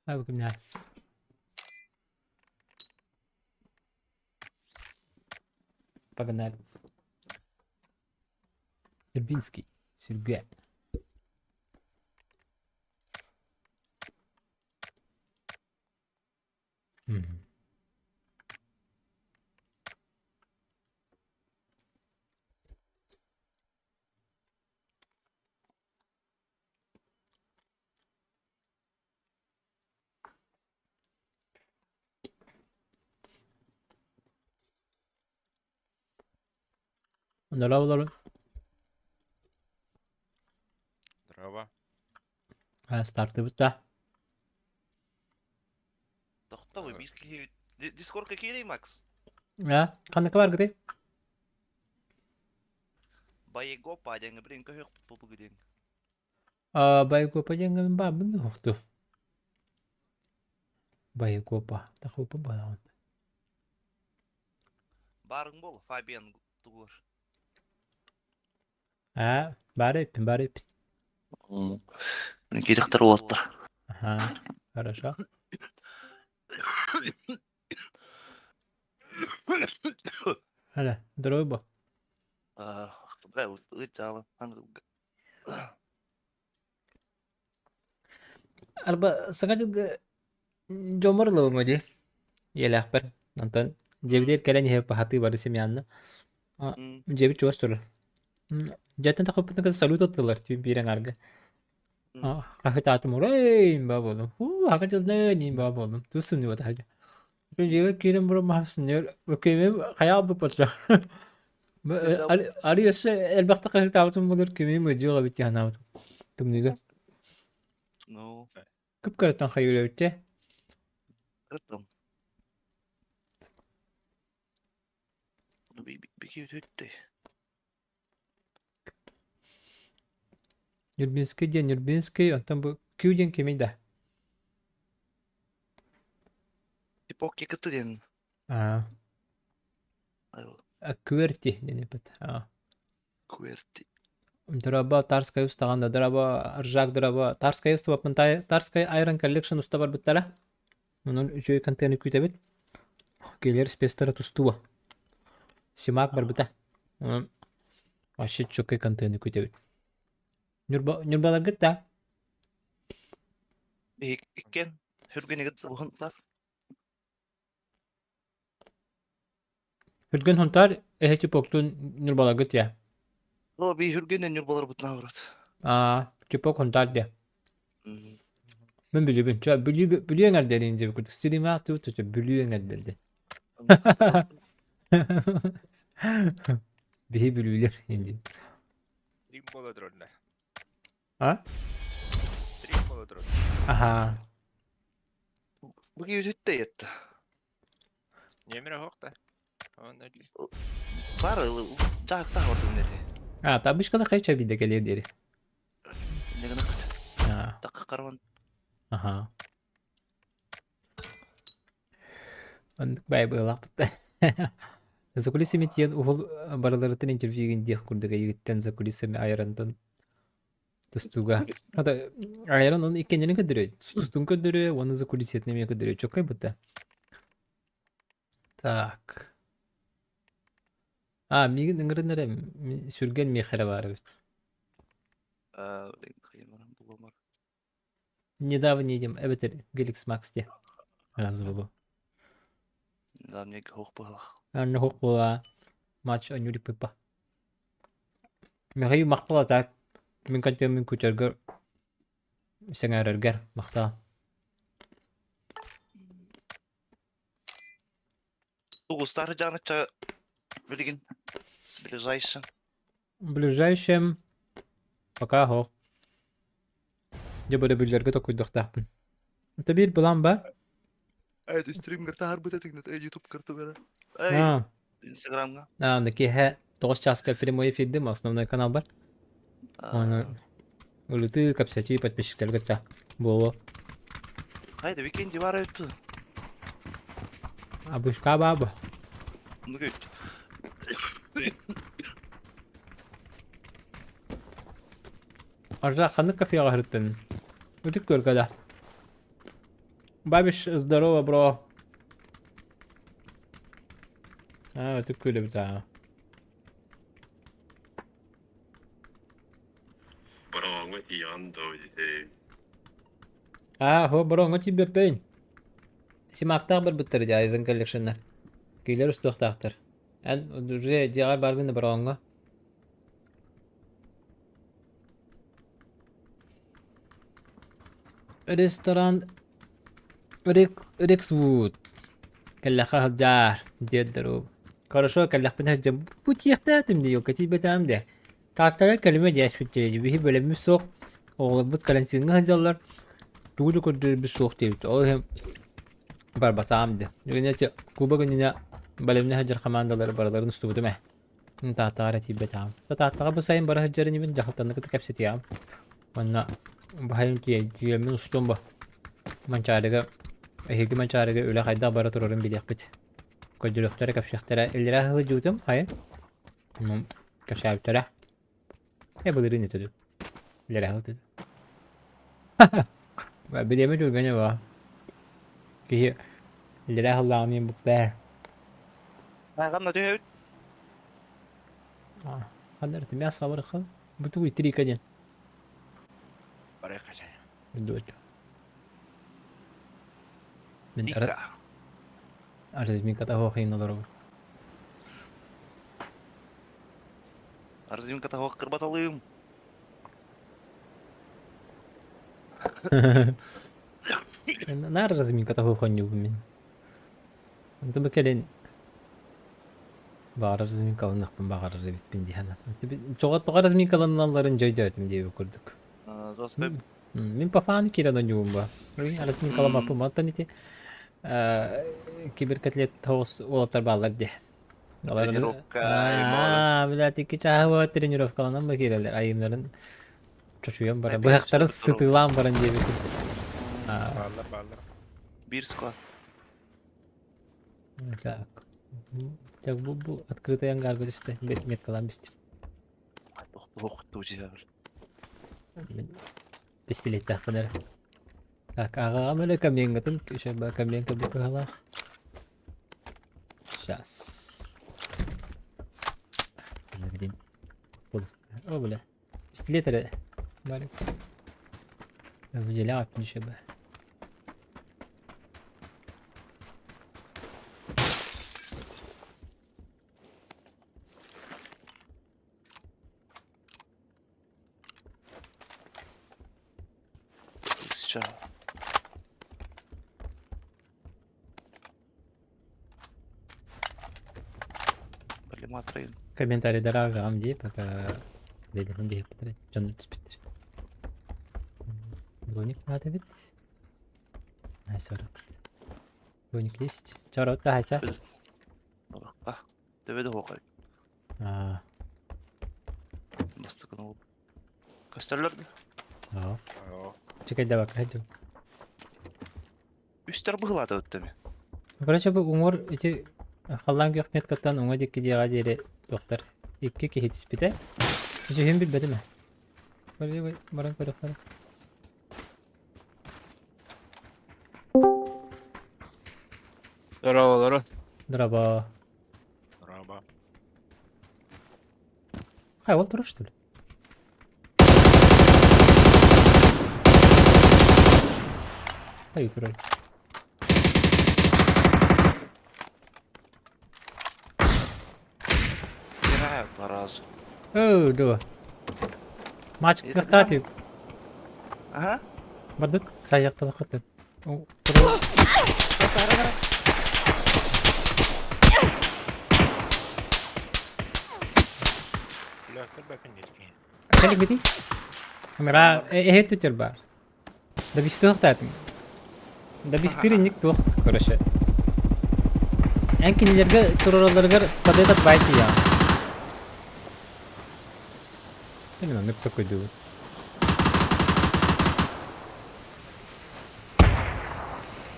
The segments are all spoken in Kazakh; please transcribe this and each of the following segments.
Hadi bakayım ya. Bakın nerede? Durbinski. Sürgü. Hmm. Onları alalım. Здорово. Ha, startı bitti. Toqta bu bir ki Discord'a kirey Max. Ya, kanı var gidi. Bayi gopa jangan bring ke yok bu gidin. Baik gua aja nggak mbak bener tuh. Baik gua apa? Tak gua apa banget. Bareng bol Fabian tugur. Барып. Ini kita terwater. Ага, хорошо. Hadi, здорово. Bravo, uitalı. Arba sengaja jomor loh ngaji. Iya lah, per nonton. Jadi dia kalian ya hati baru sih mianna. Jadi coba tur. Jatuh tak apa nak salut attılar tüm bir arga. Kakak tahu murai mbak bolum. Kakak jalna ni mbak bolum. Tusun juga tahu. Jadi kirim bro mahsuniyor. Bakayım hayal bu patla. Arıyorsa elbette kakak tahu bulur kimi mecbur bir tane tahu. Tumniga. No, Kıpkıratan hayal öte. kırdım. Bir kötü. Nurbinski, ondan bu Kyujin kimi de. Tipok kötü den. Kverti deni bet. Kuerti. Драба Тарская устаганда, драба Ржак драба Тарская уста бапынтай Тарская Iron Collection уста бар биттара. Мунун жөй контейнер күтәбит. Келер спестера тустуа. Симак бар бита. Вообще чөккә контейнер күтәбит. Нурбалар гытта. İkken hürgene gitti bu hıntlar. Hürgen hontar eheti poktun Nurbalar gıt ya. O bir hürgene nürbalar butna avrat. Çupok hontar diye. Ben biliyorum. Çöp biliyor nerede deyince bir kurt. İstediğim yaptı bu biliyor nerede. Bihi biliyor şimdi. Римбола дрonna. Ha? Римбоla дрonna. Aha. Bu kötü yetti. Немера хохта. Он öyle. Var cak da orada dedi. Tabii başka da kaç bir de gelir deri. Ne kadar Ha. dakika karavan. Aha. Anlık bayağı bir laf bitti. Zakulisi mi tiyan uhul baralarından interview'in diye kurdu gayet zakulisi mi ayrandan. Tustuga. Hatta ayran onun ikinci kadar. Tustun kadar. Onun zakulisi etnemeye kadar. Çok kaybıttı. Так. Миги ныңырыныр сүрген мехері бар өт. Недавно едем, әбетер Galaxy Max'те. Разы болу. Да, мне хоқ бұғылақ. Анны хоқ бола. Матч анюри пыпа. Мехайы мақтала так. Мен кантен мен көчергер. Сәңәрергер мақтала. Угустары жаныча білген. Ближайшим. Ближайшим. Пока хоқ. Жабада бүлдерге токуйдық тақпын. Это bir plan ба? Әйді стрим кірті арбыта тегнет. Әй, YouTube кірті бәрі. Instagram'ға. Мынакей 9 часқа прямой эфирдім, основной канал бар. Улыты капсачи подписчиктерге та болу. Haydi weekend'i var öttü. Абушка баба. Bunu göt. Arra kanı kafeye gahrıttın. Ötük gör kada. Бабиш, здорово, бро. Ты куле битаа. Бороңо тияндо дей. Хо, бро, ngo тебе пейн. Симактар бір биттер ja Iron Collection'lar. Kiyler üstü taqtar. En уже diğer bargını bro. Restoran Rexwood. كلخها الجار دي الدروب كرشو كلخ بنها جنب بوتي يختاتم دي وكتيبة تام ده تعطى كلمة جاش في التليجي بيه بلا مسوق وغلبت كلام في نهجلر تقولوا كنت بالسوق تيبت أوهم بربا تام ده يقولنا كوبا قلنا بلا منهجر خمان دولار بردر نستودو مه انت عطارة تيبة تام فتعطى بساين برا هجرني من جهة تنك تكبس تيام وانا بهايم تيجي من ستون به من شارقة هيك من شارقة ولا خيدا برا ترورن بيديق بيت كل اخترع كبش اخترع اللي راه وجودهم هاي كشعب ترى يا بدرين تدو اللي راه تدو بدي ما جو غني با كي اللي راه الله امين بقدر غنى دي قدرت ما صبر خل بتوي تري كدين طريقة شيء. بدوج من بيكا أرز مين كده هو خين ضرب أرزين كتاهو قربة اليوم نار مين كده هو خنيو من أنت بكلين بعرز مين كده نخبن بعرز بندي هنا تبي شغل بعرز مين كده نظر جيدات من جيب كردك زوسبب من بفان كده نجوم با على مين كده ما بما تنتي كبر كتلت هوس والتر بالك ده Berarti kita hawa trenirup kalan ama kiralar ayımların çocuğum bara bu hakların sıtılan baran diye bir Bağlar. Bir squad. tak. Tak bu открытый ангар göz işte met kalan bistim. Тоқту жібер. Pistilet tahfalar. Tak ağa ama kamyon gatın şaba kamyon kabuk hala. Şas. Ne bileyim. Bul. O böyle. Pistilet ara. Bari. Ya bu jela apni şaba. Sıçra. Böyle matrayın. Комментарий дорога амди пока dedim bir heptere canı tüspittir. Боник надо ведь. Neyse orada. Боник есть. Çara otta haysa. Ah. Tövbe hoqay. Bastıkını oldu. Gösterirler mi? Joo. Чекай давай хajju. Üstler bıhıladı öttü mü? Короче bu umur içi халлан гөхмет каттан уңа дикки диага дере доктор. Икки ки тüspite. İçi hem bir bedeme. Böyle baran koydukları. Bravo. Дрова. Bravo. Хайвал тур что ли? Hayır turar. Gene parazı. Oh, dua. Maç Itu kırtatip. Aha. Badut sayak talakatın. Oh, terus. Lökar bakın geçmeyin. Kali gidi. Kamera itu terbar. Da biftuh tatim. Da biftirinlik tuh короче. Энкинилерге тураларга подойдет байти я. Именно не такой дул.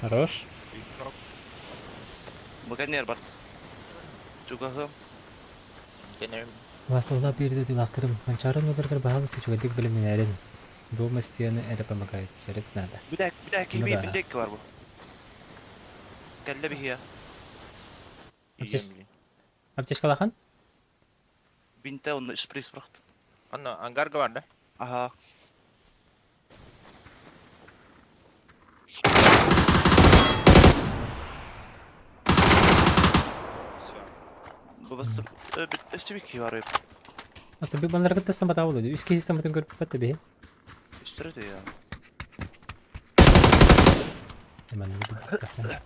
Хорош. Bukan yer var. Juga hım. Denerim. Васталда бирде дилактырым. Манчарын оларга баалысы чугадык билим нерен. Дома стены эре памагай. Шерет надо. Bir dakika bir Bunu bir da- dakika var bu. Kelle bir ya. Apteş- Iyiyim. Apteş kalakan? Binte onu spris bıraktım. Anna angarga var da. Aha. Babası bir var hep. Atı bir banlara kıtta stamata oluyor. Üst kişi stamatın görüp kapattı bir. Üstleri de ya. Hemen bir zaten.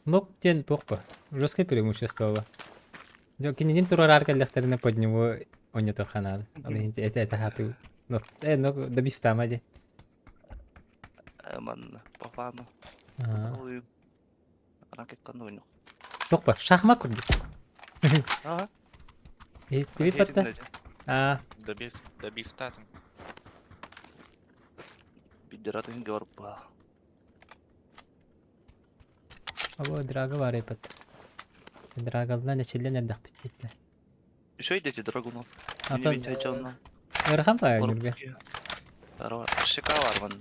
Мог тен тохпа. Жесткое преимущество. Yo kini nin turun arka lehterine pod него он это ханал. Это хату. No da bifta maji. Aman papano. Oyun. Raket kan oyunu. Тохпа. Шахмат kurdu. Aha. Bir patta. А, Добив татом. Bir diratın görüp bağ. abo draga var epat. Dragalına ne çille ne dak bitti. Şey dedi Dragunov. Yeni Atan bir heyecanla. Erhan var Görüp yürübe. ki. Var. Şaka var man.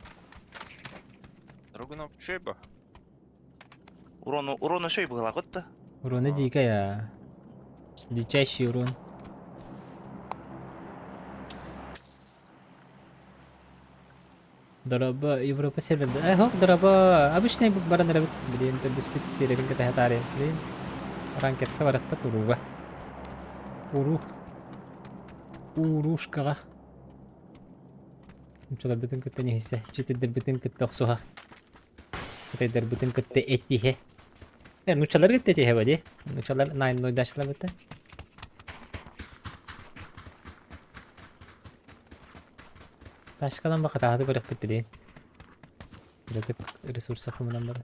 Rogunov чеба. Урона şey bu lakıt da. Урона дико я. Дичайший урон. Дороба Европа серверда. Хоп, дороба. Обычный баран рабит. Блин, ты диспут теревин ката хатаре. Блин. Ранкетка барат пат уруга. Урушкага. Мчалар бүтүн кытта не хиссе. Читидер бүтүн кытта оксуга. Кытайдар бүтүн кытта эттихе. Нучалар кытта этихе бади. Нучалар найн нойдашлар бытта. Ташкалан бака тагы көрөк битти дейин. Биротеп ресурс акымынан бар.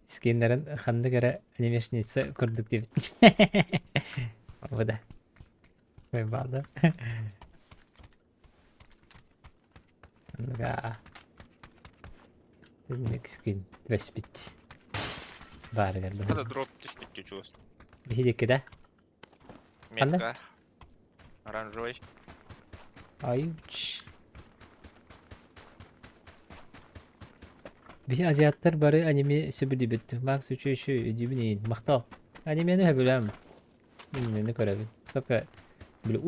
Скиннерин ханды көрө анимешница көрдүк деп. Ода. Кой балды. Га. Демек скин 25. Бар geldi. Hadi drop düştükçe çöz. Bir dakika da. Метка. Оранжевый. Ayuç. Bir aziyatlar bari anime sübüdü bitti. Max 3'ü şu dibine maktal. Animeni hebelam. Bilmiyorum ne kadar. Fakat böyle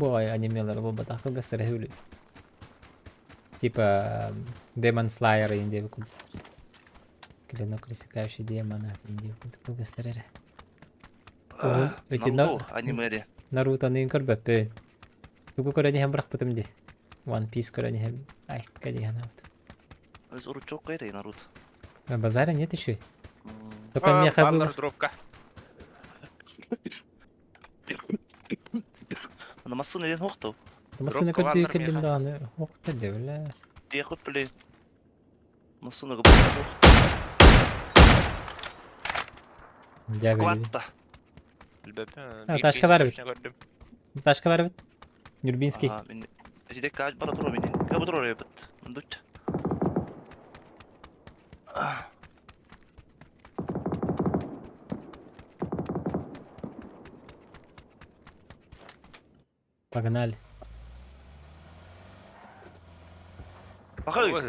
boy animeler bu bataklı göstere öyle. Типа Demon Slayer инде бүкіл. Клинок рассекающий демона инде бүкіл gösterir. Өте Naruto animede. Naruto'nun көрбөппү. Тугу көрөне hem бырак бытым ди. One Piece көрөне hem ай кади хана. Зуру çok kaydı Naruto. Базара нет еще. Только мне хабы. Бандар дропка. Namazsın neden hoktu? Масына Дропка көтү Бандар келдим меха. даганы. Окта дебеле. Diye kut bile. Nasıl ne kadar hoktu? Squat'ta. Ташка бар бит. Ташка бар бит. Нюрбинский. Aha, ben de kaç para duru benim. Kaç duru oraya bit. Ndut. Погнали. Bakın.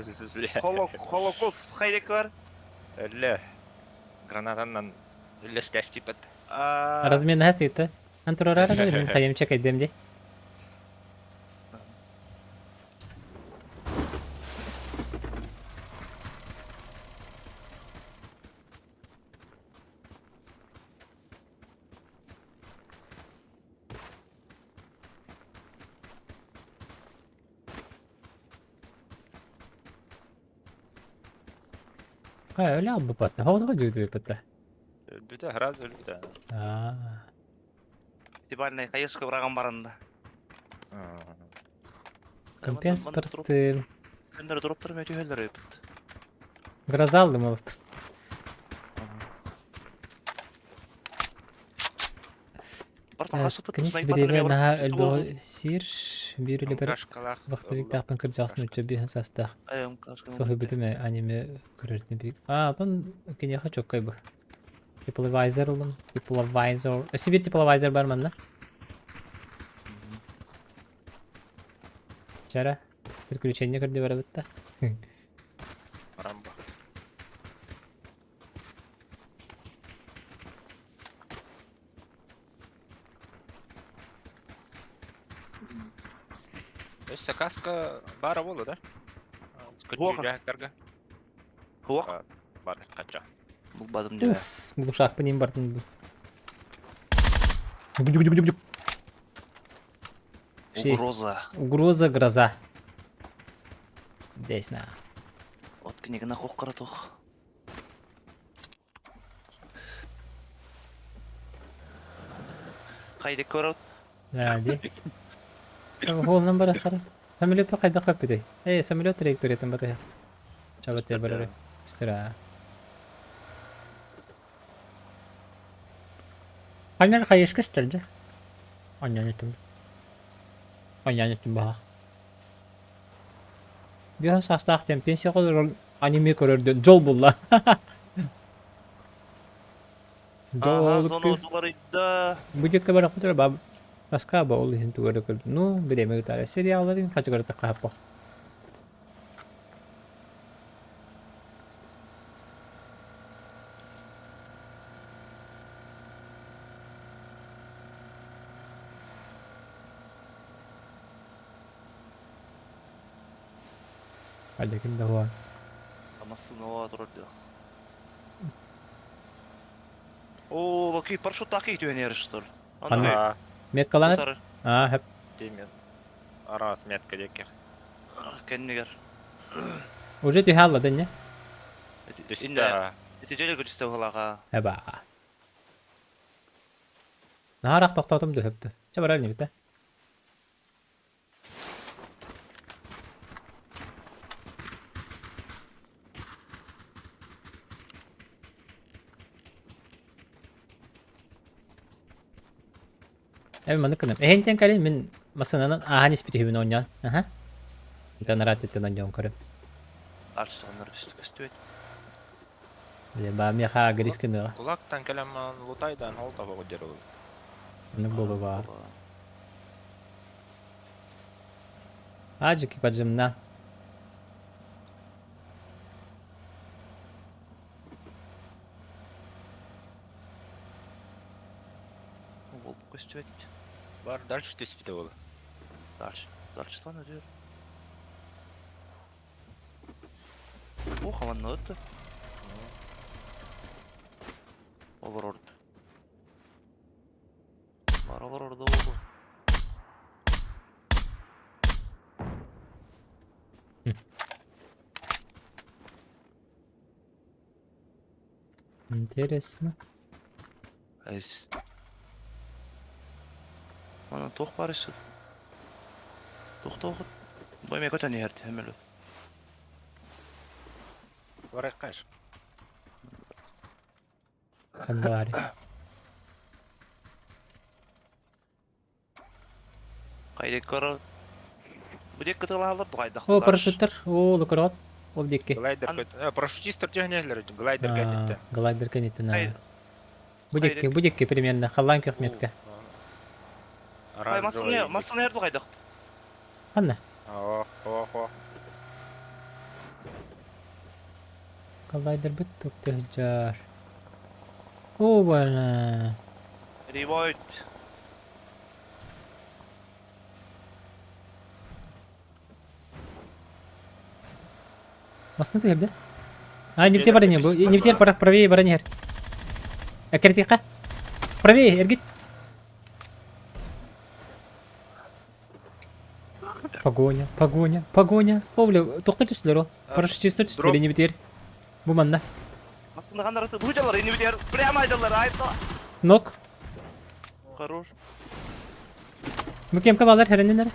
Holocaust haydek var. Öyle. Granatанан иллескәс типет. Размен хастыйты. Антурара да мен хайым чекай демди. Öyle abi patta. Havada kaçıyordu patta. Öldü herhalde öldü. Aa. Tibarne kayıs kıvragan barında. Компенспорт. Gönder dropları ve tüheller yapıt. Graz aldım oldu. Bartan kasıp pıt Князь sniper Берега var. на Эльбо Сир. Бир или бир Кашкалах. вақтыбек тақпын кыржасын өтчө би састақ. Ayım kaskım. Сохи бітіме аниме көрерден бик. Атан кенеха чоккай бу. Teplevizor oğlum. Teplevizor. Ösü bir teplevizor var mı lan? Çara. Приключение кырды бар бит та. Рамбо. Өссө каска бара болу да? Воха. Күчүрәктәргә. Хуак. Бар кача. Бұл бадым деп. Уф, бұл ушак пенен бартын бу. Гук-гук-гук-гук. Шесть. Угроза. Угроза, гроза. Здесь на. От книгана хоқ қаратоқ. Қайдек көріп? Ради. Голнан бара сара. Самолет по кайда капиды. Самолет траекториятан бата. Чабат я барары. Стара. Аннар кайышкы стырды. Аннан этим. Аннан этим баа. Био састахтен пенсия колор аниме көрөрдө жол булла. Ага, Жол. зону долар идда. Будек бара кутура баб. Басқа ба ол ихин тугары көрді. Ну, биреме гитара сериалларын қачығары таққа хаппа. Hadi kim de var. Амасы нова тұрар дек. О, локи, парашют таки түйен ері, что ли? Қандай? Меткаланыр? Хеп. Темен. Арас метка деке. Кәннегер. Уже түйхалла дәнне? Дистә. Эти желе көрістеу қалаға. Әба. Нахарақ тоқтаутым дөһөптü. Чабарар не бите? Evet manıkınım. Henten kali min masananın ahanis bitühümün onyan. Aha. Ben rahat ettin onyan körüm. Аршығындар үсті көстіп ет. Бile ba mi ha грискины. Кулактан келеман лутайдан ол таба гыдыр ул. Onu bolu var. Acık bacımdan. Ол көстіп ет. Бар дальше теспите ул. Дальше. Дальшытан өдер. О, хаманны өтті. Олар орды. Бар олар орды олды. Интересно. Әйс. Ана тоқ бар іші. Тоқта оқыт. Бойме көтен ерді, әмелі. Бар каш. Kandavari. Қайдек көрі. Бұдек күтіл алып, қайдақ. О, парашюттер. О, лукарот. Ол декке. Глайдер көт. Парашютистер технелер глайдер кәнетте. Глайдер кенетина. Қайдек. Будекке примерно. Халлан көхметке. Қай, масын ерді қайдақ. Анна. О. Глайдер бит тукты жар. О, бана. Ревойт. Масны тегерде. Нефте бар не, нефте правее бар не. Акертиқа. Правее, эргит. Погоня. О, бля, тоқтар түстілер о. Парашютистер түстілер, не бітер. Бұ манна. Масында қандар өтті. Бұжалар, ені бітер. Прямо айдалар, айта. Нок. Хорош. Бұ кемка балар, хәрінден әрі.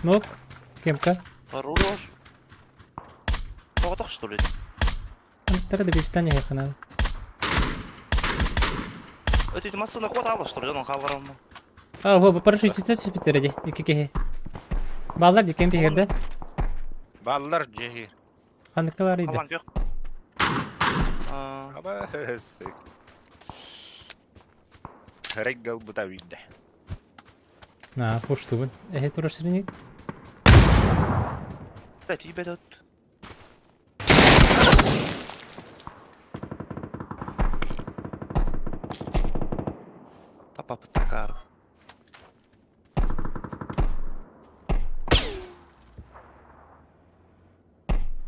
Нок. Кемка. Хорош. Тоғытақ, что ли? Антара да бифтане хекана. Өтейді масында қуат алы, что ли? Оның қалғарам. Бұ парашютистер түспеттер әде. Екі. Балар декен бігерді. Баллар жеһи. Қандыққа бар еді. Қалан көк. Habas. Regal bu da bildi. Hoş tubun. Turur sürünü. Бәт, үй бәт өт. Тапапы такар.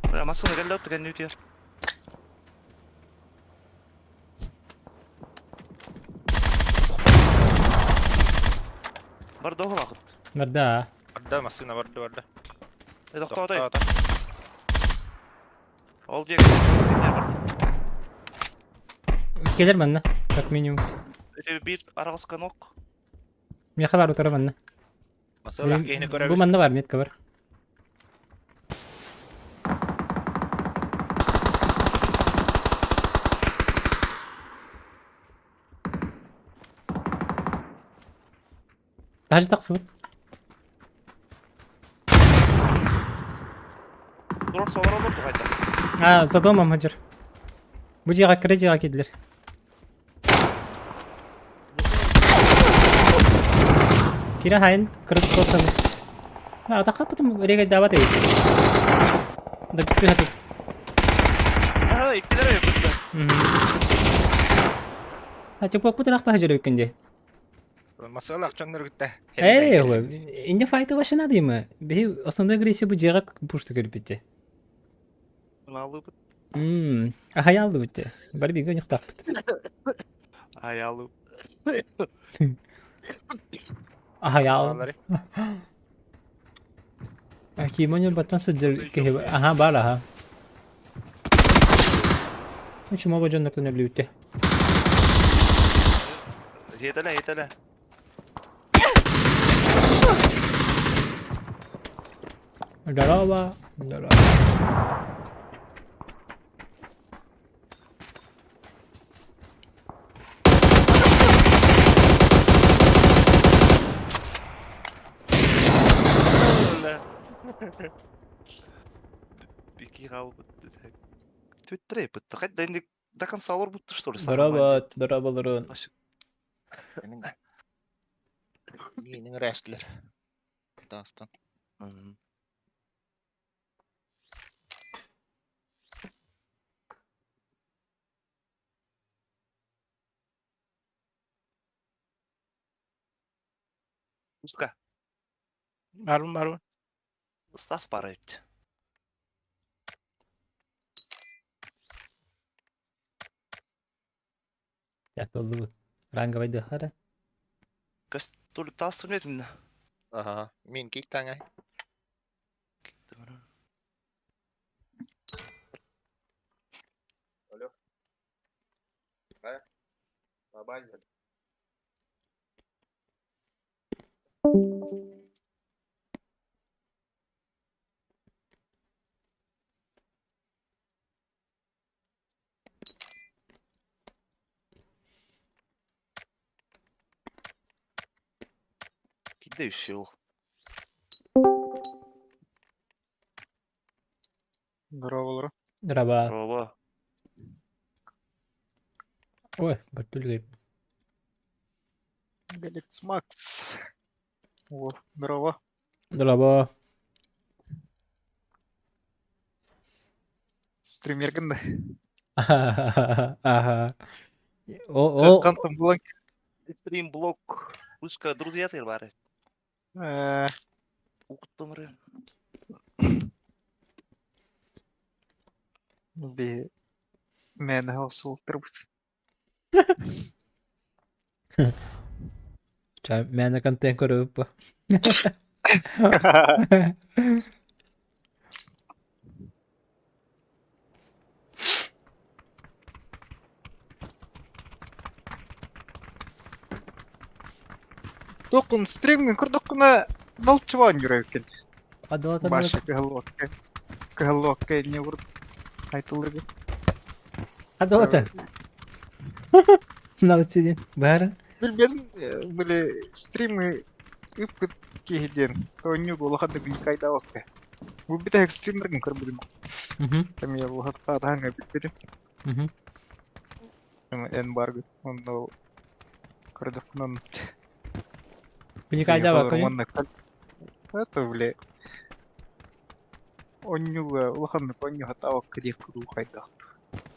Бля, масыны кәлі өтті кәлі өтер. Бар доғы вақыт. Merda. Vardı masına vardı. Доқты отай. Dokta. Ол бек. Gelir bende. Как minimum. Bir arabası nok. Bir haber otura bende. Masala keyini Bu görebilir. bende var mid cover. Hacı taksi var. Durur solar olurdu қайта. За домом Hacer. Bu ciğa kire ciğa gidilir. Kira hain kırık kotsan. Ata kapatım rega davat evi. Da bitti hadi. Ha, ikilere yapıldı. Ha çabuk bu taraf Hacer öykünce. Masala akçanlar gitti. Indi fight'ı başına değil mi? Bir основной agresif bu ciğa pushtu görüp bitti. Alı bu. Hayaldı bitti. Bari bir gün yok takpıt. Ayalı. Hayal. Ağları. Kimonyo batan sıdır ki aha bala ha. Cuma bacan nokta ne bitti. Yetele yetele. Daraba. Беки қалып бітті. Төттірей бітті. Қайда енді дакан сауыр бұтты, что ли? Darabaların. Benim restler. Dastan. Пуска. Marun. Стас парайт. Ya oldu bu. Ranga baydı hara. Көз толып тастырым едім. Aha. Min kiktan ay. Alo. Bye. Киде üşüyor. Здорово. Daraba. Роба. Ой, betul gibi. Галикс Макс. О, здорово. Daraba. Стримергенде. Aha. O Кантом бланк. Стрим блок. Пуска друзья тел бары. Уктым ры. Bir manhouse oturmuş. me kan tenko rupa. Dokun stringin kurdukuna dalçıvan yürek. Adalatan Başı kıhalokka ne vurdu. Айтылыр. Adalatan. Nalçıdın. Bahar. Bilmedim böyle stream'i ıpkıt kehiden. Tonya golahada bir kayda vakti. Bu bir de streamer'ın kırmızı. Tam ya bu hatta daha ne bilmedim. En bargı. Onu kırdık bunun. Bunu kayda bak. Это, бля. Оннюга, улаханны оннюга тавак кыдих кыду кайдах.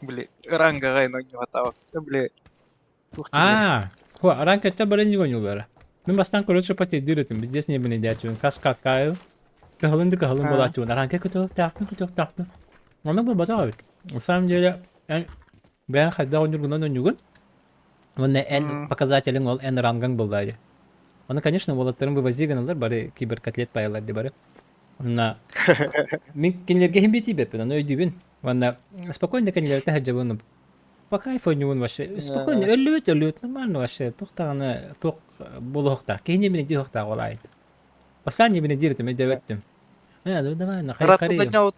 Бля, ранга гайн оннюга тавак. Бля, А, раньше это было не гоню. Мен бастан короче пати диретим. Biz здесь не были дячун. Кас какаю. Кахалын болачун. Раньше кто так. Onu bu bata bak. На самом деле, ben когда oynuyorgun. Onun en показателен ол en ранган булдайды. Onu, конечно, волаттарын вывозиганылар, бары киберкотлет паялар ди бары. Онна мен кинлерге хим бити беппен, onu öydübün. Онна спокойно кинлерте хаджабын. По кайфу ойнуун вообще. Спокойно, өллүт, нормально вообще. Туктаганы тук булухта. Кейне менен дихта голайт. Последний менен диртим, өдөттүм. Давай, на Ратта хайкари. дняут.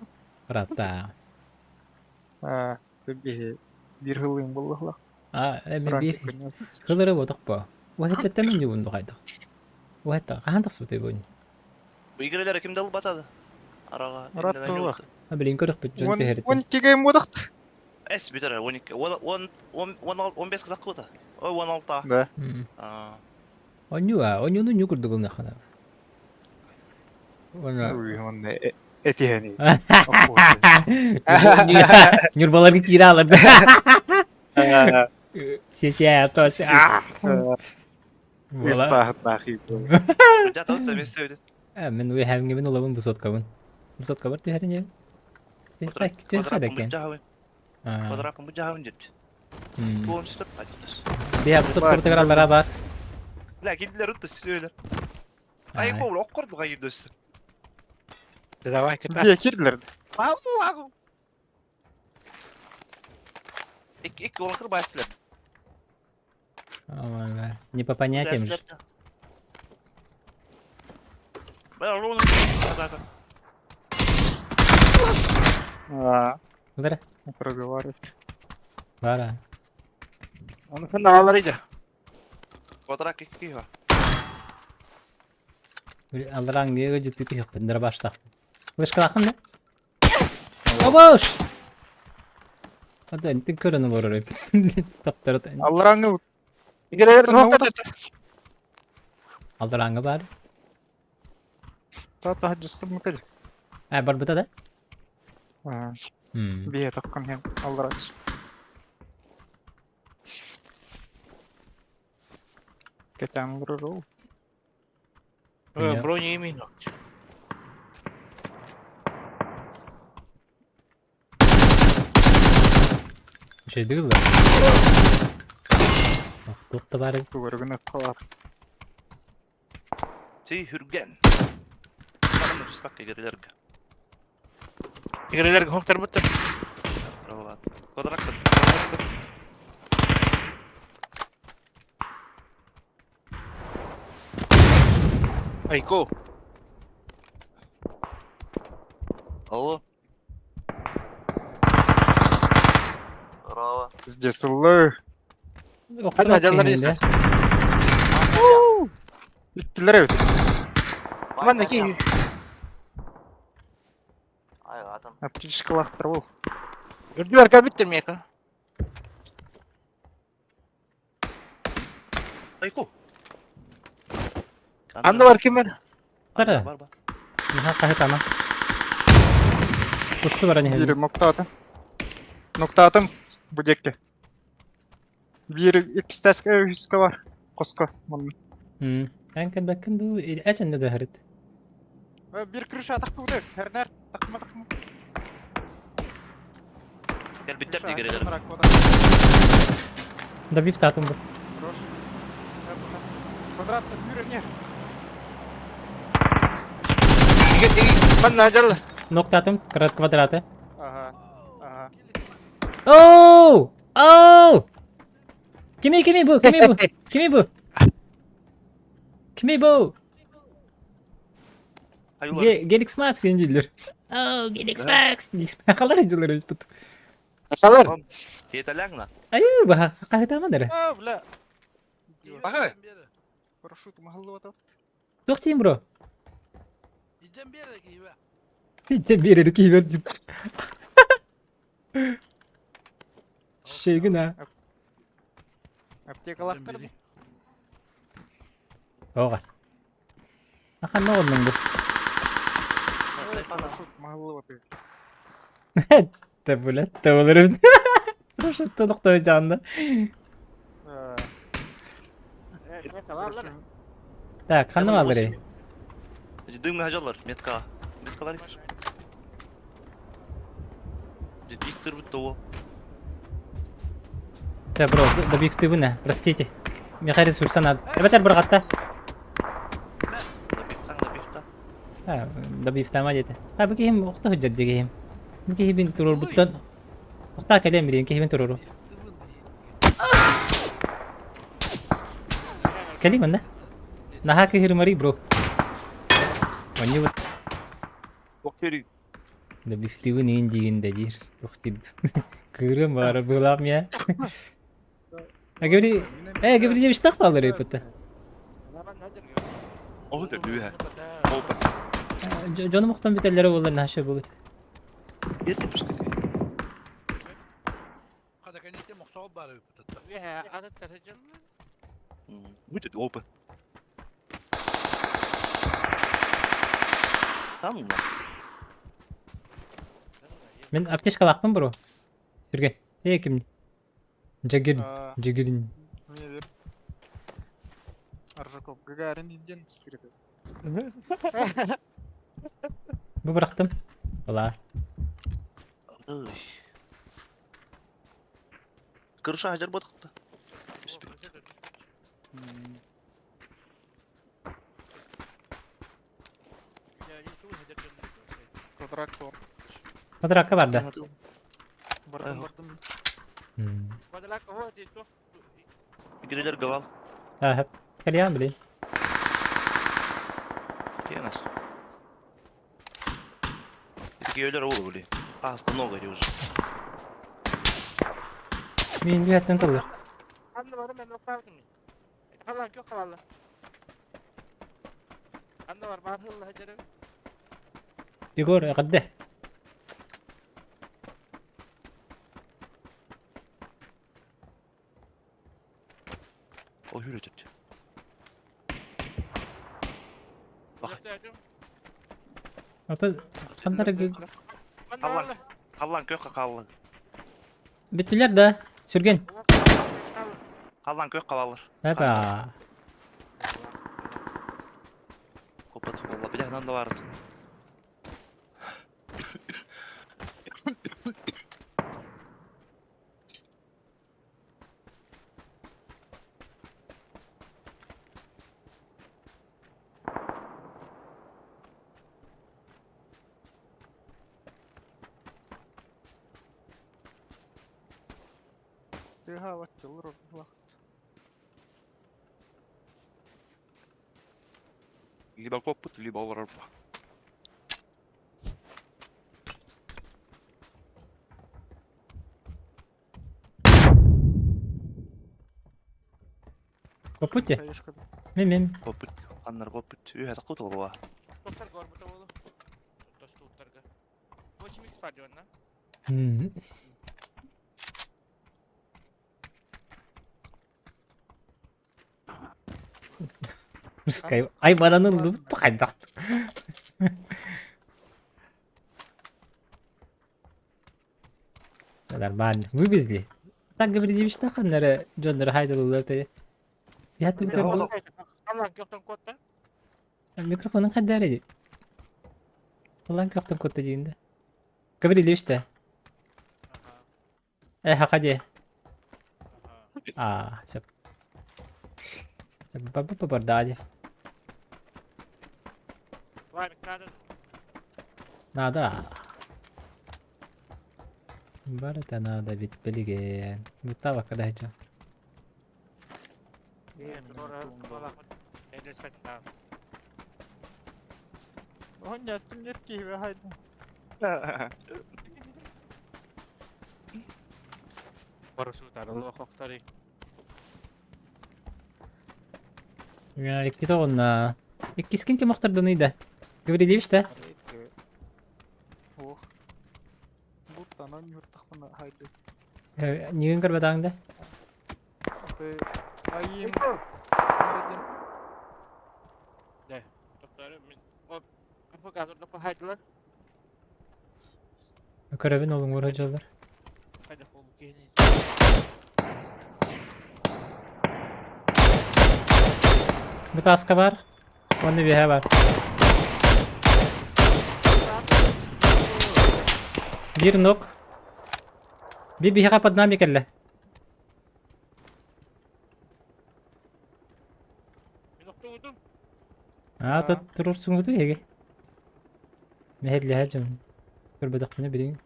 Ратта. Тебе бир хылын буллахлах. Эми бир хылыры бодук по. Уахетте темен юунду кайдык. Уахетте кахантас бутый бун. Bu игрелер kimde alıp batadı? Araga. Ратта буллах. Билин көрүк бүт жөн техерит. Он тигейм бодахт. Es bir tane 12. 15 kızak kıvıda. O 16. Да. Онюну нюкурду гына хана. Ona Уй, он этихени. Нюрбаларга киралар. Сесе тош. Истахат нахи. Ya tamam da ben sevdim. Мен уй хавинге мен улабын бусоткабын. Бусотка бар техерине. Тен хайда кен. Fotoğrafımı cahil jet. Bu onu stop kaçtı. Бия бусотка теграллара бар. La gittiler ıttı söyle. Ay kovla okkur bu hayır dostum. Давай, Бия кирдилер. İlk yolu kır başlar. Ага. Не по понятиям же. Ben onu Кудара? Проговаривать. Бара. Onu kanallarıydı. fotoğraf iki var. Алран гега житти тих бендер башта. Вышка лахын да? Абош! Ада интин көрөнү борор. Таптар. Алраңы İgreler Stanna nokta orada. Алраңга бар. Тата хаджыстым мытыль. Бар бута да? Бия таккан хем алрач. Кетен вуру. Ya. Броня именно. Şey değil mi? Dokta bari. Күбөргүнө калар. Hürgen. Bakalım üst bak igreler. İgreler nokta bitti. Bravo. Fotoğraf kır. Ayko. Alo. Bravo. Здесь улы. Hadi acaları yesin. Bittiler evet. Aman da ki. Ay adam. Аптечка лахтыр бол. Gördü arka bitirmeye kan. Ayko. Anda var kim var? Var. Var. Aha kahit ana. Kuştu var hani. Бири нокта атым. Нокта атым будекке. Бири икстеска өйске бар. Коска. Ben kan bakın bu açın da harit. Bir крыша атакты будек. Herner takma. Gel bitter de igreler. Da bir tatım bu. Хорош. Квадратта бирі не. Ben acalı. Nokta atım kvadratı. Ага. Oh! Kimi bu? Kimi bu? Hayırlar. Gelix Max yenciler. Gelix Max. Hakalar acılar özbüt. Asalar. Yeterlen lan. Ayu bah kahit ama dere. Бля. Bakın. Парашют махаллота. Dokçayım bro. Gideceğim bir yere gibi. Hiç bir yere ki verdim. Şey günah. Аптекалактар Бери. Ога. Ахан не olдun bu? Мағылы батыр. Tabulat tavlarım. Proszę to nokta canlı. Так, kanım alır. Дымный хажалар, метка. Меткалар. Виктор вот того. Да, bro, добивты bu ne? Простите. Мне ресурса надо. Ребята, бұрғатта. Набивта. Ha, добивта ма деді. Ha, bu kehim oqta hüccet degeyim. Bu kehibin turur buttan. Oqta kalem bileyim, kehibin tururu. Kalim anda? Naha kehir mari bro. Wanyu bat. Боксери. Добивты bu neyin diginde jir. Oqti. Kırım var bulam ya. Gabri, Gabri je iştah alır yapıta. О, да, лühe. Опа. Canım muhtan bitelleri olur naşa bu. Если бы что. Kada kan inte moxol bara uppe. Будет опа. Tamam mı? Ben apteş kalakmın bro. Sürgen. Kim? Jagir. Jagirin. Мне вер. Аржаков Гагарин инден скрыты. Bu bıraktım. Valla. Ой. Крыша хажар батыкты. Квадрактор. Fotoğrafı vardı. Бардым, Ага. бардым. Игрелер говал. Ha hep. Kalyan bileyim. Пенас. Игрелер олу были. Аста много уже. Min bir hatten kalır. Igor qadde. O yürü tüptü. Ata kanlara Kallan kökka kallan. bittiler de. Sürgen. Kallan kök kavalır. Hapa. Kopadık valla bir tane da vardı. Тыга ваттыл вақыт. Либо копыт, либо орарба. Koput ya. Таешкада. Mim. Копыт. Аннар копыт. Үйә тақыт олға. Ruskay. Ay bana oldu. Tıkaydak. Kadar ben. Bu bizli. Tak gibi değil işte kanlara. Canları haydalılar tabi. Ya tabi bu. Mikrofonun kadar edin. Ulan kökten kotacığında. Kabul ediyor işte. Hadi. Sep. Baba bardağcı. Nada. Barata nada bit beligen. Mutawa kada haja. Он яттым нетки ve haydi. Ya iki tonna. İki skin ki muhtar donuydu. Kabul ediyor işte. Ох. Будто она не вертахмана haydi. Niye görmedin de? Ты Kim? Doktor, apa kasut apa haydılar? Görevin olun vuracaklar. Hadi kol gene. Bir kaska var. Onda bir he var. Bir nok. Bir kapadına bir kelle. Bir nokta vurdum. Ha durursun gudu ya. Meherli hacım. Görbedik ne bileyim.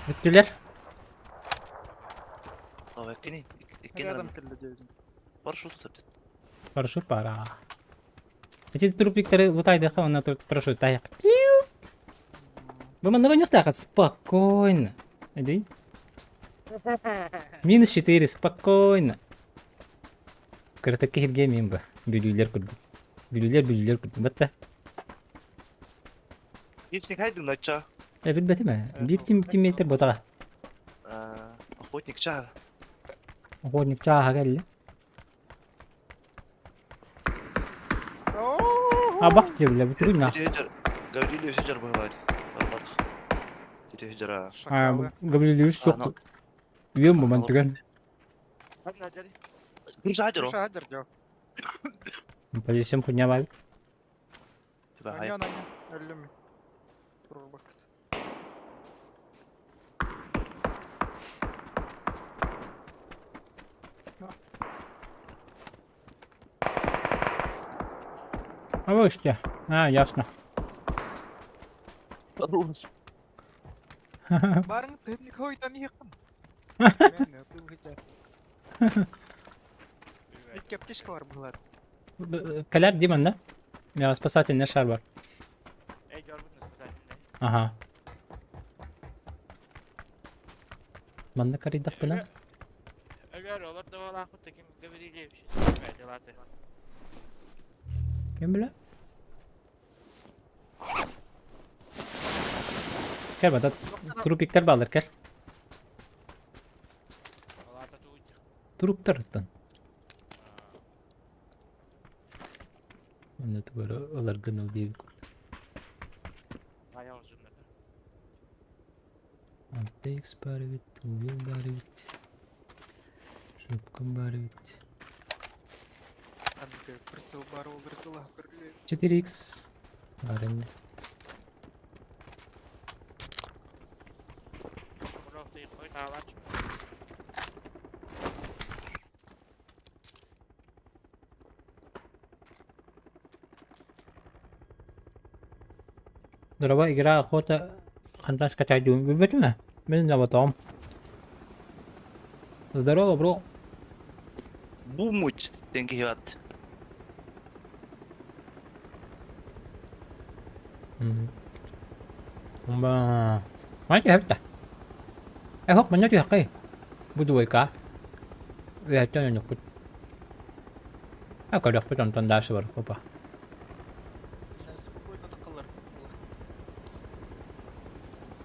Bittiler. Aa kini. Bir Kini adam adam. kelle diyorsun. Парашют тапты. Парашют пора. Эти трупиктары лутайды, он на парашют таяк. Вы манного не так, спокойно. Иди. Минус 4, спокойно. Кыртакки хирге мен ба. Бүлүлер курду. Бүлүлер курду. Батта. Если хайдың нача. Билбети ме? Bir тимметр ботага. Охотник ча. Охотник чаага келли. А бак жебиле бүтүрүн на. Говорили, хижар бывает. Барбатах. Дети хижара. Şakalı. Габилиус сок. Үйөм бу мантыган. Hadi hadi. Курс хажар. Шадыр жо. Позисиям хуйня бар. Типа хай. Anya. Öldü mü? Dur bak. А вот что. А, ясно. Barın teknik hoydan yakın. Ben de bu hıcar. İlk yapışka var bunlar. Каляр Диман, да? У меня спасательный шар бар. Ey gördün mü sen ne? Ага. Manda karıydık buna. Eğer olur da valla kuttakim gaviriyle bir şey verdiler de. Kim bilir? Gel bana trupikler bağlar gel. Valla da tuğucu. Truptar. Bunda da böyle olar gınıl diye. Bayağı uzunlar. Antex bari bit, uyum bari bit. Şupkam bari bit. Hadi pırsıl bar olur kılah kırılıyor. 4x. Var indi. Bunu ortaya koy dağlar çıkıyor. Дорога игра охота ханташ качать дюйм. Вы бачите? Мен на потом. Здорово, бро. Бумуч. Деньги хиват. Mà nói chuyện hết ta. Em hốt mình nói chuyện thật đi. Bữa đuổi cả. Về cho nhục bút. À có được với toàn đa số rồi, không phải. Spokojno takılır.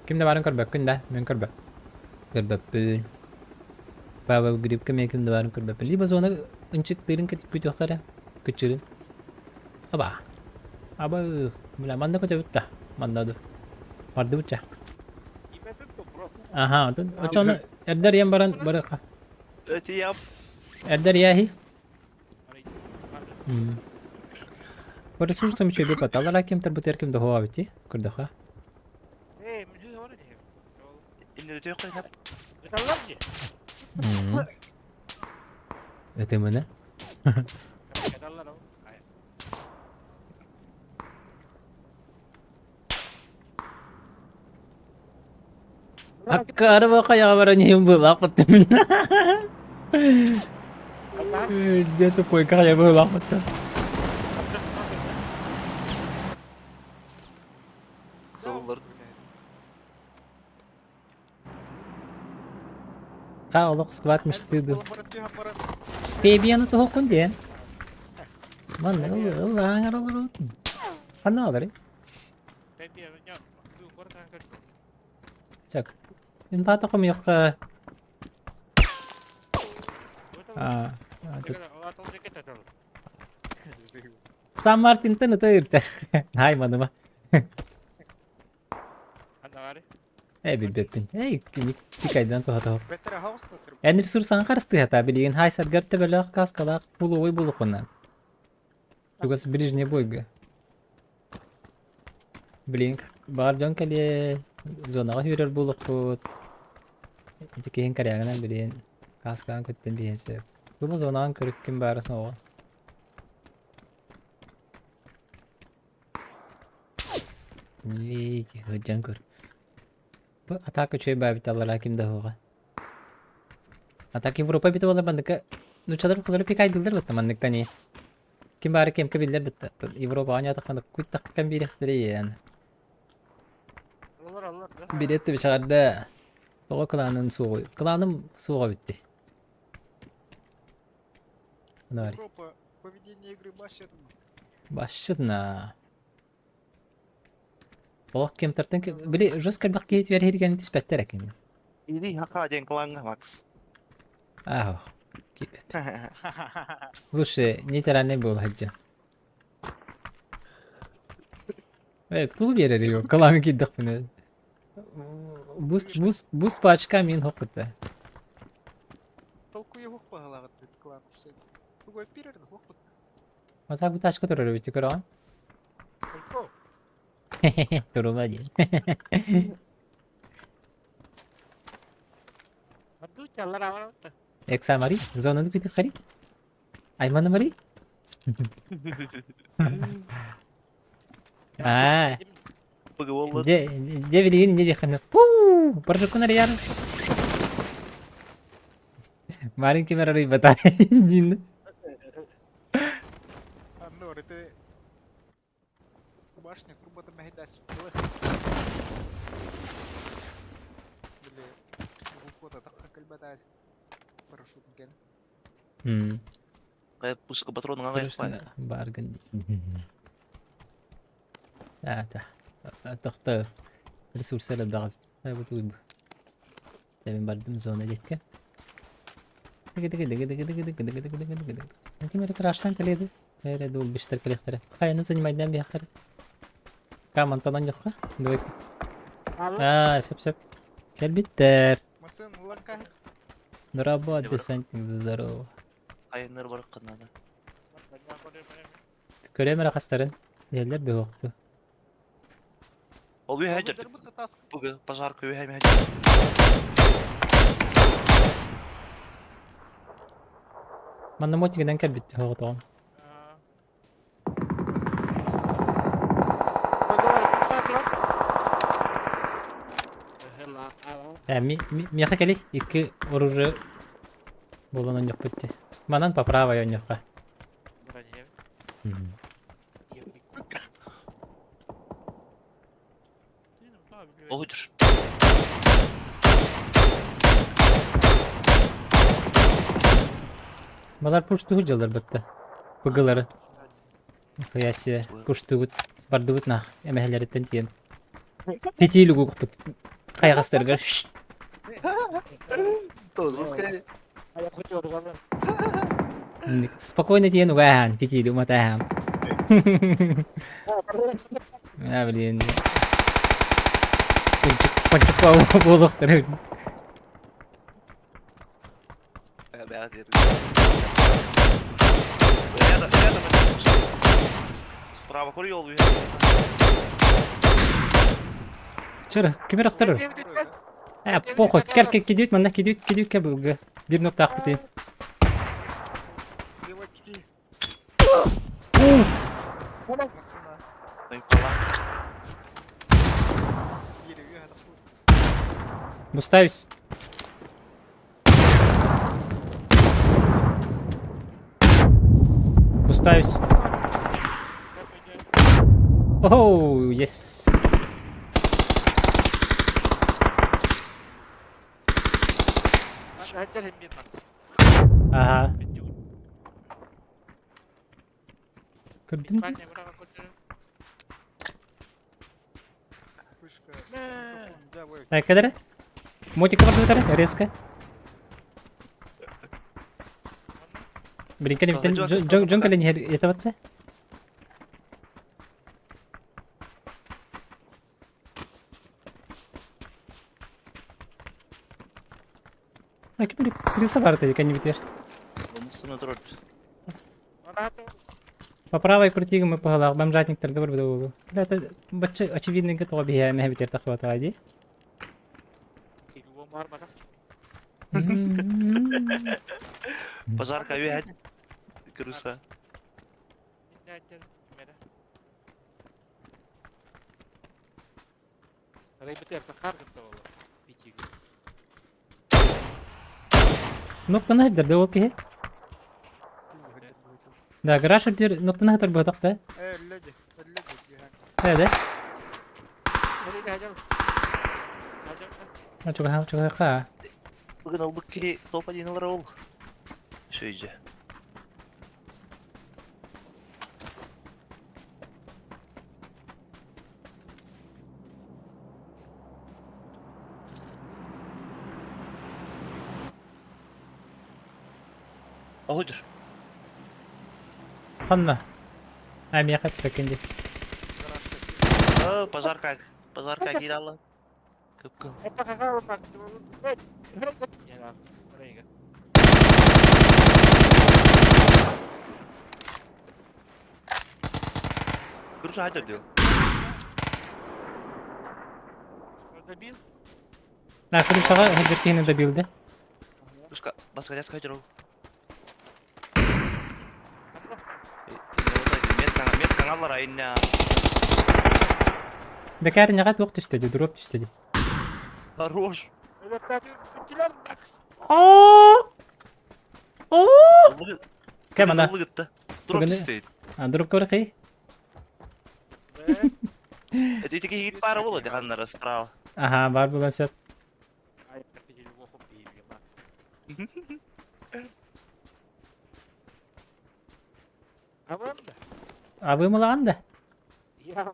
Kimde varın kırbak kimde? Ben kırbak. Kırbak bugün. Baba grip kime kimde varın kırbak. Li bazı ona ıncık derin ketip gidiyor kara. Kıçırın. Aba. Aba. Mula manda ko çabuk da. Manda dur. Vardı bıça. İmetim de bro. Aha. O çonu erder yan baran baraka. Öte yap. Erder yahi. Arayın. По ресурсам еще идут потала, кем тербутерким договаривать, курдаха. Hey, min hur var det? İnne de yok hep. Gıdalar ki. Это мы, да? Gıdalar o. Hayır. Akarva kaya barangnya yung bulak pati. Dia tuh poin kaya bulak pati. Sorular. Kau lo skvatmıştı. Kalabalık bir hamara. Baby ano to hokun diye. Man, ulangar olur. Anne alır. Ben diye ben ya. Bu yukarı kanka. Çak. Ben patakom yok. Aa. Tekrar o atal ceket atalım. San Martin tanıtı irte. Hay manıma. Anda var. Bir bepin. Dikaydan toha toha. Better house da tır. En resursan karstı hata bilgin. Hay sar gerte belak kaskalak. Pulu oy bulu konan. Tugas ближний бой. Blink. Bar jon kali zona hürür bulu kut. Dikihin karyagan bilin. Kaskan kutten bihese. Bunu zonan körükkin bar no. Ni hocam kör. Bu atak köşeye babit Allah kimde hoga. Atak Avrupa bit ola bandık. Nuçalar kuları pek aydılır bit mandık tani. Kim bari kim kabiller bit. Avrupa anya takmandık kuyt takkan bir ihtiri yani. Allah. Bir etti bir şarda. Toğa klanın soğuğu. Klanım soğuğa bitti. Ne var? Европа, поведение игры başladı mı? Başladın ha. Oh kim tartın ki bile jostka bakiyet ver her gün tisbetterek yani. Ini haka aja yang kelangah, Max. Ah. Слушай, не тиране был hacı. Evet, tu bir yere yok. Kalan gittik bunu. Boost paçka min hokta. Толку его погала от клан все. Другой пирер, хохот. Masa bu taşka durur bitti kıran. Duruma değil. Aduh, jalan awal. Eksa mari, zona du bitti khari. Ayman mari. Ah, Pakai wallet. je bilin je khana. Puu, persekun ada yaar. Marin ki mera bata jin. Anne orada башня курбата мехидас. Бile bu da takka kalbata parasut gen. Kayak push ke patron nggak kayak Sırasında bargain. Ah, تختار ريسورسات الضغط هاي بتوب تمام بردم زونة جكة ممكن مرة كراشتان كليدو هاي دول بيشترك الأخرى خايا نزل ميدان بيأخر كام أنت نجحه دوك سب كلبتر Masın ulan kah. ضربوا ديسنت ضربوا kayak nerbarkan ada. كلام مرة خسترن يلا بوقته Oluyor hajar. Bu da task. Bugün pasar köyü hem hajar. ما أنا موت كده كلبت هو طبعا mi kali iki orucu bulunan yok bitti. Manan paprava yon yok. Odur. Malar pushtu hujjalar bitti. Bıgıları. Kıyası pushtu bit. Bardu bit nah. Emeheleri tentiyen. Fitilu guk bit. Kaya kastırga. Tuh, terus kayak Спокойно тиен угахан. Fitilu mataham. Ya bilin. Pancuk pau bolok terus. kayak beat ya. Ini ada Справа курю oluyor. Чыры, кемер актырыр. Похуй, кидают, мана кидают кебуга. Bir nokta aktif. Слева кики. Uf. Masına. Sayın falan. Yeri bir hata. Mustavis. Mustavis. Oh, yes. Hajar hem bir bak. Aha. Gördün mü? Bak ne bırak koçum. ой. Так, кадere? Мотика бар дутары, резко. Блин, калим, Ага, жок, жон калин это вот. А кипри, криса барта, кани битер. Бумсыны тұрыр. По правой крутига мы погала, бомжатник торговар буду. Это бача очевидно готово бия, не битер тахвата ади. Тигу бар бара. Пожарка өйәд. Кіріса. Инде айтер мере. Рейбетер тахар гытта боло. Битиги. Ноктаны хәдер ол ки. Да, гараж үтер ноктаны хәдер бу такта. Әлләде. Яһан. Хәдә. Рейбе хажал. Хажал. Чуга ка. Бүгін ол бүкке толпа дейінілер ол. Шөйже. Ағудыр. Ханна. Ами хәт бекенди. Пожарка кейді алла. Көп-көп. Это хагал так. Я рейга. Күрші айтыр деу. Добил. На крышага хәдер кине дә билде. Басқа жәсқа айтыр ол. Мет каналлар айынна. Бекәр нәгать вакыт төстәде, дроп төстәде. Хорош. Это так. Килер бакс. О! Кем ана? Дроп Бүгін- істейді. Дроп көрәк. Это итеке егет бары болды дегенлері справа. Ага, бар булган сәт. Ай, профиль лохов бейли бакс. А вон да. А вы малаганда? Я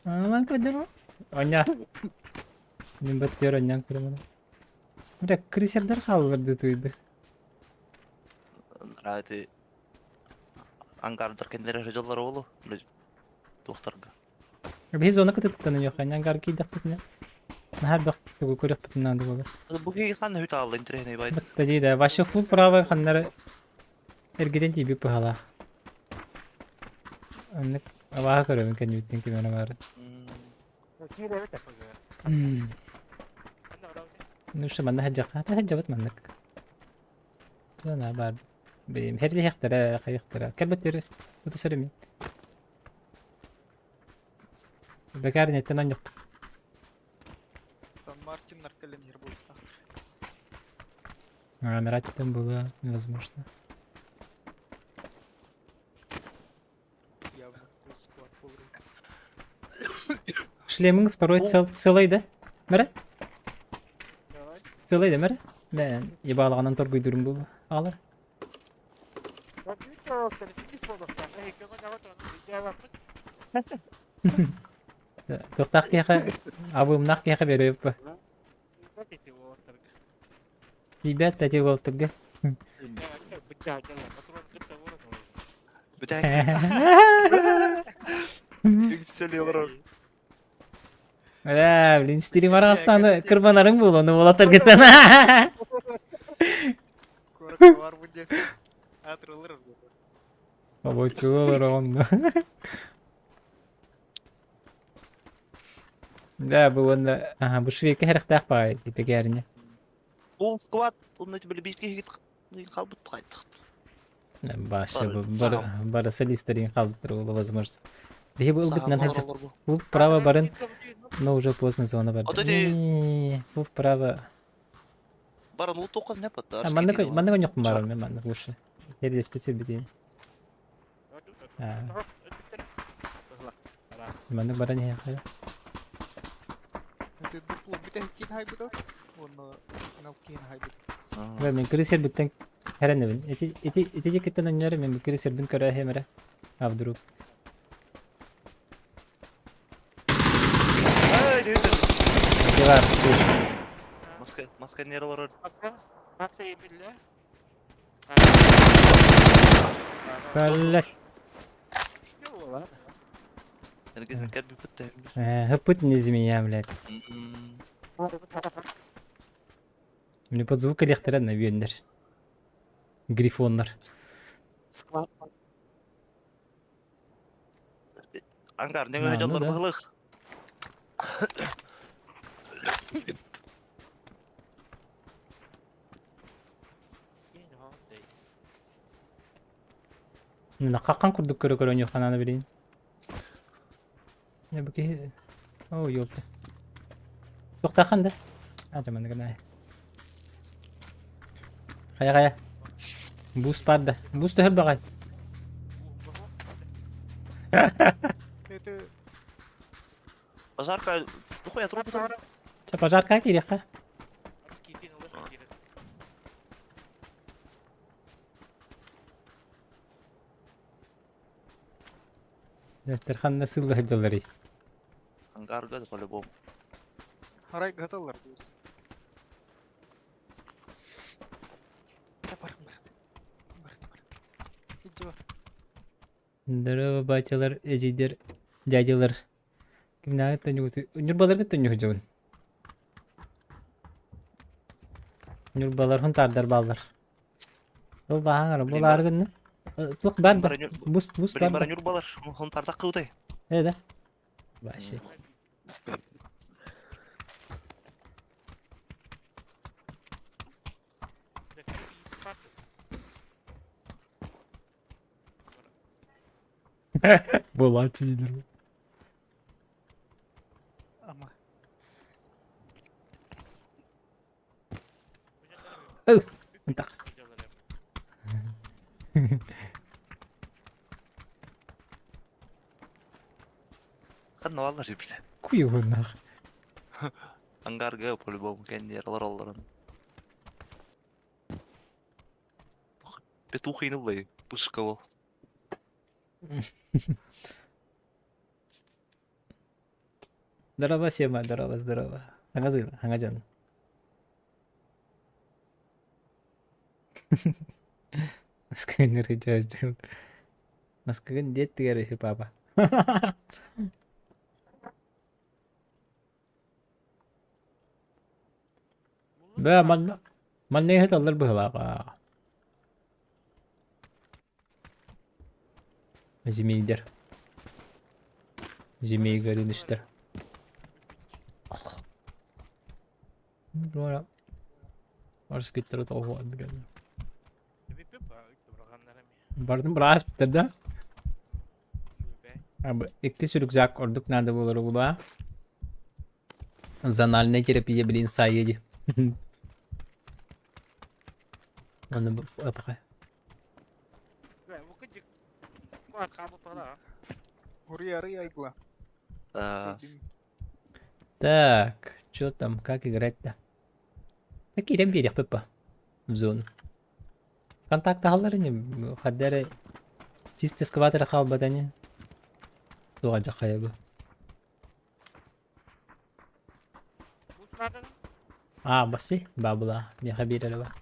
Lan kadar. Onya. Min battıyor onyan kurumunu. Bırak kriserler kalırdı tuydu. Рады ангардыр кендері жоллары олу. Тоқтарға. Biz ona kıtıktanı yok. Onyan garki daktıkına. Her baktık bu körük bütünden de olur. Бұл кейі қан өйті алды интернет байды. Batta değil. Vaşı full prava kanları ergiden tibi pahala. Anlık avaha körüyorum kendi bittin ki bana var. Килер это пожар. Hmm. Она вроде. Ну что man hajjak. Hatta hajjabat manlık. Sana var. Benim her bir hektara, hektara. Kalbetleri. Bu söyleyeyim. Bekar netten yok. Сан Мартин нарколенер будет. Набирать там было невозможно. Явно full squad full. Шлеминг второй целый, да? Мере? Давай. Целый, да, мере? Да, ебалғанан торгуй дұрым бұл. Алыр. Вот видите, что сидишь полностью, а я кого на вот он сделал. Тоқтақ кеқа, абымнақ кеқа беру өпі. Вот эти вот торга. Ребят, тәте бол тұрғы. Бытя, патрон где-то ворот. Бітәк. Блин, стерим арғастаны кырбанарың бұл, оны бола тұрғытын. Коротко var bu diye. Hatırlarım. Бабочу олар оғынды. Да, бұл онда, бұл швейкі әріқтақ бағай, депек әріне. Бұл сквад, оны білі бейшке егет қалбыт қайттық. Башы, бары солистерин қалдықтыр олы, возможно. Бе бұл бұтынан әджік. Бұл право барын, но уже поздно зона бар. Бұл право... Барын ұл тоқыз не патты? Мандығы жоқ барын, мен мандығы ұшы. Ерде специл бітейін. Мандығы барын не яқыры. Это дупло bir de kin haybı da. Onu kin haybı. Мен крисер бүттен әрәні бін. Эти кеттен өнері мен крисер бін көрі әхемірі. Авдыру. Ай, дейсің. Maske var. Sus. Maska nerelere Bak iyi bile. Böyle. Ne bu lan? herkesin kalbi bitti. Hıpıt nizmi ya блядь. Мне под звук электронно вендер. Грифонlar. Sıkma. Angar ne Ha, öğrencanlar anladım. bıhılık. Yine ha değil. Nakakan kurduk kere kere oynuyor kanalını bileyim. Ne bakayım. Oh yok. Yok takan da. Acaba ne kadar. Kaya kaya. Boost pada. Boost her bakay. Pazar kay. Duhu ya trup. Cepat jar kaki dia kah? Harus gitin ulah gitin. Terхан nasıl hacıları? Angar gaz по-любому. Haray gatalar diyorsun. Ya barın. Hiç var. Здорово, батялар, эжидер, дядялар. Kimler tanıyor? Nurbalar tanıyor canım. Nurbalar hun tardar ballar. Ol daha ara bu argın. Tuh ben de. Boost Bilim ben bara de. nyurbalar. Hon tartak kıvday. Evet. Başı. Bolan çizilir. Ama Entah. Kan vallahi bir. Kuyu bunlar. Angar gaz по-любому kendi yerler alırın. Петух инули. Пушково. Здорово, Сема, здорово, здорово. Хангазыла, хангажан. Насколько рычаждым. Насколько дед ты говоришь, папа. Бе, man ne alır bu halaqa. Zimeydir. Zimey görünüştür. Böyle. Arası gitti o var biliyorum. Lebih apa itu berakanlarım. Bardım biraz bitirdi. Lebih. Abi iki sürükzak orduk nerede bulur bu da? Zanal ne girip yiyebilin sayıydı. Onu bu yapar. Bu kecik. Bu arkamı pala. Hurry игла. Да. Так, что там, как играть-то? Такие ребята, Пеппа, в зону. Контакты халлары не, хаддары чисто скватера халбатани. Тугаджа кайбы. Bu sırada Баси, бабла, не хабира ба.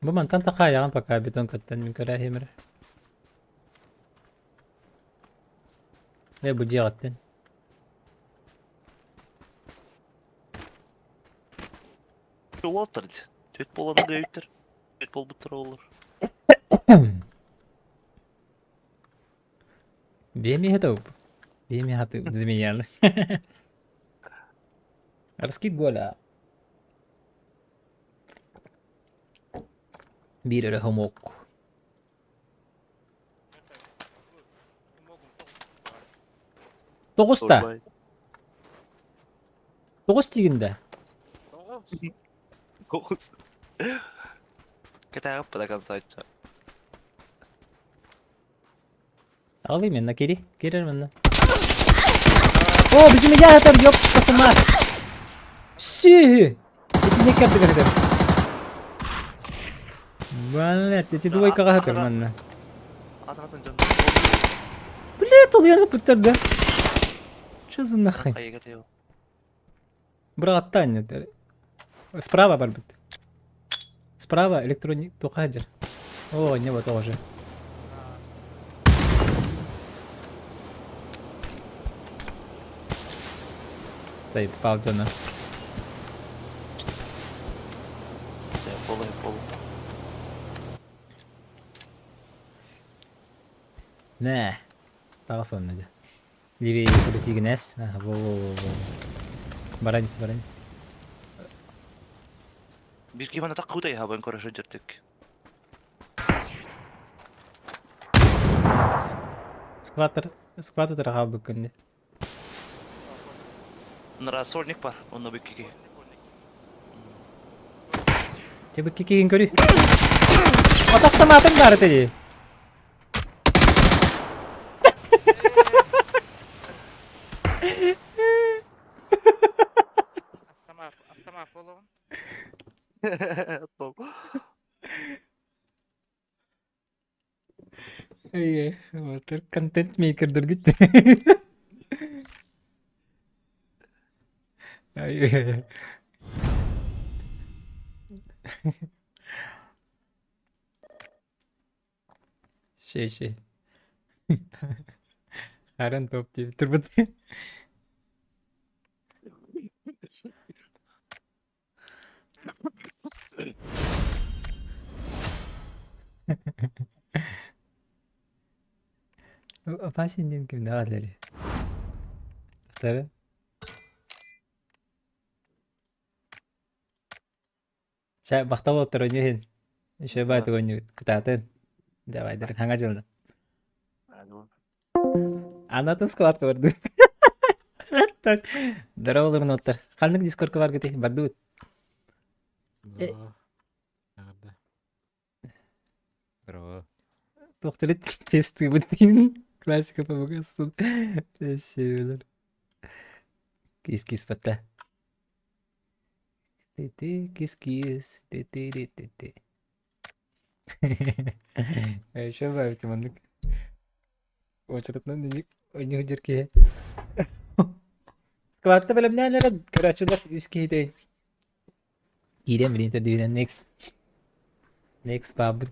Буман танта кайган пока бетон каттан мин карахимер. Ne bu cihatten? Walter. Töt bolanı dövüttür. Töt bol buttur olur. Беми это. Беми хаты змеяны. Раскид голя. Bir homok. Dokuzda. Sormay. 9 tiginde. Kokuz. Kita apa kan saja. Alayım yanına geri. Girerim yanına. Oo bizim ya atar yok kasımlar. Sih. Itu nekat dengan itu. Banget. Jadi dua kakak atar mana. Atın atın canım. Блядь, ол yanıp bitirdi. Что за нахрен? Кайга тeo. Бірақ аттан. Справа бар бит. Справа электроник тухаджер. О, не вот тоже. Заебал Джона. Те поле пол. Не. Тағы соны де. Левее крутигін әс. Во. Баранис. Bir kimana takkuta ya ben koraşa jirtik. Сквату тырға бүкінді. Nara sornik var. Onunla bir kiki. Тебе кикеген көрі. Атақтан атың бары тәде. Автомат болуын. Top. Ей, отыр контент мейкердер күтті. Ай. Şey. Харан топ деп тұрбыт. Опасен кім дағалары. Тастары. Шай бақтал отыр ойнайын. Еще байды ойнай күтатын. Давай, дәрі қаңға жылды. Анатын сквад барды. Дара олырын отыр. Қалдың дискордқа бар кетей, барды өт. Тоқтырет тесті бұттың. Классика помогастын. Тәшевелер. Кис патта. Кис. Те. Еще бай, тиманлык. Очередной денег. Oyunu hücürkeye. Skvat'ta böyle neler kıraçılar üst keyde. Gidem bir interview'den next babut.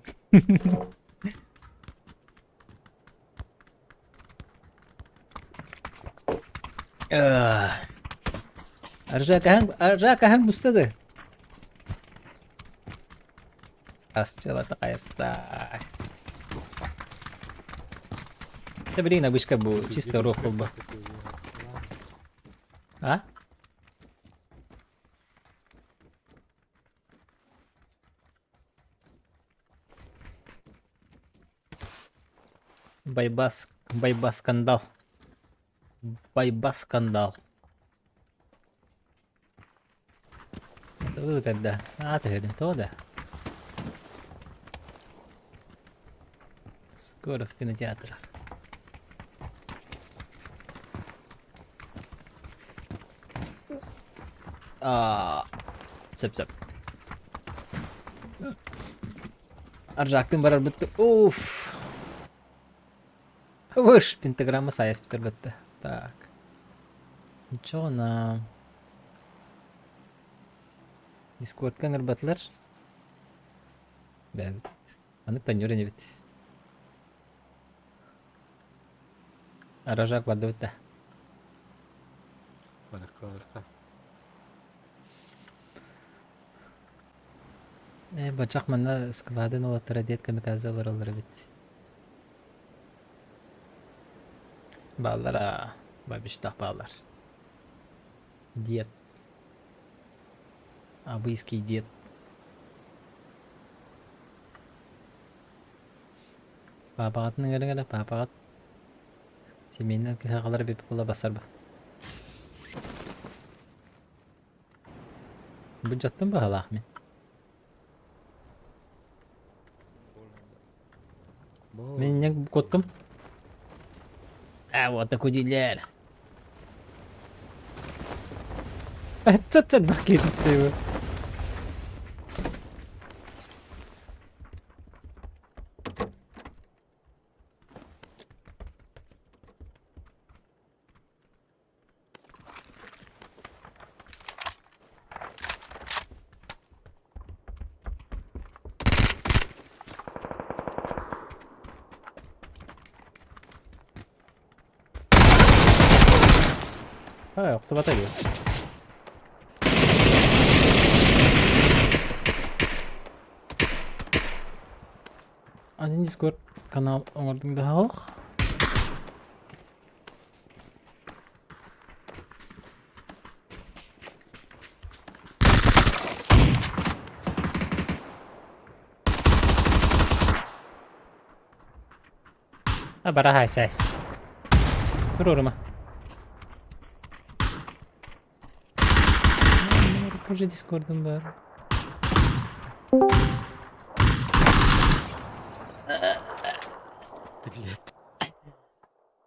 Arja kahang bustadı. Asçala takayasta. Да блин, обычка был чисто рофл бы. А? Байбас скандал. Это да. Ты то да. Скоро в кинотеатрах. Sep. Arjaktın barar bitti. Уф. Выш, пентаграмма саяс бітір бітті. Так. Ничего на... Дискордқа ыңырбатылар. Бәбіт. Анықтан үйрене бит. Аржак барды бітті. Барқа. Бачақ мана сквадын олаттыра дед камиказы олар бит. Баллара, бабиштақ баллар. Дед. Абыйский дед. Папағатының әріңі папағат. Семейнен қағалар бепі бола басар ба. Бұл жаттың ба қалақ мен? Мен не коттым? Вот так удиляр. Чат бакет стоит. Ha yok, tabata diyor. Adın Discord kanal oңордуң да ох. Bara hay ses. Dur orama. Уже Discord'um var.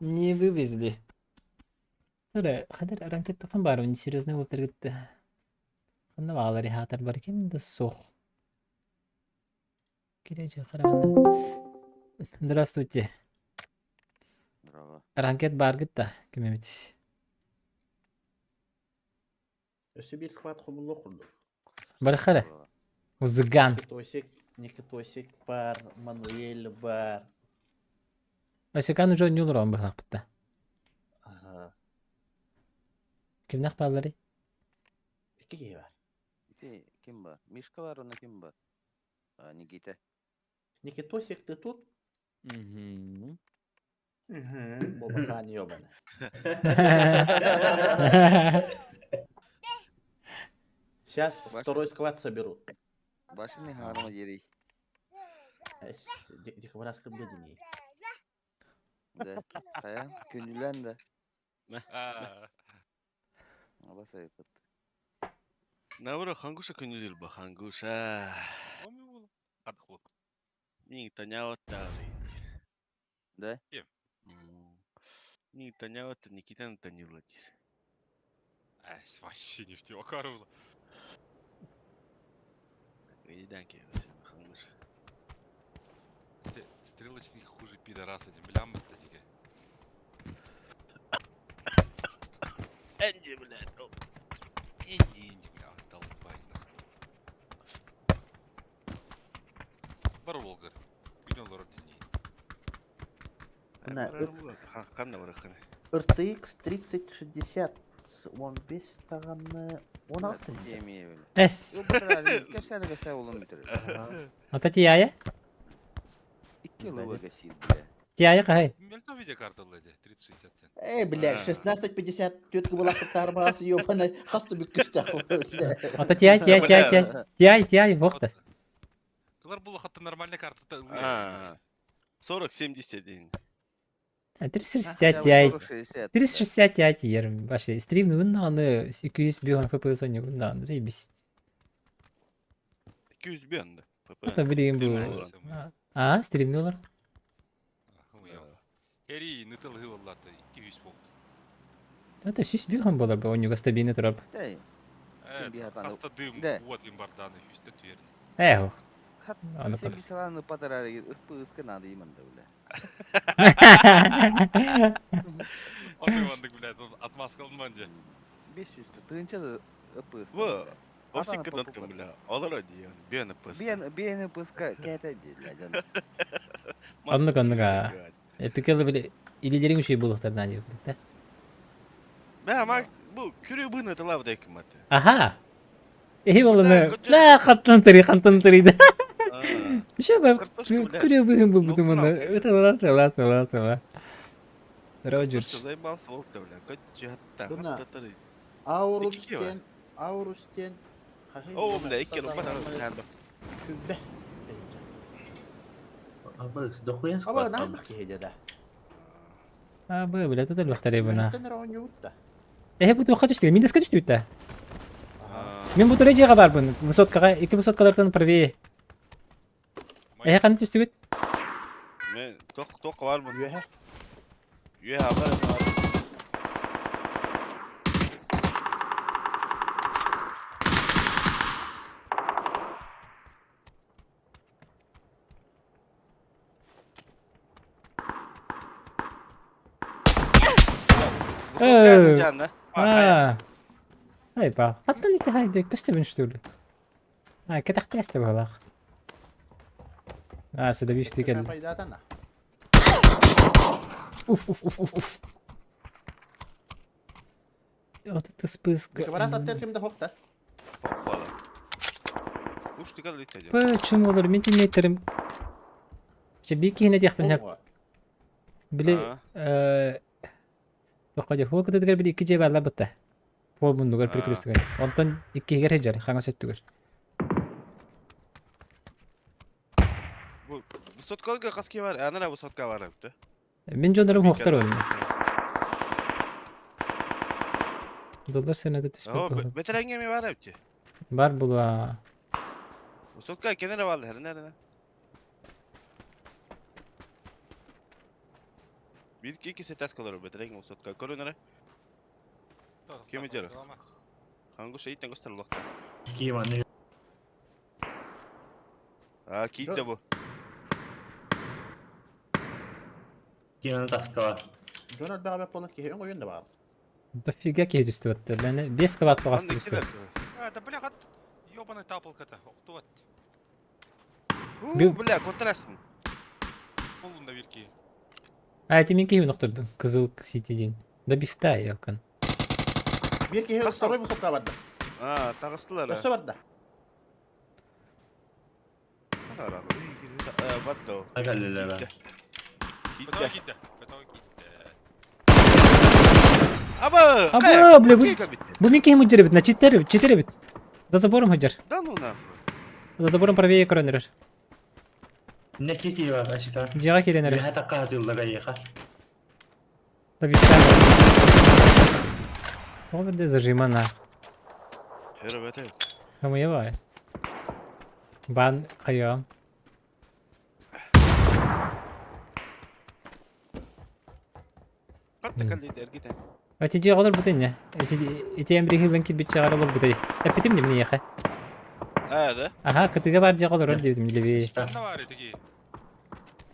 Не вывезли. Хадер ранкет тафан бар, не серьезно вот это. Ханна валари хатар бар кем да сох. Кирече харана. Здравствуйте. Здорово. Ранкет бар гитта. Кемемит. Сибирь схватку было худо. Бархара. Здорово. Узган. Никитосик бар, Мануэль бар. Васикан уже не улром был хапта. Ага. Кем нах балари? İki var. Kim var? Мишка var, onda kim var? Nikita. Никитосик ты тут? Угу. Бобахан ёбаный. Сейчас второй склад соберут. Başını hanıma yeri. Дикобраз кырды денег. De. Kaya. Köndülen de. А, Aba sayfat. Навра хангуша күнүлөр ба хангуша. Оми бол. Хадах бол. Мин танява таврин. De. Кем? Мин танява Никитан танюладир. Ай, вообще не в тему карула. Идан келсин хангуша. Ты стрелочник хуже пидораса, не блям это диге. Энди, блядь. Энди, блядь, долбайна. Бар болгар. Күнөн лордини. На, Хаккан варахын. RTX 3060 15 таганы 16 idi. Yemeğe böyle. Es. Yok bu kadar. Geçsene geçsene oğlum bitirir. Ата тияя? 2 yılı bu geçir bile. Тияя кахай. Мельто видео карта леди 3060. Блядь, 1650 тетка была как арбасы ёбаный. Хасту биккүстах. Ата тияя, вохта. Кылар бұл хатта нормальный карта. 40-70 день. 360 тияя. 60. 360 тияя тиерим. Башы, стримны выннағаны 200 бүйген FPS ойны выннағаны заебись. 200 бенді. Ата білейін бұл. Стримны олар? Хери, нытылғы оллаты 200 бол. Ата 100 бүйген болар ба, ойнуға стабильны тұрап. Değil. Sen bir hatan- Хаста дым, De. вот им барданы 100 түйерін. Эх. Аны Sen пар. bir salanı patarara git. Ispı nadı iman da öyle. Оны вандык, блядь, отмазка алынманжа. 500 тığınca da ıpı ıspı. Во, Ата Осик на кыдаттым, покупка. бля. Олар одеян, бені пыс. Бeni пыска kete değil. Анныга. Эпикелі біле, илелерің үшей болуқтардан ебілдік та. Бә, мак, бұл күрі бұны тылап да екім аты. Аха! Эхи болыны, көтөрүп- ла қаттан тырый да. Еще бы, Картошка, бля. күрі бұғын бұл Ну, бұдым оны. правда. Тыла. Здорово, Жүрші. Джурч. Зайбалсы болды, бля. Көт жүйатта, Бұна. қатта тырый. Аурустен. О, бля, екі рұпа да қанды. Күббе. Абакс, дохуя Aba склад ne там. yapmak ki da? Абы, бля, тут вақтар ебіна. Тенер он юутта. Эхи бұды оққа түшті, мен деске түшті өтті. Мен бұды рейджиға бар бұн, высоткаға, 2 высоткалардан правее. Эхи қаны түшті өт? Мен тоққа бар бұн. Юhe. Үйе абар бар. Canlı. Сайпа. Қаттан ете хайды, күсті бін штулі. Кетақты әсті бағалақ. Сәді бішті келді. Paydatan. Уф. Otu spısk. Kıvara sattır kimde hokta. Hoppala. Uçtu kadar itti acaba. Pıçım olur. Min dinleyterim. İşte bir iki yine diyek ben hep. Bile Ha. Tokaja hol kıta diger bir iki ceberler bitti. Pol bundu gör bir kristigen. Ondan iki ger hecer. Hanga söttü gör. Bu Vysotkaga kaski var. Anara Vysotka var yaptı. Min jonlarım hoktar oyunu. Dolar senede tüspek. Veteran gemi var yaptı. Var bula. Vysotka kenara vardı her nereden? Bir iki setas kalır veteran gemi Vysotka. Koru nere? Kim jar? Hangi şey itten göster Allah. Kiiman Ha kit de bu. kiiman taska var. Jonal beraber polak ki oyun da var. Da figa ki üstü battı. Ben 5 kavat bastı üstü. Это, бляха, ёбаный тапалка-то. Оқтуат. Bля kontrastın. Полunda virki. Ayeti min ki nokturdun. Kızıl City'den. Da bifta yakın. Bir ki Kasam. story bu sokka vardı. Ha takıstılar ha. Nasıl vardı? Ne kadar aldı? Battı o. Agalliler ha. Gitti. Beton gitti. Beton gitti. Aba! Aba, bile bu min ki mucere bit. Na çitere bit. Zazaborum hajar. Да ну нахуй. Zazaborum praveye koranır. Ne kiti var aşıkar? Ciğa Bir kirenir. hata katil da yıkar. Da bifta. Olur da zajima na. Hero bete. Ama ya var. Ben kayağım. Katta kaldı ergite. Atici olur bu ne? Ati emri hilden ki bir çağır olur bu da. Epitim de mi ya? Ha da. Aha kıtıga var ciğa olur dedim levi. Ne var etiki?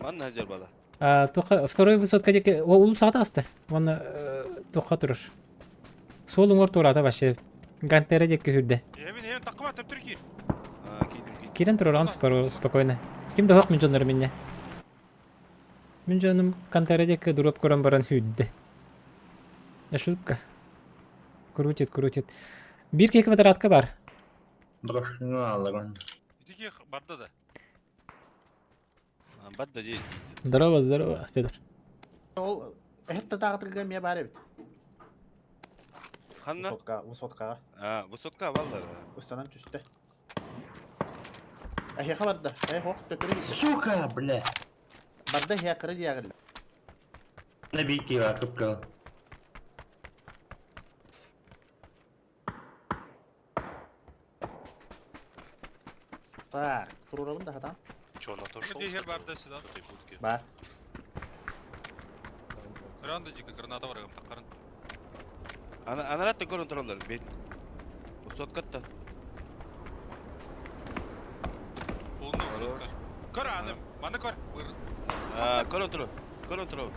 Anna hajar bala. Тоқа второй высоткаде улу сағата асты. Оны тоқа тұрыр. Солың ор турада башы. Гантере дек күрді. Evin takıma tep Türkiye. Ha kidim. Кирен тұрыр ан спокойно. Кимді хоқ мен жонлары менне. Мен жоным кантере дек дұрып көрін баран хүдді. Шутка. Крутит. Bir kek квадратка бар. Брошну алırım. Etiki barda da. Badda değil. Здорово, Федор. Ol hep dağıtır gelmeye bari bit. Hanna? Bu sotka. Ha Vysotka vallahi. Üstünden tüste. Ahya vardı. Hok tötürü gitti. Сука, бля. Barda hiya kırı diye geldi. Ne bir ki var kıpkı. Tak. Kururalım da hatan. Дихер барда сюда. Бар. Рандочка граната варагам такарын. Anarat da kontroller. Ben. Vysotka. Полный высотка. Көр анım. Bana kör. Ha kontrol.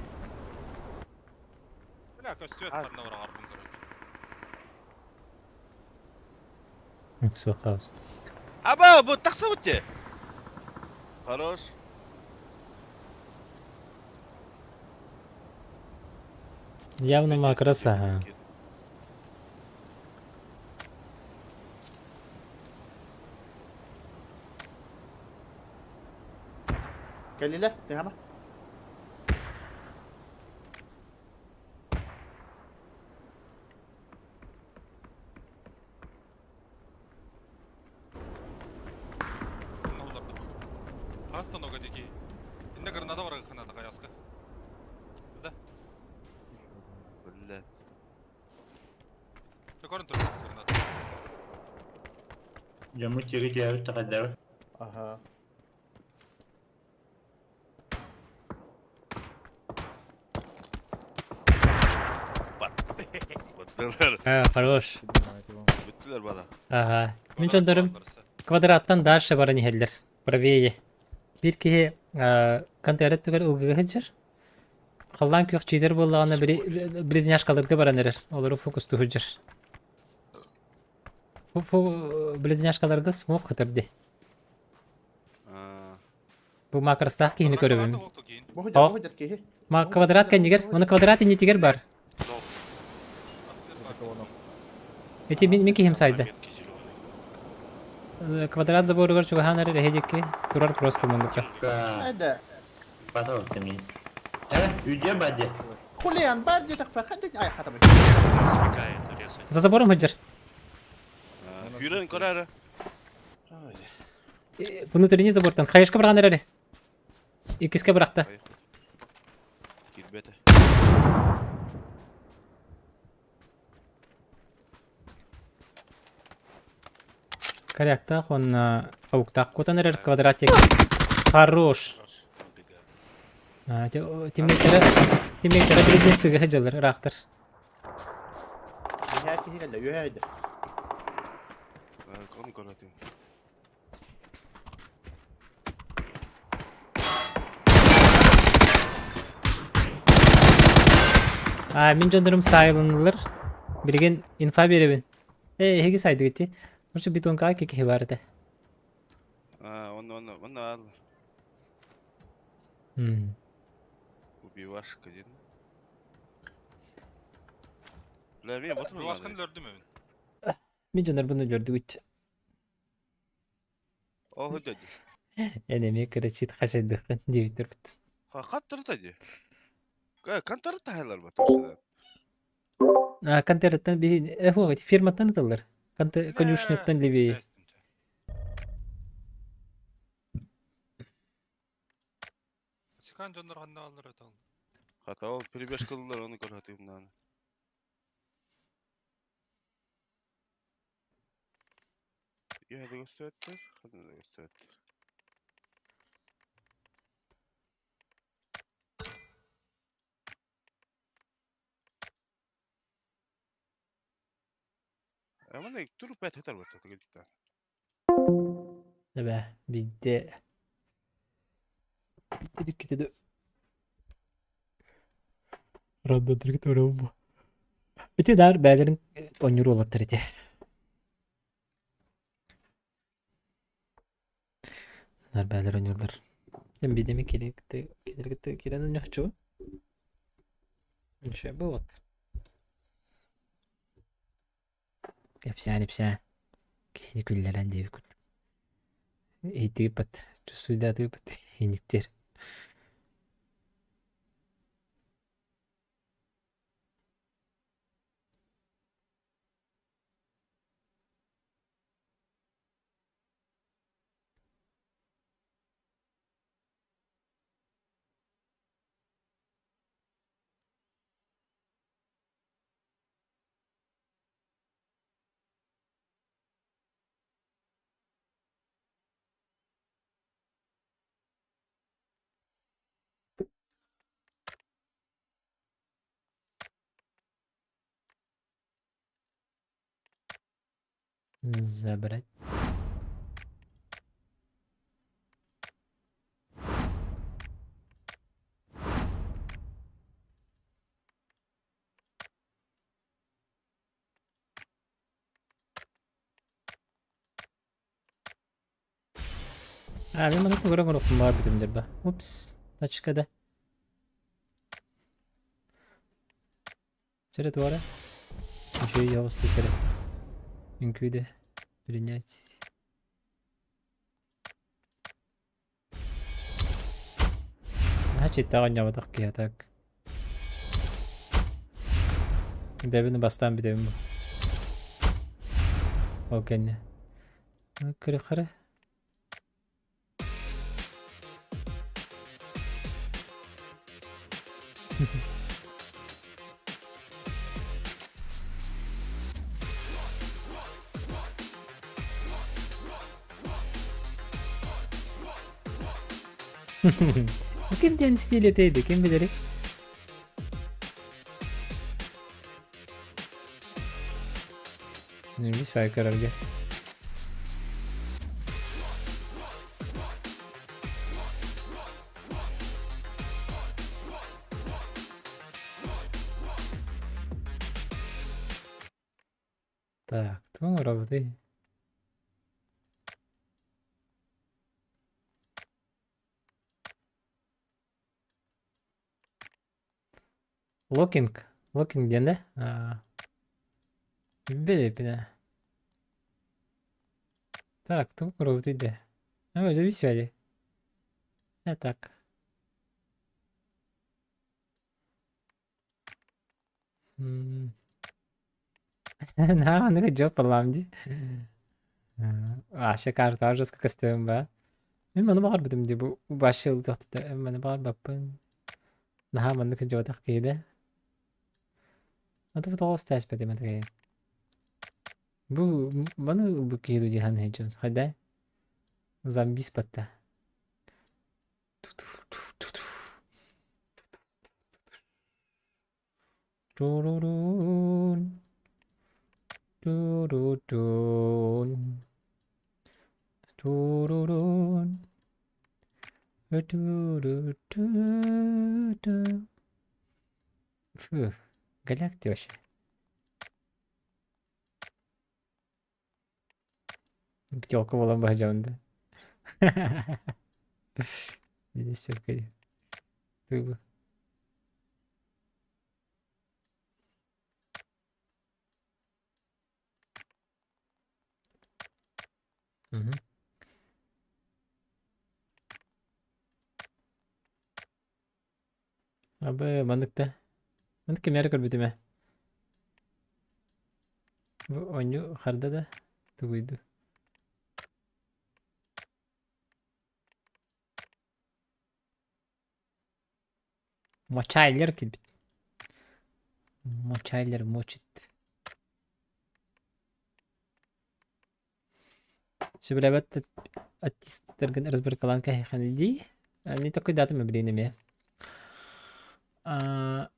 Бля, костюет тарна var arpın kör. Сохаус. Aba bu taksa bitti. Хорош. Явно макраса. Geldiler. Tehama. Hasta noga deki. İnde granada var granada kayaska. Da. Bля. Tekrar tur granada. Jamu ciri dia takadar. Aha. Battılar. Хорош. Bittiler bana. Ага. Мен жондарым квадраттан дальше баран иһеллер. Правее. Bir киһи контeret түгел угыга хыджар. Халлан күйөх чидер боллагана близняш калырга баран эрер. Олары фокус тухыджар. Близняш калырга смок хытырды. Бу макростах киһини көрөбүм. Bu hıcat ki. Ма квадрат кеннигер, оны квадрат иннитигер бар. Эти мен кихим сайда. Метки жили бар. Квадрат заборыгар чугахан аре рехедекке турар просто мындыкка. Ada. Потом ты мне. Үйде бәде. Kulian bar dia tak pakai dia ay kata bagi. Смекает, резать. За забором хыджар. Хюрен корара. Внутренний забортан. Хайышка барган аре. Икиске баракта. Кирбете. Корякта он пауктак котан аре квадратик. Хорош. Тиммейттері бизнесіге хыджалар рахтар. Yuhay ki hila yuhay da. Кон коратым. Min jondurum sayılınılır. Bilgen infa berебин. Hegi saydı gitti. Urçu bir tonka keki vardı. Он аллар. Убивашка дедім. Бля, мен ботым Дуашкан лөрдүм өбүн. Min jondur bunu gördü gitti. О, хөдөд. Enemi kırıçit kaçırdık. Dividir bit. Каттыр тади. Кантар тайлар ба туршадан. Kanteritten bir firmadan atılır. Konuşnetten leveye. Сикан жондар кандай алыр атал. Хата ол перебежкалылар оны коратым наны. Я да gösterdi. Hadi da gösterdi. Ama ne durup bet yeter battı gidikten. Tabi bitti. Dedik ki dedi. Randadır git oraya bu. Öte der beylerin 10 euro olattır eti. Nar beyler 10 eurolar. Hem bir demek gelir girenin yok çoğu. Şey bu ot. Hepsi. Kini külleren diye bir kut. İyi pat. Çusuda diye pat. Hiniktir. Забрать. Ben bunu kurang var bitimdir ba. Ups. Taçkada. Сера твора. Еще и я вас тут инквиде принять. Значит, тагын ябадык ки так. Бебини бастан битем. Окей. Кыры. Kim diyen stileteydi kim bilir. Neymiş fark karar gel. Так, tamam работай. Локинг дегенде Бепина. Так, кто круто иде? А, живи связи. А так. На, ну job ламди. Шикар тоже сколько стоим ба. Мен багар битим ди бу башыл тохта мен багар бапын. Наха мен нөх жода киде. Ата бу стас беде мен ге. Бу ману бу киду ди хан хеджон. Хада. Замби спатта. Турурун. Турурун. Турурун. Туруруту. Фу, галакти вообще. Келка болам бажанды. Не сёркай. Ты. Угу. Абы мандыкта. Мандык кем яры көрбүтүмө. Бу оню харда да тугуйду. Мочайлер килбит. Мочайлер мочит. Шебелебет аттистерген разбиркалан кахи ди. Не такой даты мы блинами. Хада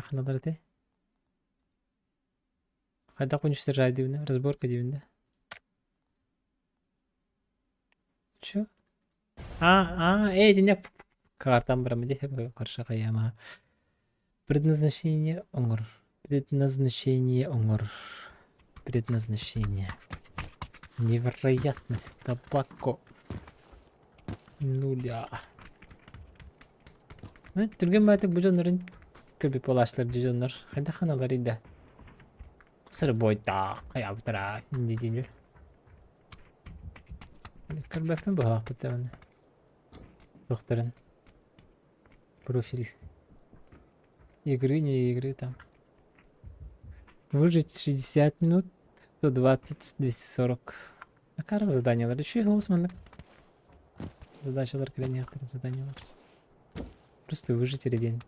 ханалар те. Хада кунчтер радионы разборка дивинде. Чё? Денег картам брамади каршы каяма. Предназначение оңор. Предназначение оңор. Предназначение. Невероятность табако. Нуля. Түрген байтык бу жонорун көбүп болашлар жонор. Кайда ханалар иде. Кысыр бойда каябытыра индидинер. Көрбөппүн бу хакытта. Докторын. Профиль. Игры, не игры там. Выжить 60 минут, 120, 240. А карта заданиялар. Еще голосманlık. Задачалар кіренияқтыр заданиялар. Просто выжить ерден.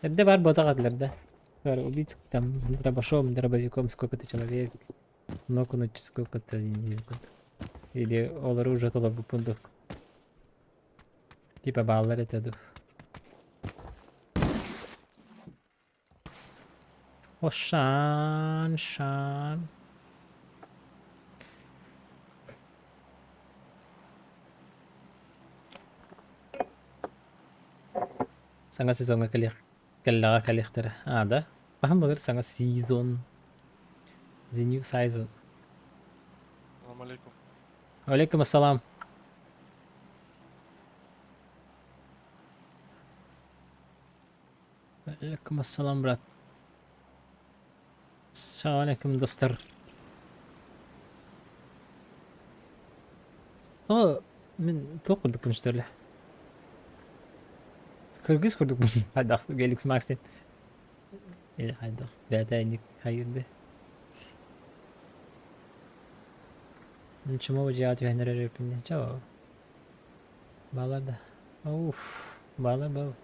Это бар бота кадларда. Убить там дробашом, дробовиком сколько-то человек. Нокнуть сколько-то индивидов. Или олар уже толы bu пункту. Типа баллар etedi. O şan. Sangat sezonga kallaga kalixtara. Da. Paham badır sangat season. The new season. Салам алейкум. Алейкум ассалам. Алейкум ассалам, брат. Ассалам алейкум, достар. Мен тоқырдық бұн штерлі. Кыргыз курдук бұн. Хайдақ, Геликс Макстен. Хайдақ, бәдәйнік хайырды. Чому ви діяти генерери репіння? Чого? Балада. Уф, бала бал.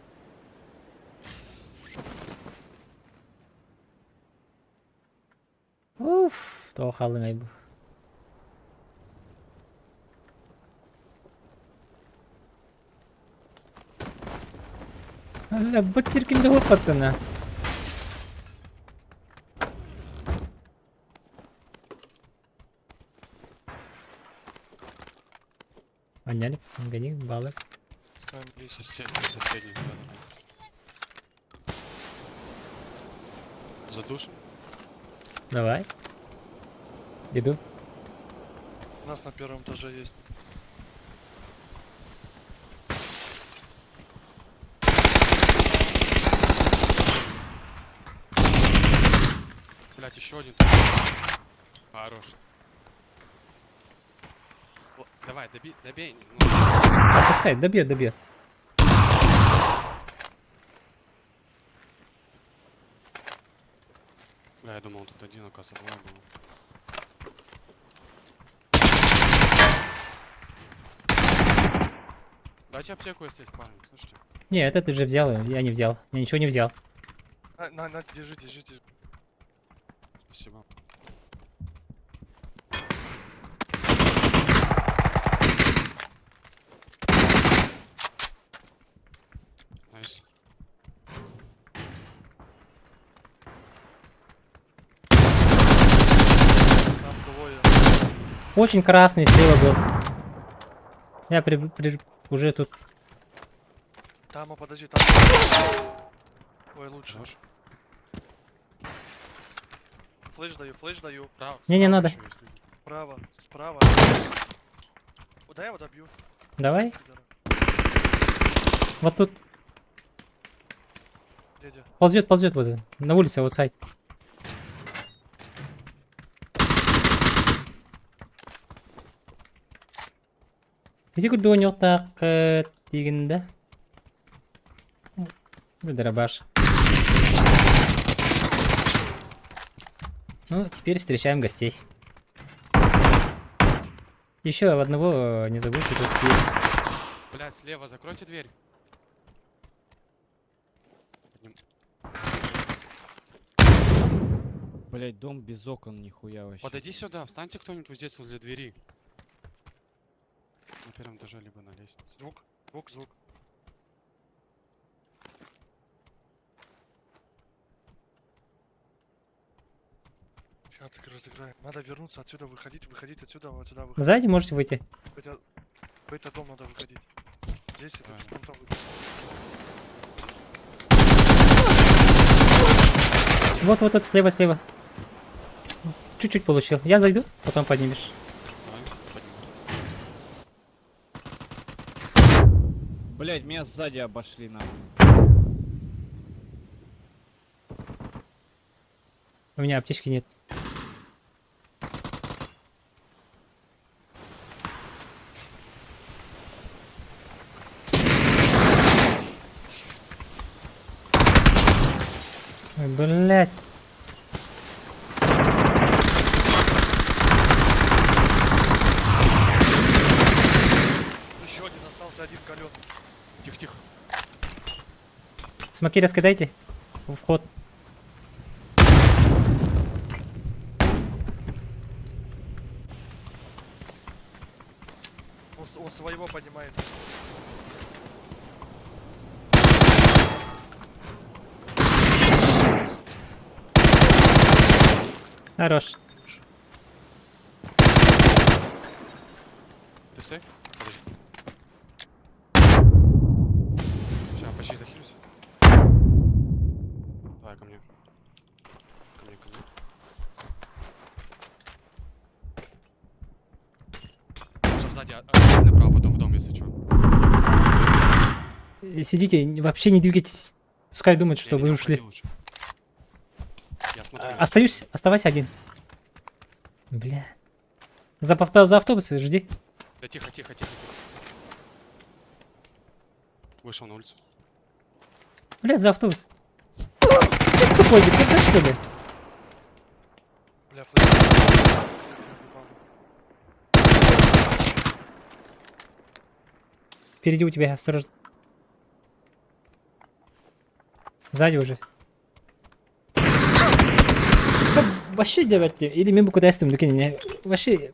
Уф, то халың ай бұл. Алла, бұттер кімді оқаттына? Поняли? Гони, баллы. Соседи. Задушим? Давай. Иду. У нас на первом этаже есть. Блять, еще один. Хорош. Давай, добей. Пускай, добьет. Бля, я думал, тут один, оказывается, двое было. Дайте аптеку, если есть, парень, слышите? Не, это ты же взял, я не взял. Я ничего не взял. На, держи. Спасибо. Найс. Очень красный слева был. Я уже тут. Там, подожди, там. Ой, лучше. Хорош. Флеш даю. Право, Не справа надо. еще есть люди. Справа. Куда я его добью? Давай. Пидора. Вот тут. Дядя. Ползет вот. На улице, вот сайт. Иди куда у так дегенде. Дробаш. Ну, теперь встречаем гостей. Еще одного не забудьте, тут есть. Блять, слева, закройте дверь. Подним- Блять, дом без окон, нихуя вообще. Подойди сюда, встаньте кто-нибудь вот здесь возле двери. На первом этаже, либо на лестнице. Звук. Сейчас так разыграем. Надо вернуться отсюда, выходить отсюда, вот сюда выходить. Сзади можете выйти. В этот дом надо выходить. Здесь это Правильно. потом выйдет. Вот, слева. Чуть-чуть получил. Я зайду, потом поднимешь. Давай, поднимай. Блять, меня сзади обошли нахуй. У меня аптечки нет. Ой, блядь. Еще один остался, один кален. Тихо. Смоки раскидайте. В вход. Он своего поднимает. Хорош. Ты сейф? Подожди. Сейчас, почти захилюсь. Давай, ко мне. Ко мне. Уже сзади, направо, потом в дом, если что. Сидите, вообще не двигайтесь. Пускай думают, что вы ушли. Я смотрю. Оставайся один. Бля. За автобус жди. Да тихо. Вышел на улицу. Бля, за автобус. Ты что такое, да что ли? Бля, флеш. Впереди у тебя, осторожно. Сзади уже. Вообще делать или мен куда ястым не вообще.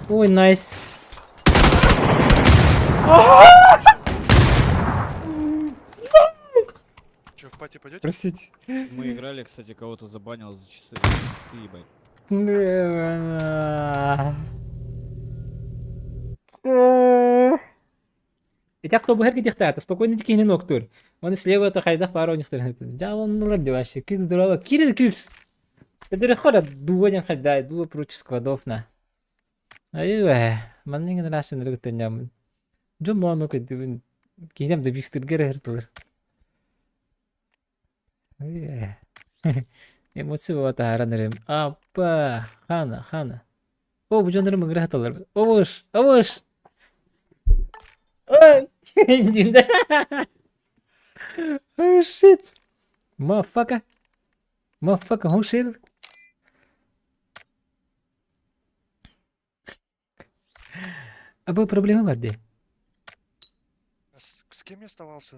Ой, найс. Че, в пати пойдете? Простите. Мы играли, кстати, кого-то забанил за часы. Ты ебать. Итак, кто бы герги спокойно тільки не ноктур. Вони слева та хайдах пару ніхто не геть. Ja, он ради вообще. Кикс здорово. Кирил кикс. Это ходят дуоден хайдай, дуо против складов на. Аюэ, маннин генерашн рэгтэн ям. Жомон ну кэдвэн. Кидам да бифтэр гэрэр тур. Аюэ. Emotsi bu taharanırım. Appa. Hana. O bu canlarım mıngırı hatalar. Ovuş. Ay. Dinde. Oh shit. Motherfucker. Oh shit. Або проблема vardı. С кем я оставался?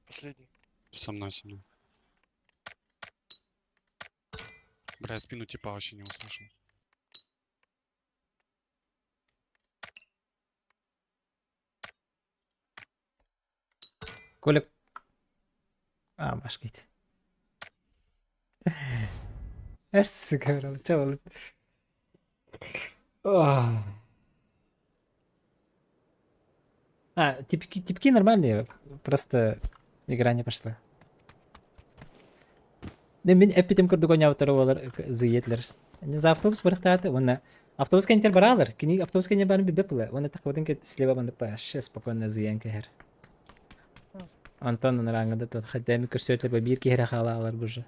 Последний. Со мной. Бля, я спину типа вообще не услышал. Коля. Başkaydı. Sigara çabuk. Типки нормальные, просто игра не пошла. Мен эпитем курдук ойнап олар зыетлер. За автобус барыктады, оны автобуска интер баралар. Кини автобуска не барып бепла. Оны так вот инке слева бандык па, ше спокойно зыян кехер. Антон нарангада тот хадами көрсөтүп бир кере халалар бужа.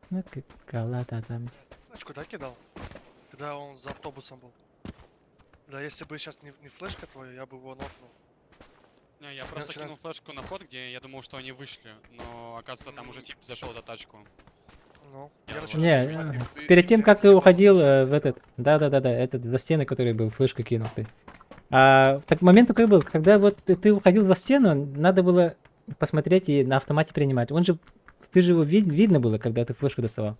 Ну кала там. Флешку, да, кидал? Когда он за автобусом был. Да, если бы сейчас не флешка твоя, я бы его нокнул. Не, я просто вчера- кинул флешку на вход, где я думал, что они вышли, но оказывается там уже тип зашел за тачку. Ну, Я я вот- начал Не, нажимать. перед тем, как ты уходил в этот... Да, этот за стены, который был, флешку кинул ты. Так момент такой был, когда вот ты уходил за стену, надо было посмотреть и на автомате принимать. Ты же его видно было, когда ты флешку доставал.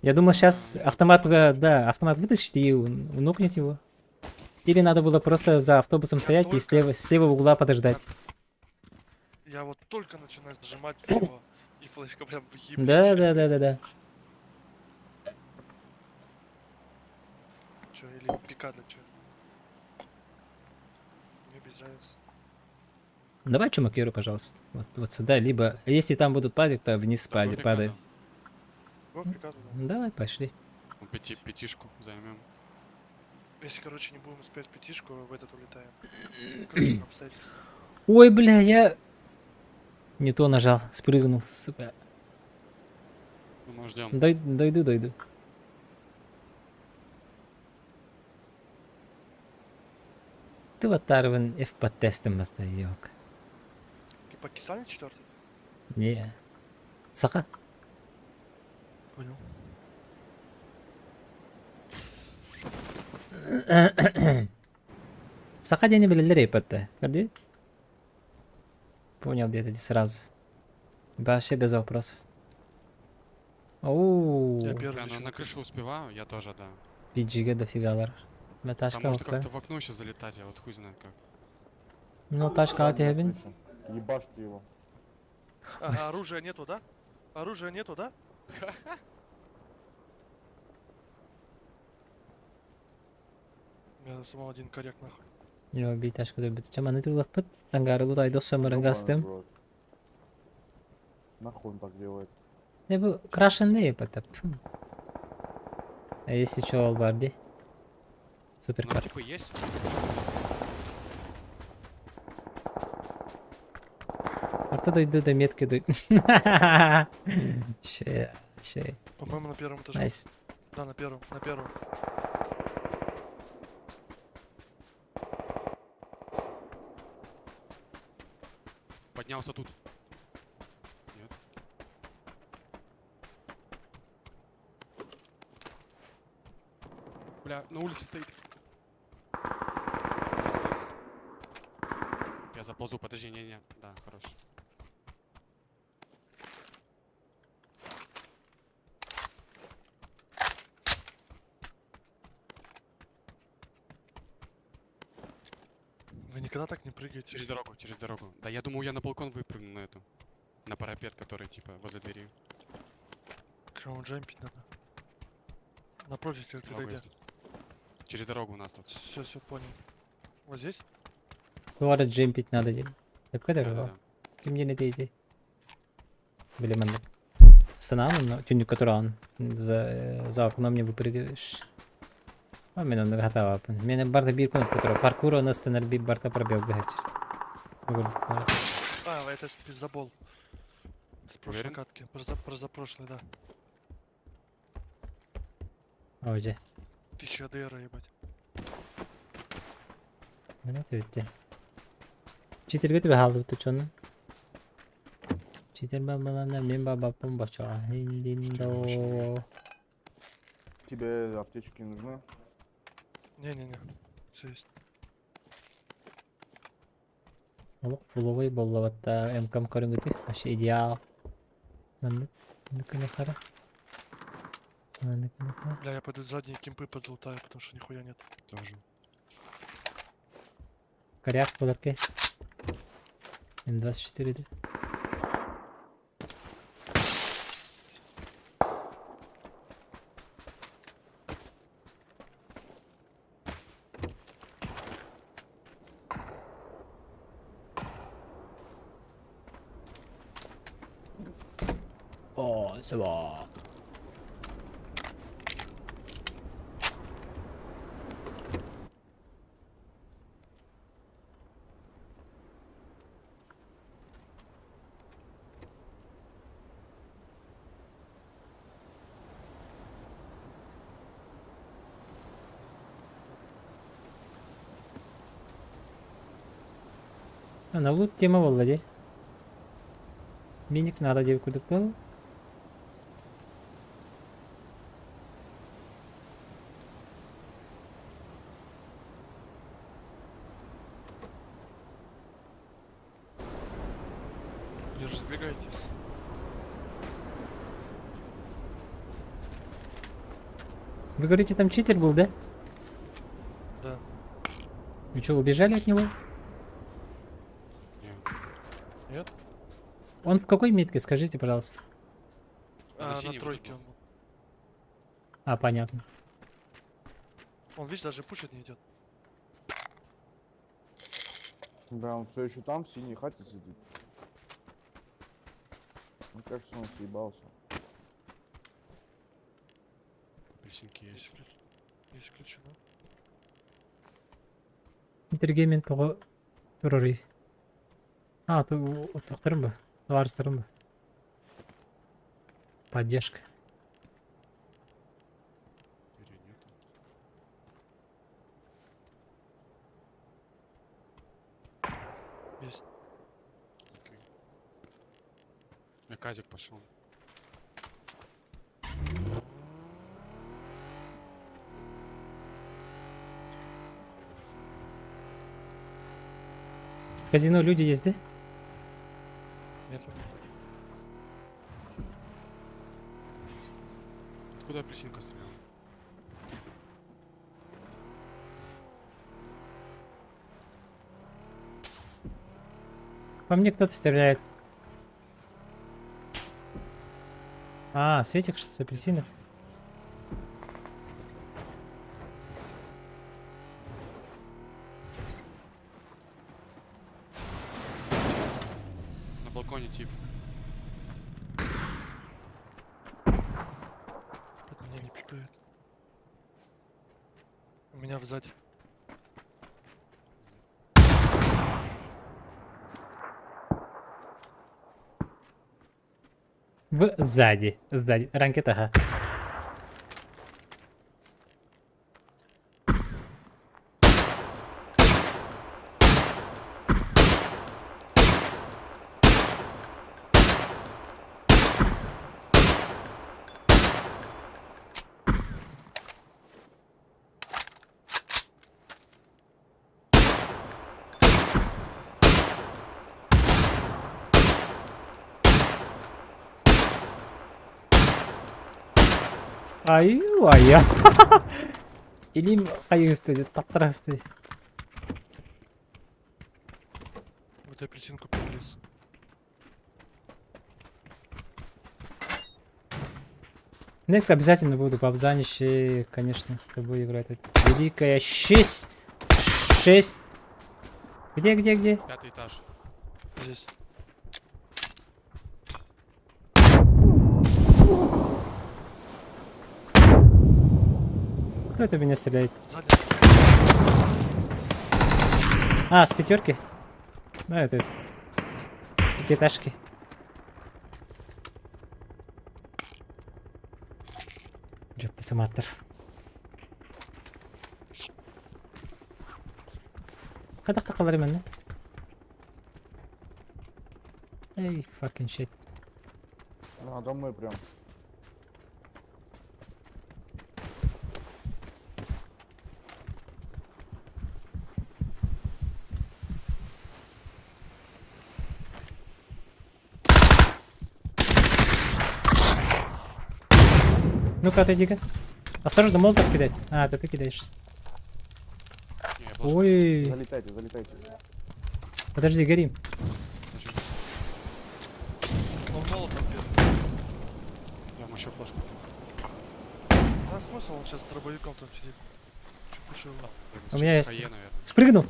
Я думал, сейчас автомат вытащит и нокнет его. Или надо было просто за автобусом стоять и слева угла подождать. Я вот только начинаю нажимать в него, и флешка прям выебет. Да. Чё, или пикада, чё? Мне без разницы. Давай чумакеру, пожалуйста. Вот сюда, либо... Если там будут падать, то вниз падай. Го в пикаду, да. Давай, пошли. Пятишку займем. Если, короче, не будем успеть пятишку, в этот улетаем. Короче, обстоятельства. Ой, бля, я... Не то нажал, спрыгнул, сука. Ну, мы ждем. Дойду. Ты вот тарвен и в подтестом это йог. Типа кисальный четвертый? Не. Саха. Понял. Саха день билелер епатта. Горди? Понял где-то сразу. Вообще без вопросов. Оу. Я Бля, первый ну лечу. на крышу успеваю, я тоже, да. PG дофигалар. Там Ташка можно окна. как-то в окно еще залетать, я вот хуй знает как. Ну, ташка от ебин. Ебашьте его. Ага, оружия нету, да? Оружия нету, да? У меня самого один коряк нахуй. Yo, bir taş kadar bir çaman ne tulaş pıt. Angarılı da ayda sömürün gastım. Нахуй он так делает? Ne bu crash'ın ne yapıp? Если что, vardı. Супер У нас кар. типа есть? Orta duydu da metki duydu. Şey. По-моему, на первом этаже. Nice. Да, на первом. Поднялся тут. Нет. Бля, на улице стоит. Найс. Я заползу, подожди, не. Да, хорош. Вы никогда так не прыгаете. Через дорогу. Да, я думал, я на балкон выпрыгну на эту. На парапет, который типа возле двери. Краун джемпить надо. Напротив, как ты Могу дойдя. есть. Через дорогу у нас тут. Все, понял. Вот здесь? Duvara jump надо делать. Hep kadar o. Да-да-да. Kim yine değdi. Bilemedim. Станам, но тюню которого за окном не выпрыгиваешь. А мен оны хата апын. Мен барда бир күн которого паркур оны станар бир барда пробег гачыр. А, это пиздобол. С прошлой Уверен? катки. Про за прошлой, да. Ой, 1000 АДР, ебать. ne tüyüttü. Çitir götü be haldı tutuyorsun. Çitir babalarına min babapın başa hindindo. Тебе аптечки нужны? Не-не-не. Все есть. Oluk buluğuy bolla batta emkam karın götü. Aşı ideal. Mandık. Mandık ne kara. Mandık ne kara. Бля, я пойду задние кемпы подлутаю, потому что нихуя нет. Тоже. Каряк bulur ki. M24 idi. O, sıva. Ana bu tema vallahi. Minik nada diye kurduk bu. Лишь сбегайтесь. Вы говорите, там читер был, да? Да. Вы что, убежали от него? Нет? Он в какой метке, скажите, пожалуйста? На синей вроде тройке был. он был. А, понятно. Он, видишь, даже пушить не идет. Да, он все еще там, в синей хате сидит. Мне кажется, он съебался. Апельсинки есть. Не исключено. Интергеймент того турори. А, тоқтырым ба? Варыстырым ба? Поддержка. Или нету. Есть. Окей. Казик пошел. В казино люди есть, да? Нет. Откуда апельсинка стреляла? По мне кто-то стреляет. А, Светик с апельсинов. На балконе тип. Под меня не пикает. У меня сзади. Сзади. Сзади. Ранкет, ага. Ай, я. Или қайық істеді, таптырақ істеді. Вот апельсинку перелез. Next обязательно буду по обзанище, конечно, с тобой играть. Это великая 6. Где? 5-й этаж. Здесь. Кто это меня стреляет? Сзади. А, с пятерки? Да, это с пятиэтажки. Матер. Кадақта қалар емен, не? Эй, fucking shit. Надо мной прям. Ну-ка, отойди-ка. Осторожно, молотов кидать. А, это ты кидаешь. Ой, Залетайте, залетайте. подожди, горим. Он молотом держит. Я ему еще флешку. А смысл, он сейчас с дробовиком там сидит. Чепушил. У меня есть. наверное. Спрыгнул.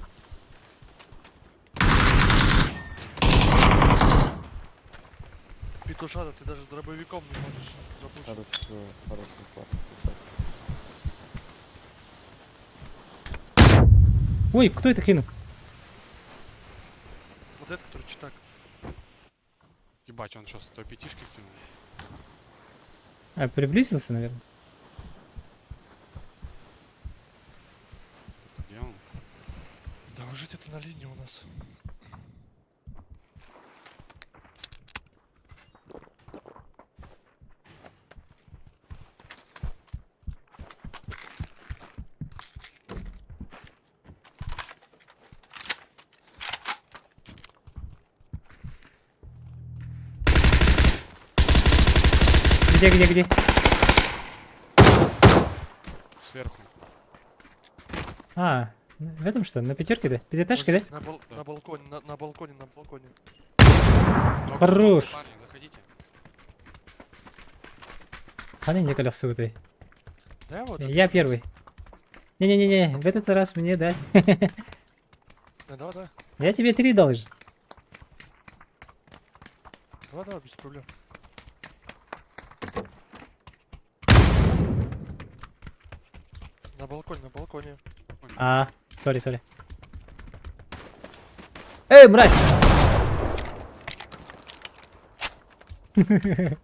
Петушара, ты даже с дробовиком не можешь запушить. Хорошо, хорошо, парень. Ой, кто это кинул? Вот этот, который читак. Ебать, он что, 105-шки кинул? А, приблизился, наверное. Где он? Да ужить это на линии у нас. Где? Сверху. А, в этом что? На пятерке, да? Вот Пятиэтажке, да? здесь на балконе, на балконе, на балконе. Хорош. Парни, заходите. Они не колесо этой. Да, вот. Я первый. Не-не-не, в этот раз мне дай. Да, давай. Я тебе 3 должен. Давай, без проблем. На балконе, на балконе. А, сори. Эй, мразь! Ты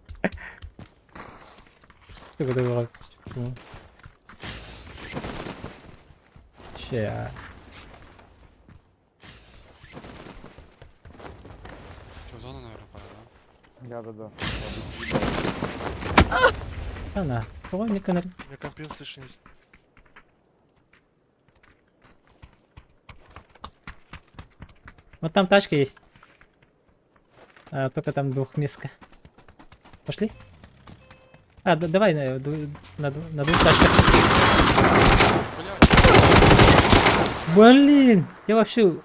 куда была? Ща. Что, зона, наверное, пора, да? Да. Она. Кого мне канал? У меня компенс лишний есть. Вот там тачка есть. А, только там двухместка. Пошли? А, давай на двух тачках. Блядь, Блин, я вообще... он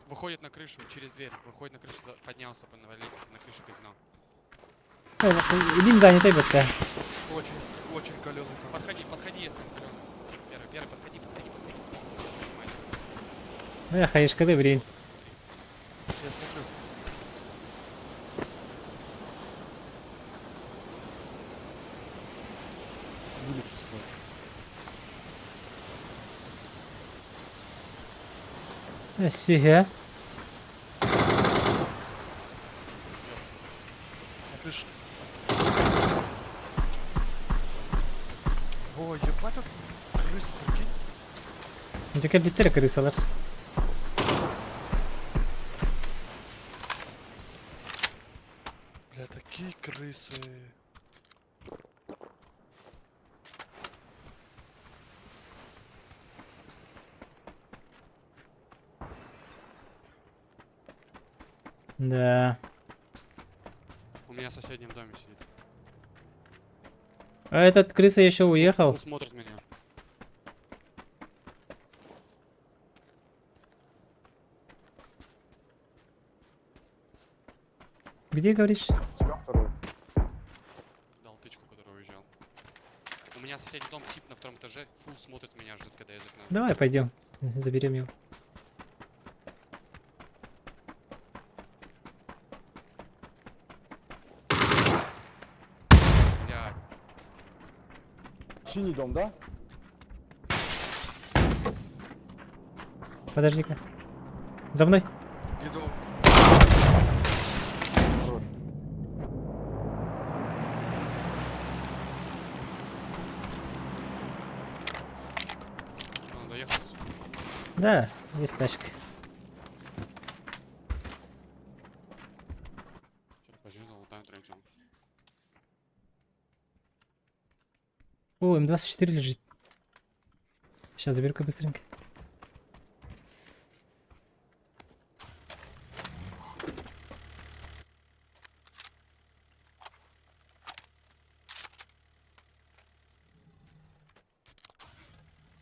выходит на крышу через дверь. Выходит на крышу, поднялся по новой лестнице на крышу казино. Лин занятый вот да. Очень каленый. Подходи, если он калёный. Первый, подходи. Смотри. Ну, хаешка, ты время. Я смотрю. Сига. Напиши. О, ебать тут крыс, прикинь. Ну, таке бітер крисалар. Бля, такие крысы. Да. У меня в соседнем доме сидит. А этот крыса еще уехал. Он смотрит меня. Где, говоришь? Тебя второй. Дал тычку, который уезжал. У меня соседний дом, тип на втором этаже, фул смотрит меня, ждет, когда я из окна. Давай пойдем. Заберем его. Я... Синий дом, да? Подожди-ка. За мной. Иду. Хорош. Да, есть тачка. Сейчас пожил, лутаем третьим. О, М24 лежит. Сейчас заберу-ка быстренько.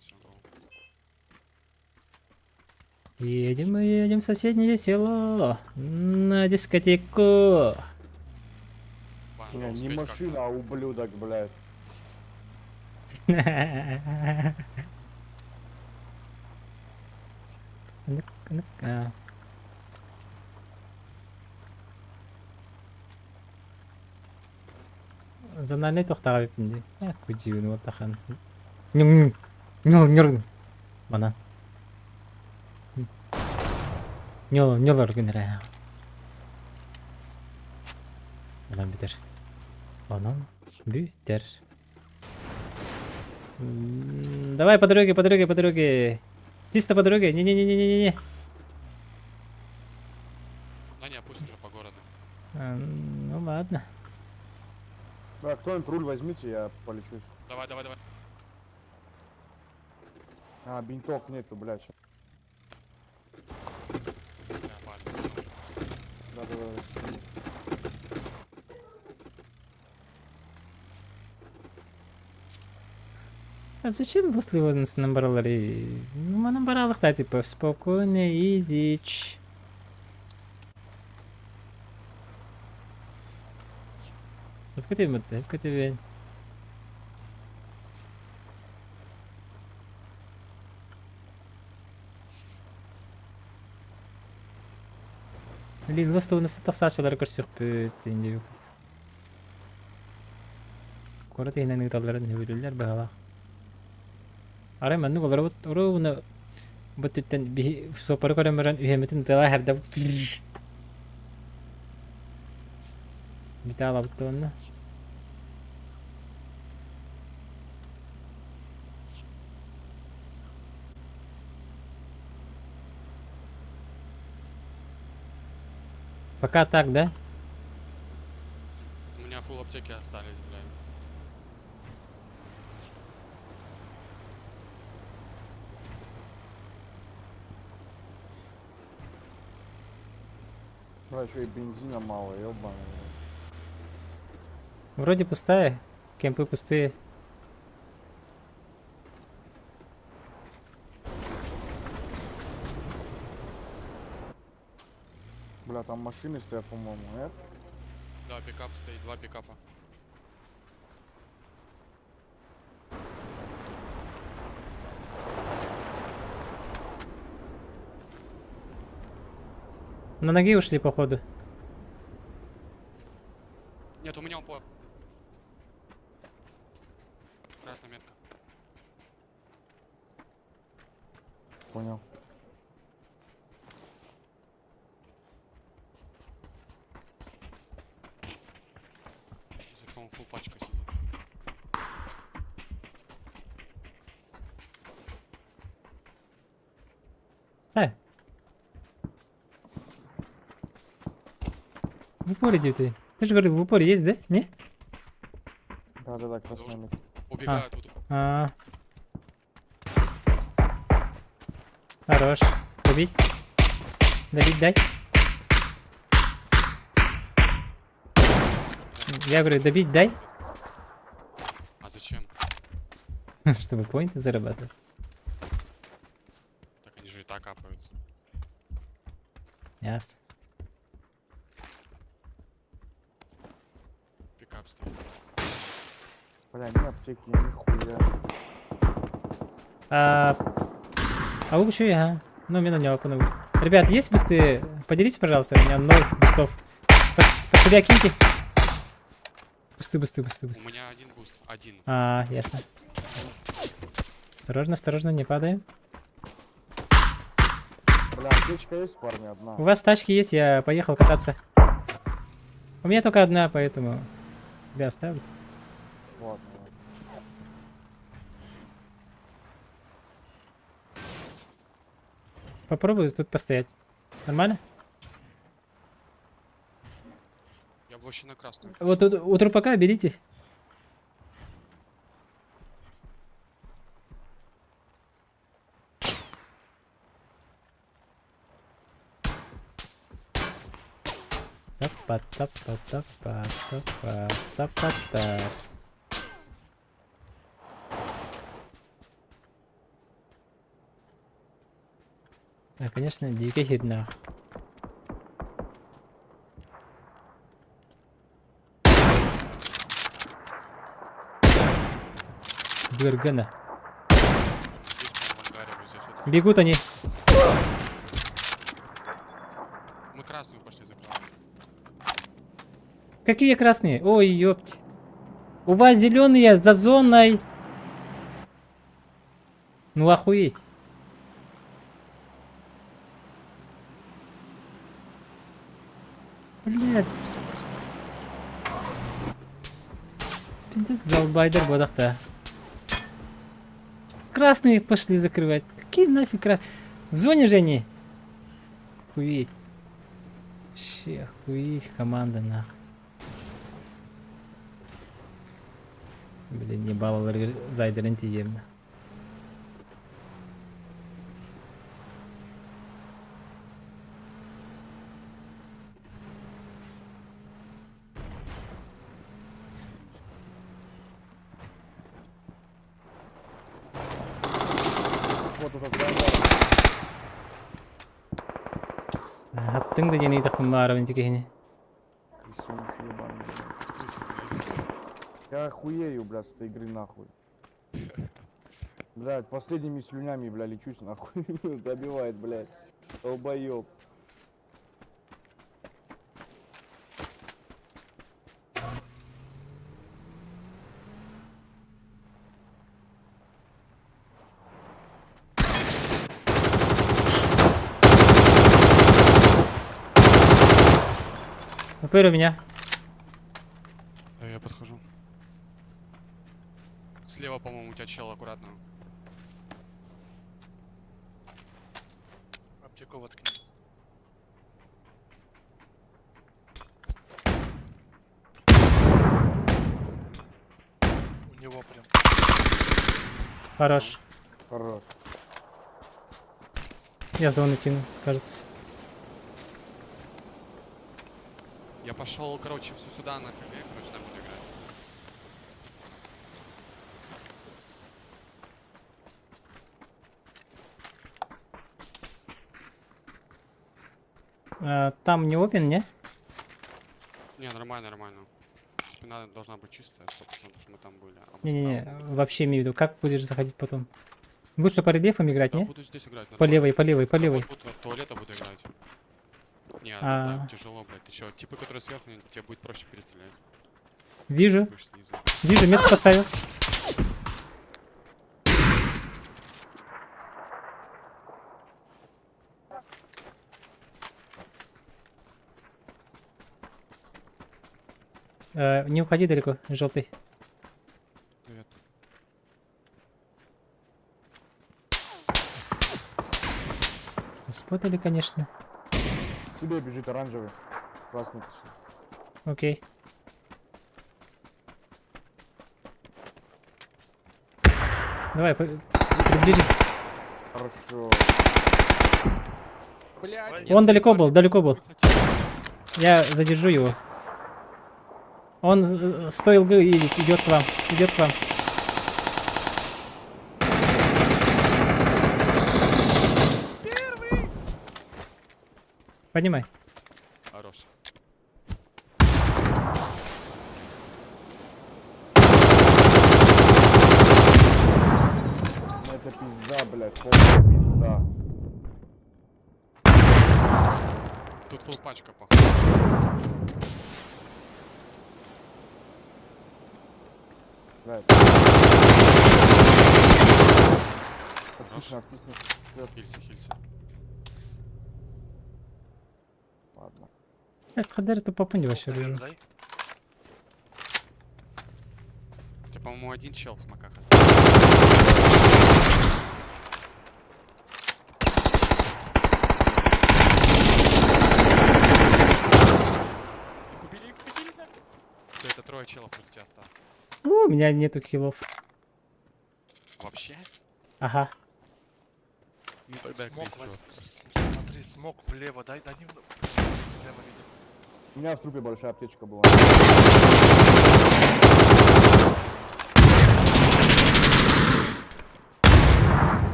Всё, дал. Едем мы, едем в соседнее село. На дискотеку. Ваня, Не, надо не успеть машина, как-то. а ублюдок, блядь. Ну-ка. Зоналей тоқтағап епінде. Көжігін отақан. Нюр. Бана. Нюр генерал. Банан бітер. Банан бітер. Давай по дороге. Чисто по дороге. Не-не-не-не-не-не. Да не, пусть уже по городу. Ну ладно. Бля, кто-нибудь руль возьмите, я полечусь. Давай. А, бинтов нету, блядь. Я парень. Да. А зачем высливаться на бараларе? Ну, на баралах, да, типа, спокойно, изич. Вкатывай. Блин, просто у нас тасачылар көрсөкпүт дейинде бек. Кора тегинен ыталларын хөбүлүлөр багала. Арай манны олар вот уруна бут түттен би сопары көрөмөрөн үһөмүтүн тала херде. Бите алабыт онна. Пока так, да? У меня фул аптеки остались, блядь. Бля, еще и бензина мало, ёбаный. Вроде пустая. Кемпы пустые. Бля, там машины стоят, по-моему, нет? Да, пикап стоит, 2 пикапа. На ноги ушли, походу. Нет, у меня упор. Красная метка. Понял. Здесь, по-моему, фул пачка сидит. В упоре где ты? Ты же говорил, в упоре есть, да? Не? Да, красная метка. Убегают вот. А. Хорош. Добить. Дай. Я говорю, добить дай, А зачем? чтобы поинты зарабатывать. Так они же и так капаются. Ясно. Пикап стоит. Бля, ни аптеки, нихуя. А лук еще я. Ну, меня не опану. Ребят, есть бусты? Поделитесь, пожалуйста. У меня 0 бустов. Под себя киньте. Бусты. У меня один буст. Один. А, ясно. Осторожно, не падаем. Бля, аптечка есть, парни, одна. У вас тачки есть, я поехал кататься. У меня только одна, поэтому тебя оставлю. Ладно. Попробуй тут постоять. Нормально? Я бы вообще на красную. Вот тут у трупака берите. Тапа-тапа-тапа-тапа-тапа-тап. Да, конечно, дикий хиднах. Гыргана. Есть там в ангаре вот здесь вот. Бегут они. Мы красную пошли закрывать. Какие красные? Ой, ёпть. У вас зеленые за зоной. Ну охуеть. Блядь. Пиздец, долбайдер бодахта. Красные пошли закрывать. Какие нафиг красные? В зоне же они. Охуеть. Вообще охуеть команда нахуй. Блин, не балалар зайдырын тиемді. Вот этот гранат. Hattың да жені тақпын барабын текені. Иисус ебаный, блядь. Крысы, блядь. Я охуею, блядь, с этой игры нахуй. Блядь, последними слюнями, бля, лечусь нахуй. Добивает, блядь. Долбоёб. Упырь у меня. Да, я подхожу. Слева, по-моему, у тебя чел, аккуратно. Аптеку воткни. У него прям. Хорош. Хорош. Я зону кину, кажется. Я пошел, короче, все сюда на КГ, короче, там буду играть. Там не опен, не? Не, нормально, нормально. Спина должна быть чистая, 100%, что мы там были. А мы Не-не-не, справа. вообще имею в виду, как будешь заходить потом? Лучше по рельефам играть, Да, не? буду здесь играть. По нормально. левой, по левой, по Да, левой. вот тут от туалета буду играть. Не, ну А. так тяжело, блядь. Ты чё, типы, которые сверху, тебе будет проще перестрелять. Вижу, Будешь снизу. вижу, метку поставил. Не уходи далеко, желтый. Привет. Спотали, конечно. К тебе бежит оранжевый. Красный точнее. Окей. Давай, приблизимся. Хорошо. Блядь, Он далеко был. Я задержу его. Он стоил и идет к вам, идет к вам. Поднимай. Хорош. Ну это пизда, блядь, полная пизда. Тут фул пачка, походу. Блядь. Отлично, отлично. Вперед. Хильси, хильси. Ладно. Кадер тупо понял вообще. Наверное, уже. дай. У тебя, по-моему, один чел в смоках остался. меня нету хилов. Вообще? Ага. Ебать, Смог, жестко. смотри, смог влево, дай влево видно. У меня в трупе большая аптечка была.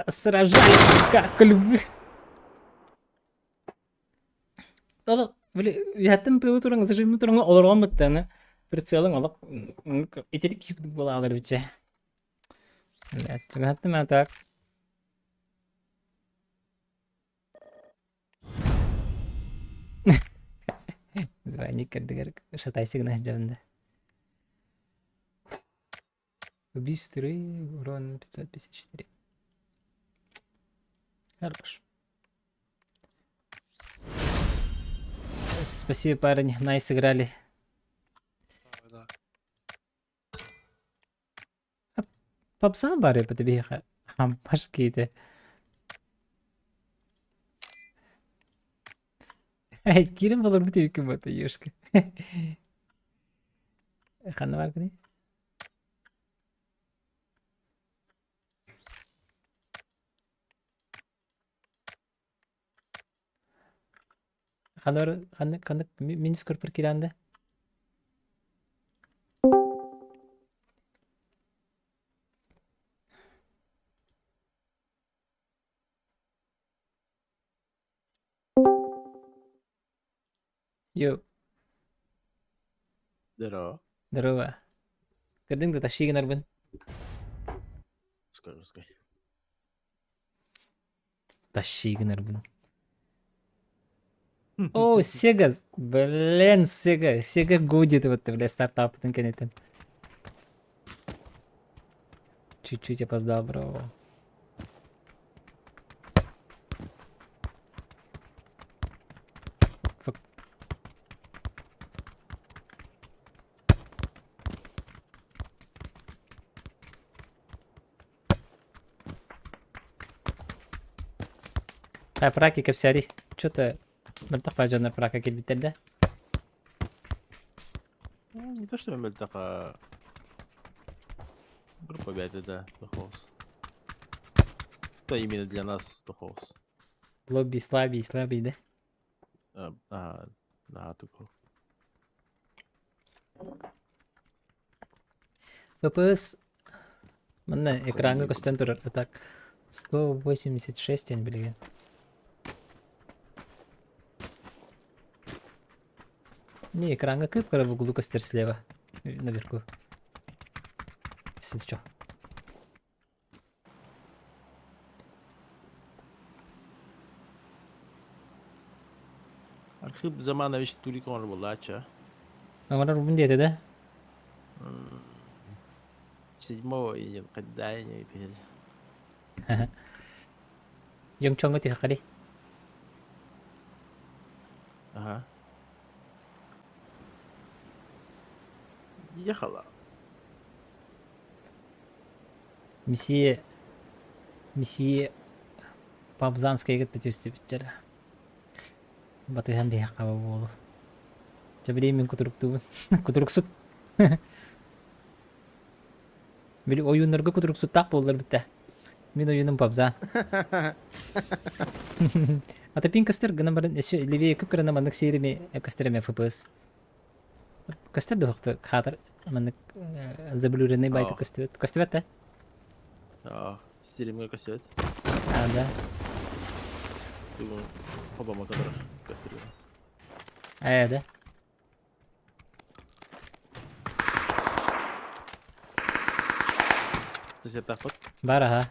Сражайся, как львы. Ола, яттым тылы туран, зажимы туран олорон баттаны. Прицелың олап, ителик юкдук бола алар биче. Чыгаттым а так. Звайник кырдыгар шатайсы гына жабында. Убийство, урон 554. Хорош. Спасибо, парень. Найс играли. Да. Попса бары по тебе башки-то. Ай, кирим болар бу түйкім бота ешкі. Қаны бар кіне? Қаны минус көрпір келанды. Йо, Здорово. здорово. Кырдың да тащигін арбын. Скажи. Тащигін арбын. О, Сега, блин, Сега гудит вот, бля, стартапытын кенетен. Чуть-чуть опоздал, бро. Праки капсяри. Чё-то мылтық пажанар прака келбиттер да. Не то, что мы такая группа бяда, да, Тухоус. Это именно для нас Тухоус. Лобби слабый, да? Да, такой. ФПС. Мына экранга көстен турар. Так. 186 блин. Не, экранга кыпкара в углу костер слева. Наверху. Если чё. Архип Заманович Турикон Булача. Амара рубин деді да? 7-го июня, когда я не пил. Yung tiha kali. Ага. Ехала. Месье Пабзанская гетте тюсти битчер. Батыхан бия каба болу. Жабилей мен кутуруктубун. Кутуруксут. Били оюндарга кутуруксуттак болдур битте. Мен оюнум Пабзан. Ата пин кастер гана барын эше левее көп кырана мандык сериме кастереме ФПС. Кастер дохты хатыр мандык заблюренный байты кастер. Кастер да? Стилимга кассет. Да. Оба макадра кассет. Да. Сосед такой. Бараха.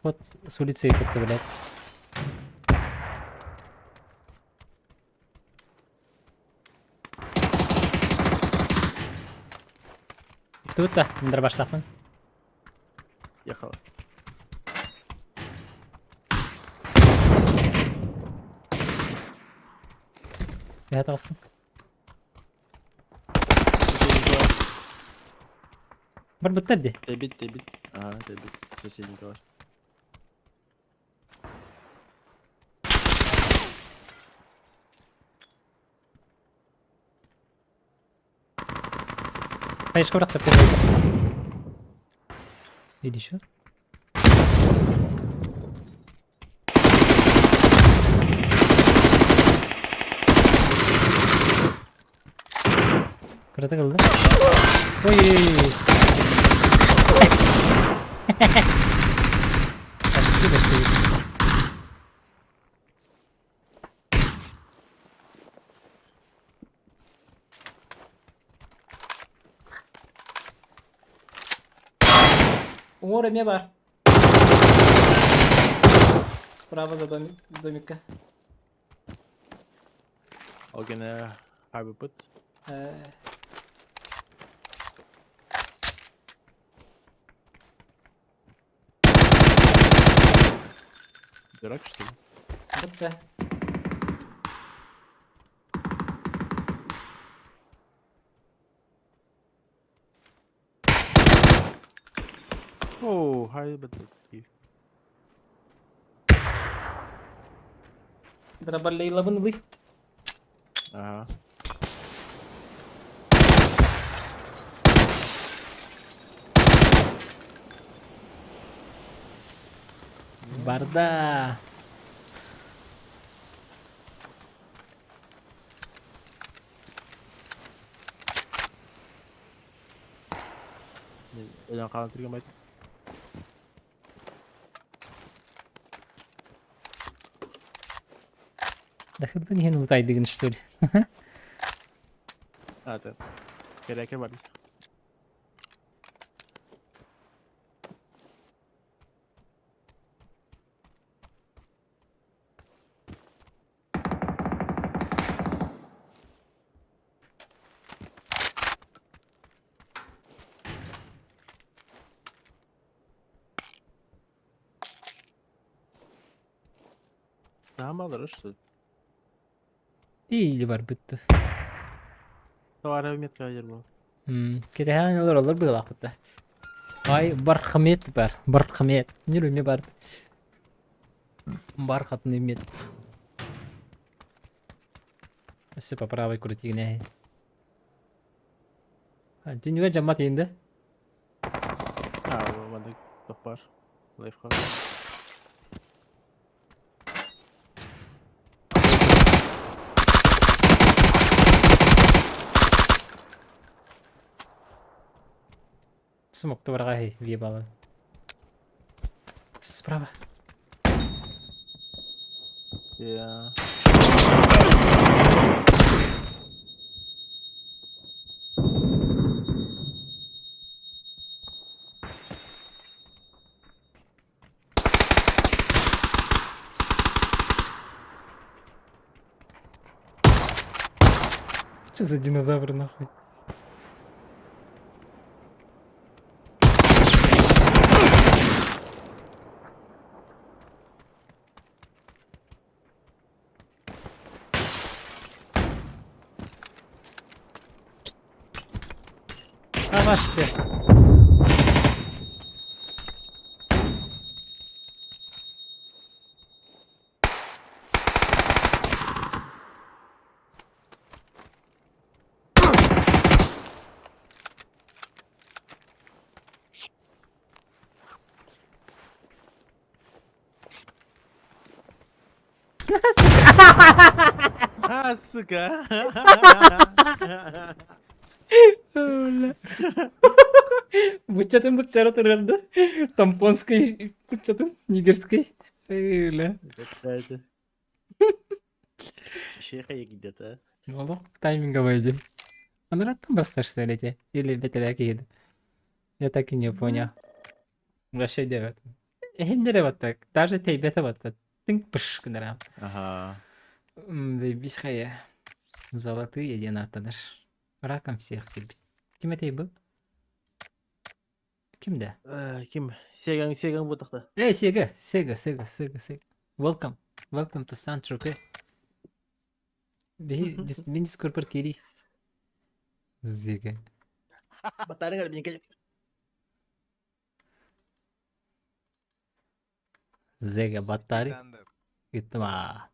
Вот с улицы как-то, блядь. Тут да, мындыр баштапын. Ехала. Я аталсың. Соседненько var. Бір біттерді. Тебит, тебит. Ага, тебит. Соседненько var. Кайышқа бірақ деп қойды. Иди еще. Кырыты кылды. Ой. Başka başka. Умор эме бар. Справа за домика. O gene harbi pıt. Дурак, что ли? Вот да. О, harbi pıt. Драбалей лавынлы. Ага. Барда. Ölen kalan Türkiye maçı. Да хы не ултай деген что ли? Ha, tamam. Gerek var. Tamam alırız. İyi var bitti. Var bir metka yer bu. Kede hani olur bir vakıtta. Ay barxamet var. Barxamet. Ne rüme var? Бархат не имеет. Все по правой крути не. А ты не видишь мат инде? Ha, bu bende top var. Lifehack. Смог то врага въебало. Справа. Ya. Что за динозавр нахуй? А ваш ты. Ha, suka. Бучатын бучара тұрарды. Тампонской бучатын. Нигерской. Öyle. Beklerdi. Şeye gidiyor ha. Oğlum тайминга войди. Анраттан басқа söyledi. Или бетелек еді. Я так и не понял. Вообще девят. Хендере вот так. Даже тейбета вот так. Тынк пыш кынырам. Ага. Заебись хая. Золотые денатадыр. Раком всех тебе. Кем это и был? Kimde? Kim? Segan bu takta. Hey Sega. Welcome. Welcome to Saint Tropez. Min Discord per kiri. Sega. Batalya nggak ada kayak Sega battari. Gittim ha.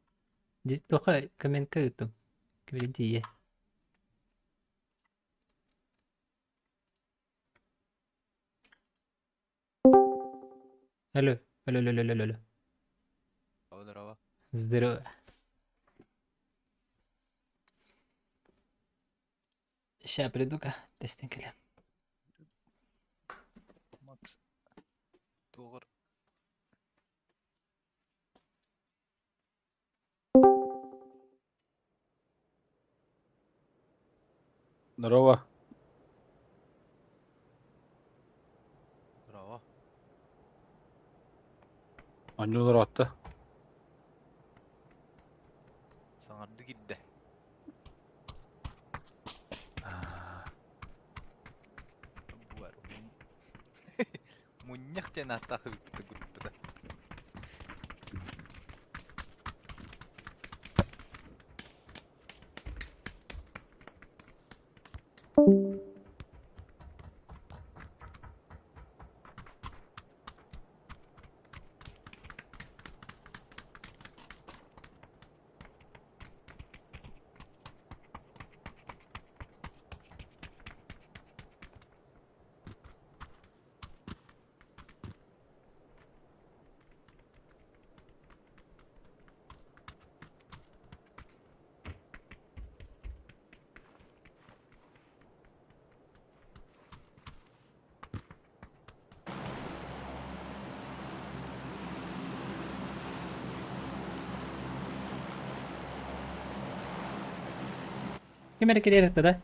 Toka kamen ka gittim. Kibiri diye. Hello. Hello. Здорово. Ща приду-ка, тестинг. Макс. Doğru. Здорово. Bravo. Ancalar attı. Sanardı gitti. Bu var. Munyak cenahta hıvıktı grupta. Kimere kireyrekte da?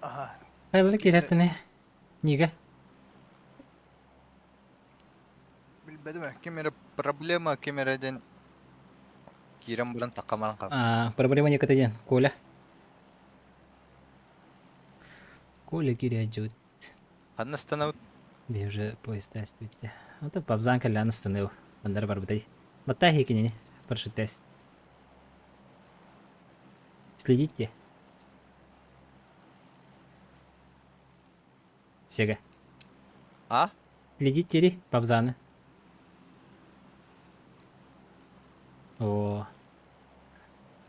Aha. Hayırlı kireyrekte ne? Niye? Bilmedim mi? Kimere problema kimereden kiram bulan takaman kap. Проблема не катаген. Коля. Коля киряджут. Hanıstanavut. Да уже поезд тестуете. Это Пабзан Колян остановил. Бандер барбатай. Батахи кинени. Прошу тест. Следите. Сега. А? Следите ли, Пабзаны? О.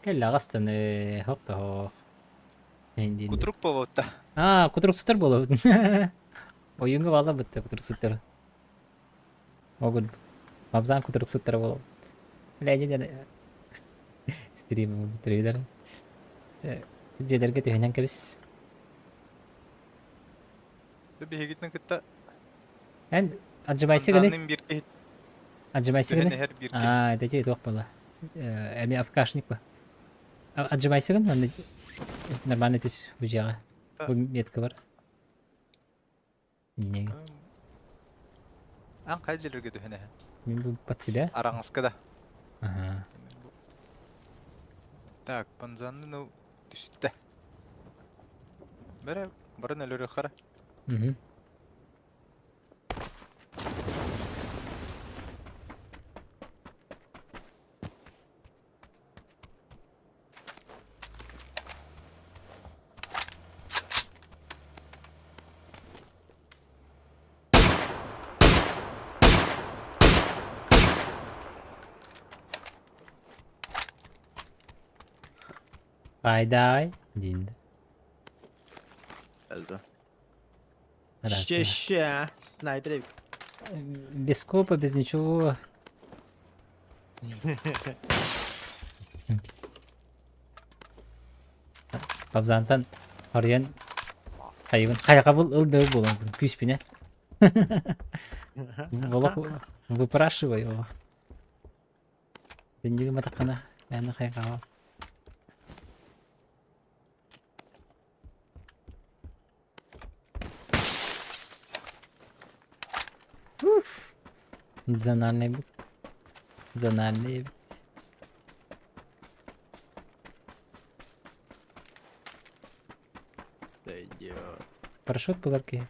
Келла гастаны хопта. Эндин. Kudruk povutta. Кутурук сутар болу. Оюнга бала битти кутурук сутар. Огул. Пабзан кутурук сутар болу. Леди ден. Стрим битрейдер. Жедерге төхенен кебис. Bir hegitne kıtta. Эн аджыбайсы гыны. Anzanın bir hegit. Аджыбайсы Tühene гыны. her bir hegit. Это же тох было. Эми афкашник ба. Аджыбайсы гыны. Аны нормально түс бужага. Да. Бу метка бар. Не. An kaycılarga tühene. Мен бу под себя. Arangıska da. Ага. Так, panzanın o düştü. Bere, barın ölürü khara. Мгм. Hayday. Динді. Geldi. Раз, Ще. Снайпер. Без копа, без ничего. Пабзантан Орьян хайван хайгабыл ылды болон күспине. Волок выпрашивай его. Дендиги матакана яны хайгабыл. Уф. Зональный бит. Зональный бит. Да идет. Парашют пыларки.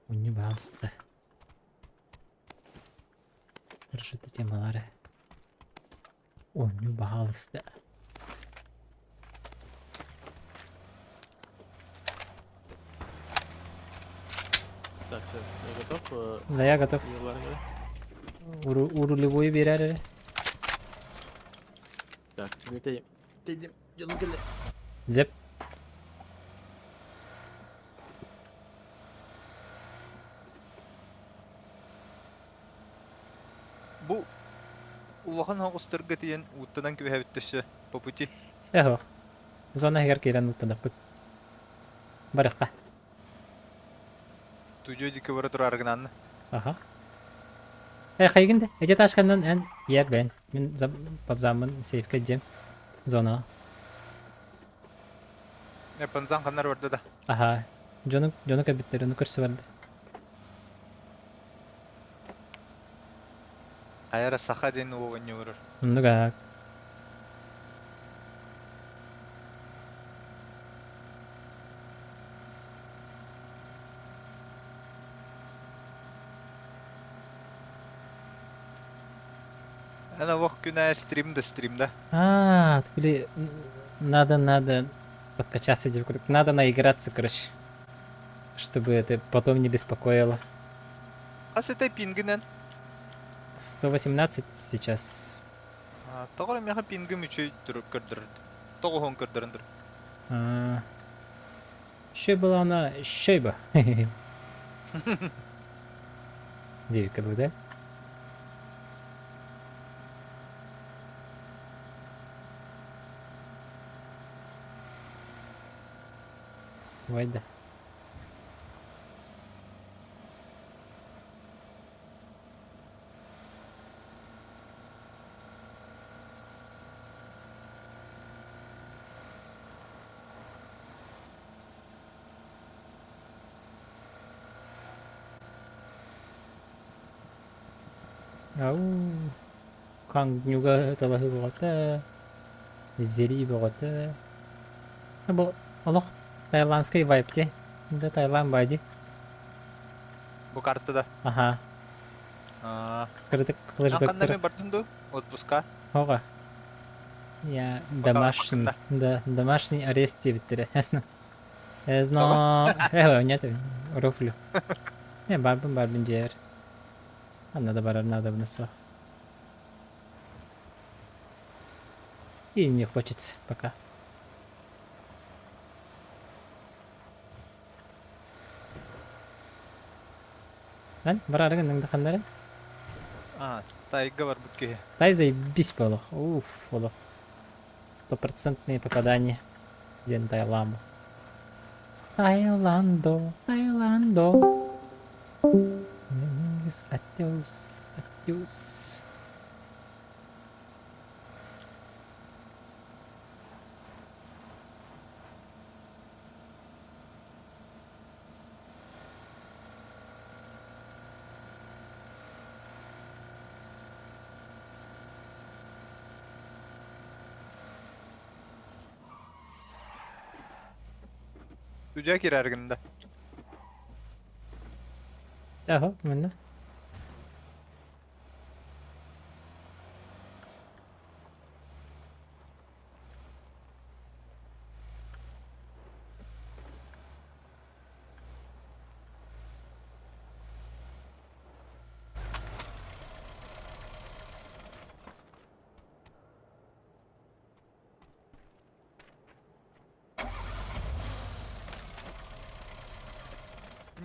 Уню балысты. Хорошо, это темалары. Уню балысты. Так, все, я готов. Да, я готов. Егор, Урулевую берер. так, летаем. Идем, геле. Зеп. Бу улахан хоғыстырға тиен уттадан күйәбіттіші по пути. Эхо. Зона хер кейлен уттадаппыт. Барыққа. Тujо дике бара тұрарғынанны. Ага. Хайгынды. Эже ташқандан ән ер бән. Мен бабзамын сейфке жем. Зона. Панзан қанар барды да. Ага. Жону кәбіттері, оны көрсі барды. Айара саха ден оғын өрір. Нугак. Ана вақ күнә стримда. Ты надо подкачаться, надо наиграться, короче. Чтобы это потом не беспокоило. Қас етай пингінен. 118 сейчас. Тоғыр меха пингім үші тұрып көрдір. Тоғы хон көрдіріндір. Еще была она шейба. Девика, да? Вайда. Ау. Каңнюга талахы болғата. Зери болғата. Бұл олық тайландский вайп те. Да Таиланд байды. Бұ картыда. Ага. Крытык Қандай флешбэктер. мен бардыңды? Отпуска. Ого. Я Пока, домашний арест тебе ясно. Знаю. Нет, рофлю. Барбин дер. Надо внесу. И не хочется пока. Lan, барарыгын ныңды қандары? Тайга бар бүтке. Тай заебись было. Уф, было. 100% попадание. Ден Таиланду. Таиландо. Атеус. Тujо кирәргінді. Ага, мында.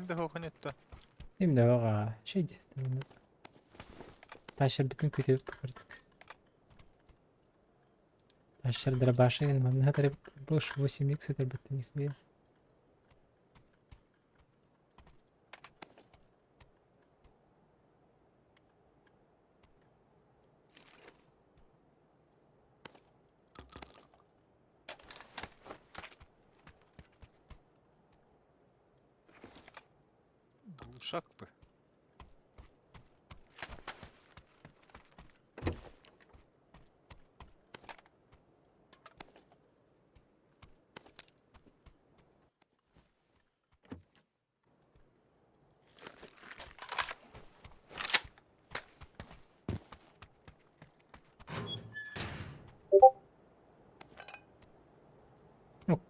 Енді хоқын етті. Именно ага. Şeydi. Taşlar bütün kötü kırdık. Taşlar дробаши, нам надо больше 8х, это бы ты не хвил. Ушак бы.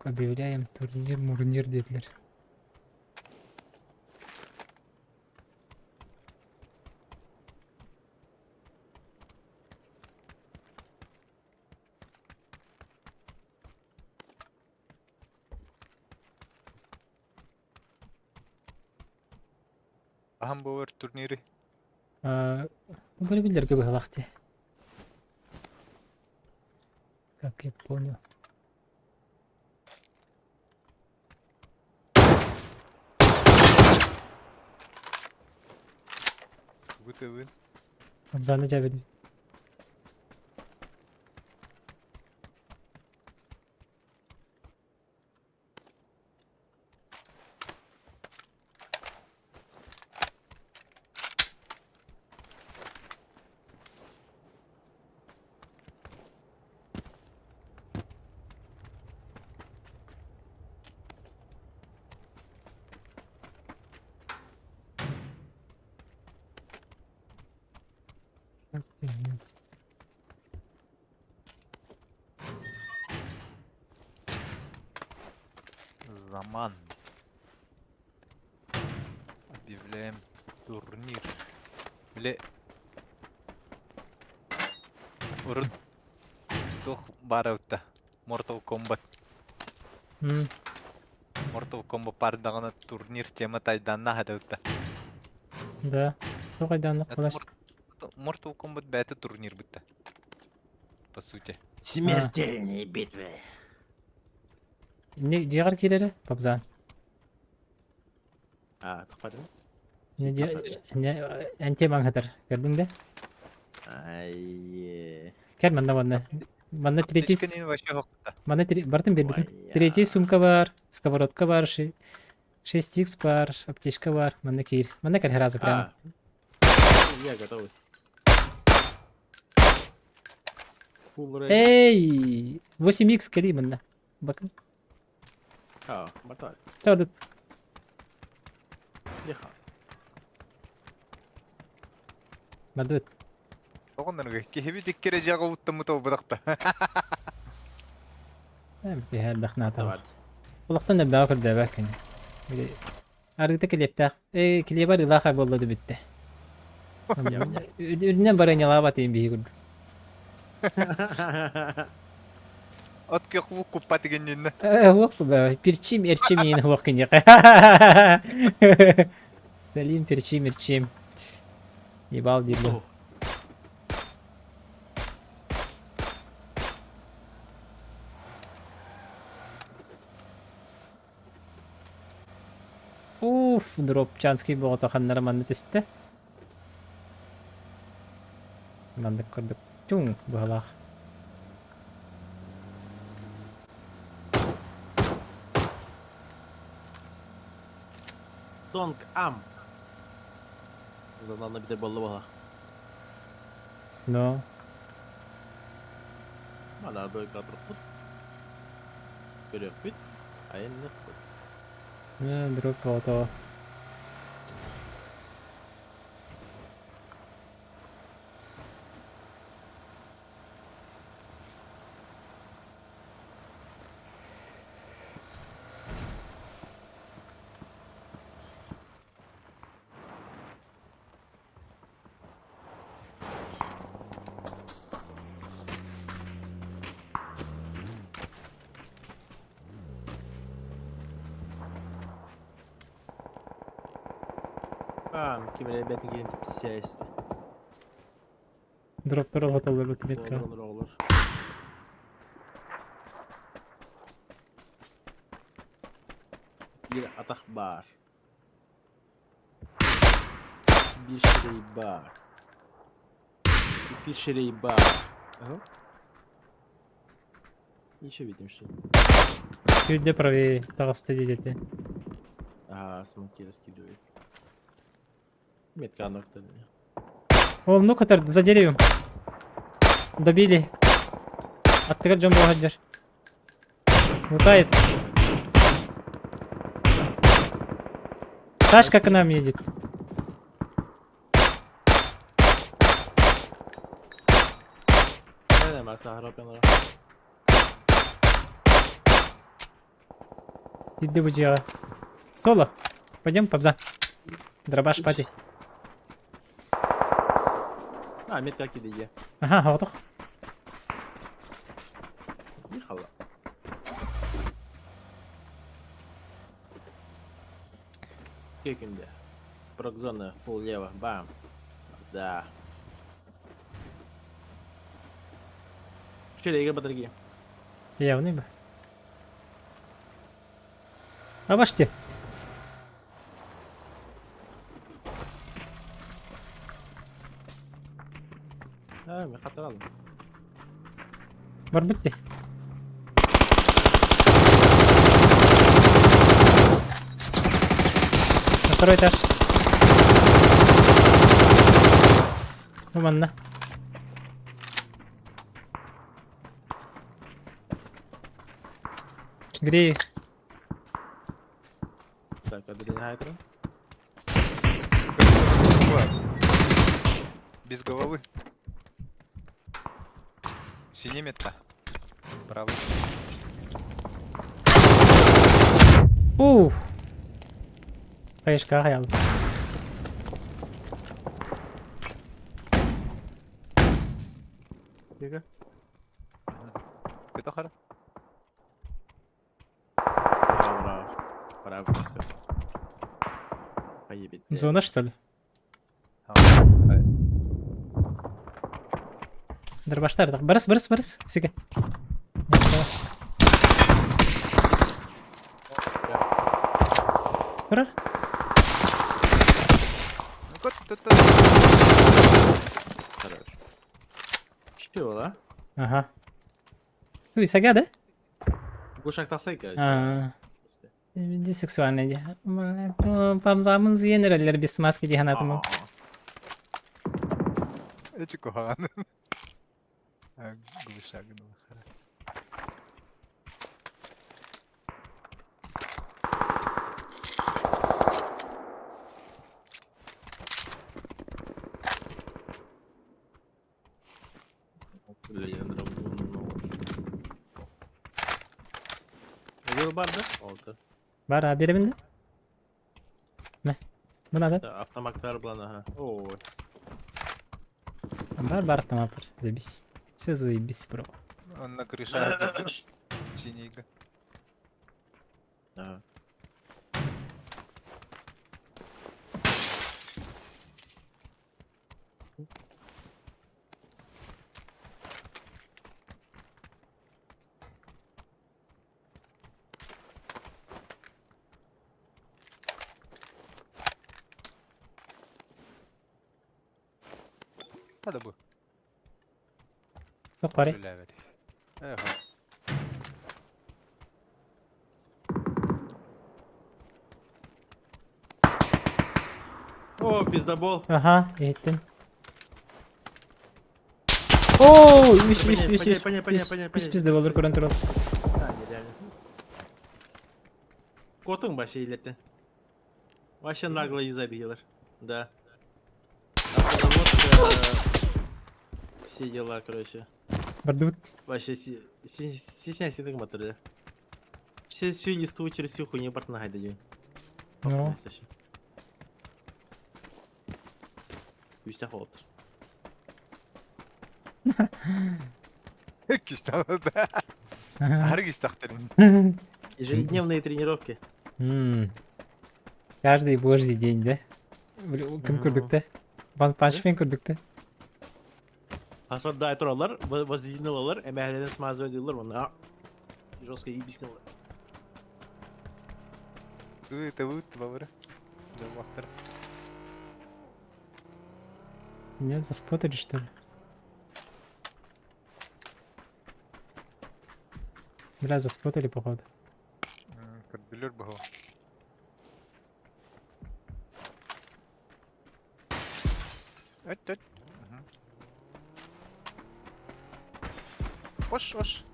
Объявляем турнир dediler. Hamburger турниры. Böyle bilirler gibi halaktı. Как я понял. Бутывын. Обзаны жабели. Zaman. Объявляем турнир. Бле. Урд. Тух бараута. Mortal Kombat. Mortal Kombat пардагана турнир тема тайданна хадаута. Да. Çok aydanlık Это bulaş. Mortal Kombat бәті турнир бітті. По сути. Смертельные битвы. Ne ciğer kileri? Babzan. Тықпады ма? Ne ente manhadır. Gördün de. Ай. Gel bana bana. Bana третий Аптечканын вообще хоқта. bana бардым бербедим. Ой, Третий сумка бар, сковородка бар, 6х бар, аптечка бар. Бана кир. Бана кер разы прямо. Я готовый. Full ready. Эй! 8х кери бана. Bakın. Баталь. Çaldı. Леха. Madut. Оғынырға кехеби деккере жағы ұттымы тоу бұдақта. Bir hal bakna Давай. tavar. Bulaktan da bakır da bakın. Böyle arıgda kilepta. Kilebar ilaha bolladı bitti. Üründen barayın yalağa batayım bir gördüm. От кех лук купаты геннен. Хуак да. Перчим, эрчим yeni хуак кенек. Салим, перчим, эрчим. Ебал дерло. Уф, дропчанский болото ханнара манны түсті. Мандык көрдік. Чуң, бұғалақ. Тонг ам. Зананна бите болду бала. Но, Мана дой кадр пут. Көрөк бит. Айынны пут. дроп болото. Kimine betin gelin tip siyasi. Droplar olatalar bu tiletka. Olur. Bir atak var. Bir şey var. İki şey var. Ага. Еще видим, что. Чуть де правее, тағысты дедеті. Ага, смоки раскидывает. Метка нокта. Ол, ну катар, за деревом. Добили. Аттыгар Джон Бухаджар. Лутает. Сашка к нам едет. Ne var Sahra penara? Иди бычья. Соло. Пойдем, побза. Дробаш пати. А, метка кидеге. Ага, вот. Нихала. Кекинде. Прогзона, фул лево, бам. Да. Челега подруги. Явный бы. Обожьте. А, мы хатал. Барбытти. На второй этаж. Уманна. Грею. Так, адренайтрон. Без головы. Синяя метка. Правый. Уф. Пешка гаял. Кега. Кто хара? Пора выпуска. Поебить. Зона, что ли? Дробаштар. Барыс. Сига. Ура. Хорош. Чего, да? Ага. Ты сага, да? Гушак тасайка. Види сексуальный. Памзамыз генераллер без маски диханатымы. Эти куганы. Глушак, хара. Ödül vardı. Oldu. Var abi bende. Ne? Bu ne? Автоматтар плана, ага. Ой. Бар, там апар. Забись. Все заебись, бро. Он на крыше. Синейка. Ага. Hadi bu. Yok parayı. Öyle evet. О, пиздобол. Ага, ettin. Oo, üst bizde olur kontrol. Ha, реально. Котың ба шейлетті. Вообще нагло юзайды елар. Да. Автозавод, все дела, короче. Бардут. Вообще стесняйся так моторы. Всю листву через всю хуйню портна хайдаю. Ну. Күстә холтыр. Küstahlı da. Her küstahtarım. Ежедневные тренировки. Каждый божий день, да? Кім күрдікті? Ван Панчпен күрдікті? Hasar dair turarlar, vazgeçtiğinde olurlar, emeklerini smazı ödüyorlar bana. Жестко ебись olurlar. Это вот, бабра. Да, вахтер. Меня заспотали, что ли? Бля, заспотали, походу. Подбилер был. Öt. Ош.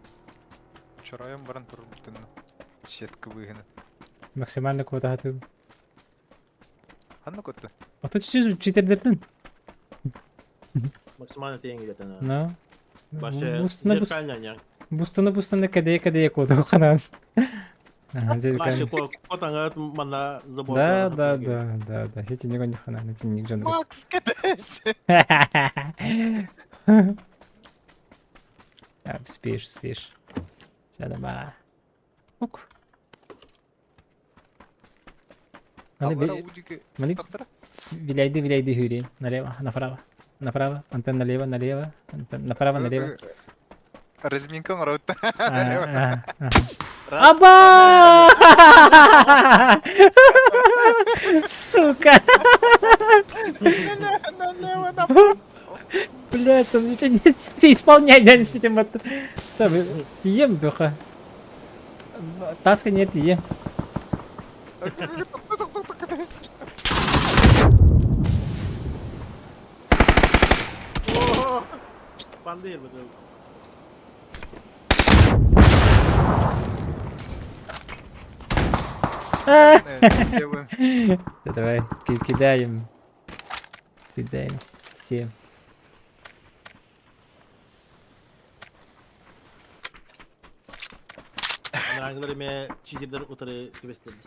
Чараем баран турбутын. Сетка выгина. Максимально кого-то готовы. Ханна котта. А тут читердерден? Максимально теңгелетен. Ну. Башы зеркальный. Бустаны кәдея коду қанан. Ваши кот аңа мана забор. Да. Эти не хана, эти не жон. Макс кетес. Спишь. Все, давай. Ук. Аллара улике. Виляйды, Юрий. Налево, направо. Антенна налево. Направо, налево. Разминка рота. Аба! Сука! Налево, направо. Блядь, там ничего не исполняй, да, не спитим это. Тием, бюха. Таска нет, тием. Пандыр был. Давай, кидаем. Кидаем всем. Аңгыларыме читердер утары кебестерди.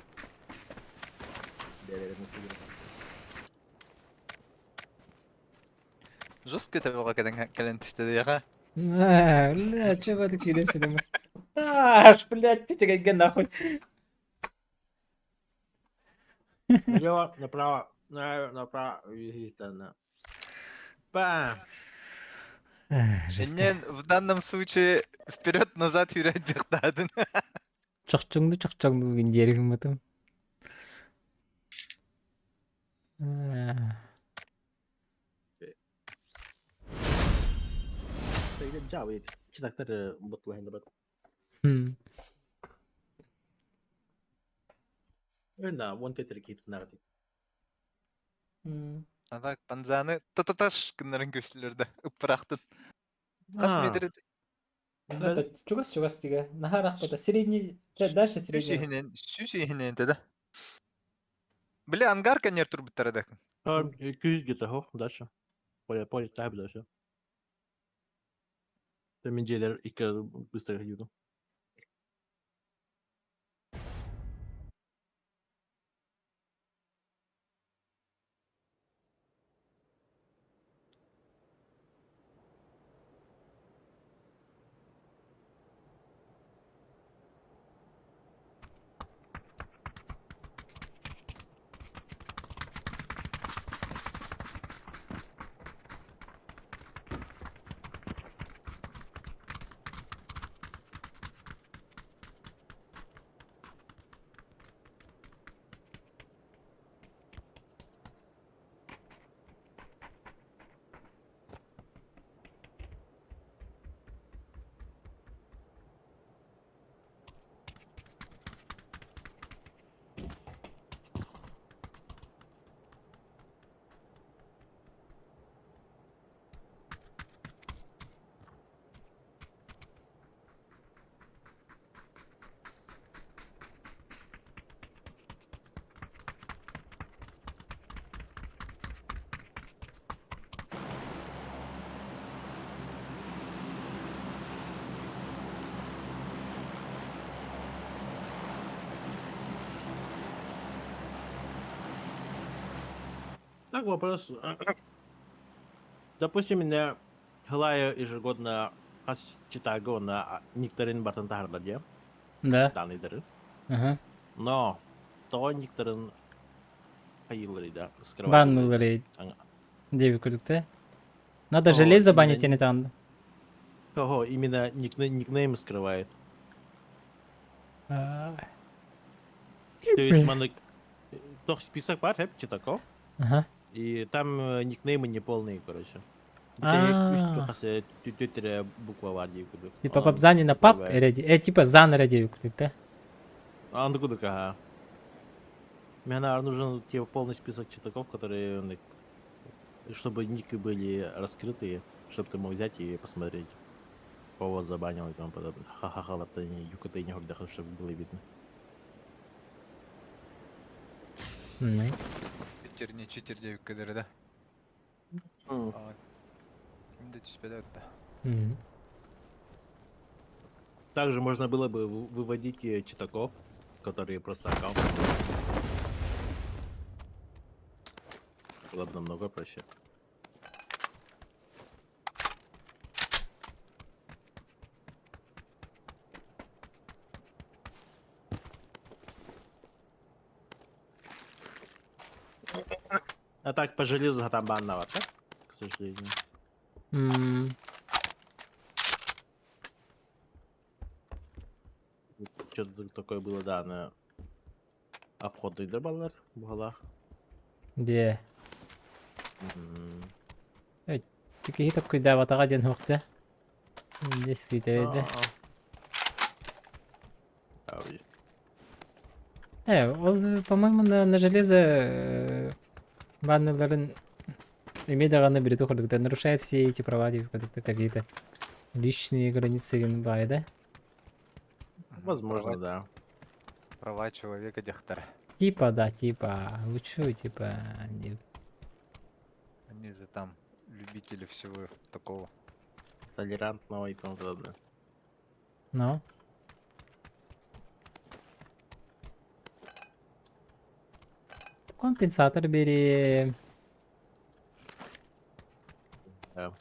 Жестко это было, когда калентиште яга. Бля, че вы такие лесили? Аж, блядь, ты тебя нахуй. Налево, направо, естественно. Бам! Мне в данном случае вперед-назад юрать жақтадын. Чоқчоңду гендерігім бұтым. Saya jauh itu. Kita ada buat lain dapat. Да, вон те какие-то нарты. Ада панзаны тататаш кыннарын көстілерді ұппырақтын. Қас метрі Чугас тига. Нахарах бата. Средний, дальше средний. Сүйшейінен деді. Біле ангар кәнер тұр бұттарады. 200 где-то, хоп, дальше. Поле тайп дальше. Там менделер и быстро ходил. Так, вопрос. Допустим, меня Хлая ежегодно Читаго на Никторин Бартантардаде. Да. Данный дыры. Ага. Но то Никторин Хаилари, да, скрывает. Баннулари. Девик курдукта. Надо железо банить, а не там. Кого? Именно никнейм скрывает. То То есть, тох список бар, Читаков. Ага. И там никнеймы не полные, короче. Буква вади. Типа папзани на пап, типа зан ради курдукта. А он куда кага? Мне нужен типа полный список читаков, которые, чтобы ники были раскрытые, чтобы ты мог взять и посмотреть, кого забанил и тому подобное. Ха-ха-ха, это не юкоты не хотят, чтобы было видно. Читерне читер девик кадыры, да? Кімді түспеді өтті. Также можно было бы выводить читаков которые просто аккаунт. Было бы намного проще. А так по железу там банновато, к сожалению. М, Что-то такое было, да, на обходный дебалар в Галах. Де. Тики хитап күйдә ватага ден хуқты. Дес китәйді. Он, по-моему, на железо ваннеларын имеет берет уходу, когда нарушает все эти права, типа, какие-то личные границы ГНБА, да? Возможно, да. Права человека Дехтер. Типа, да, типа, вы чё, типа, Они же там любители всего такого. Толерантного и тому подобное. ну. Компенсатор бери. Да.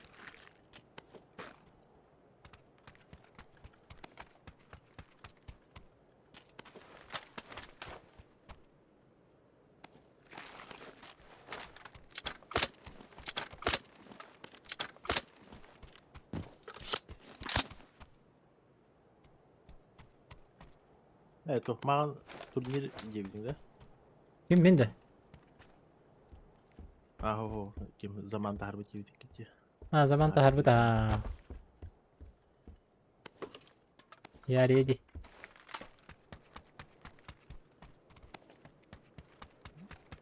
Тухман турнир 9, да? Ким мен де? Ого, ким заман тахар бити бити. Zaman tahar buta. Я реди.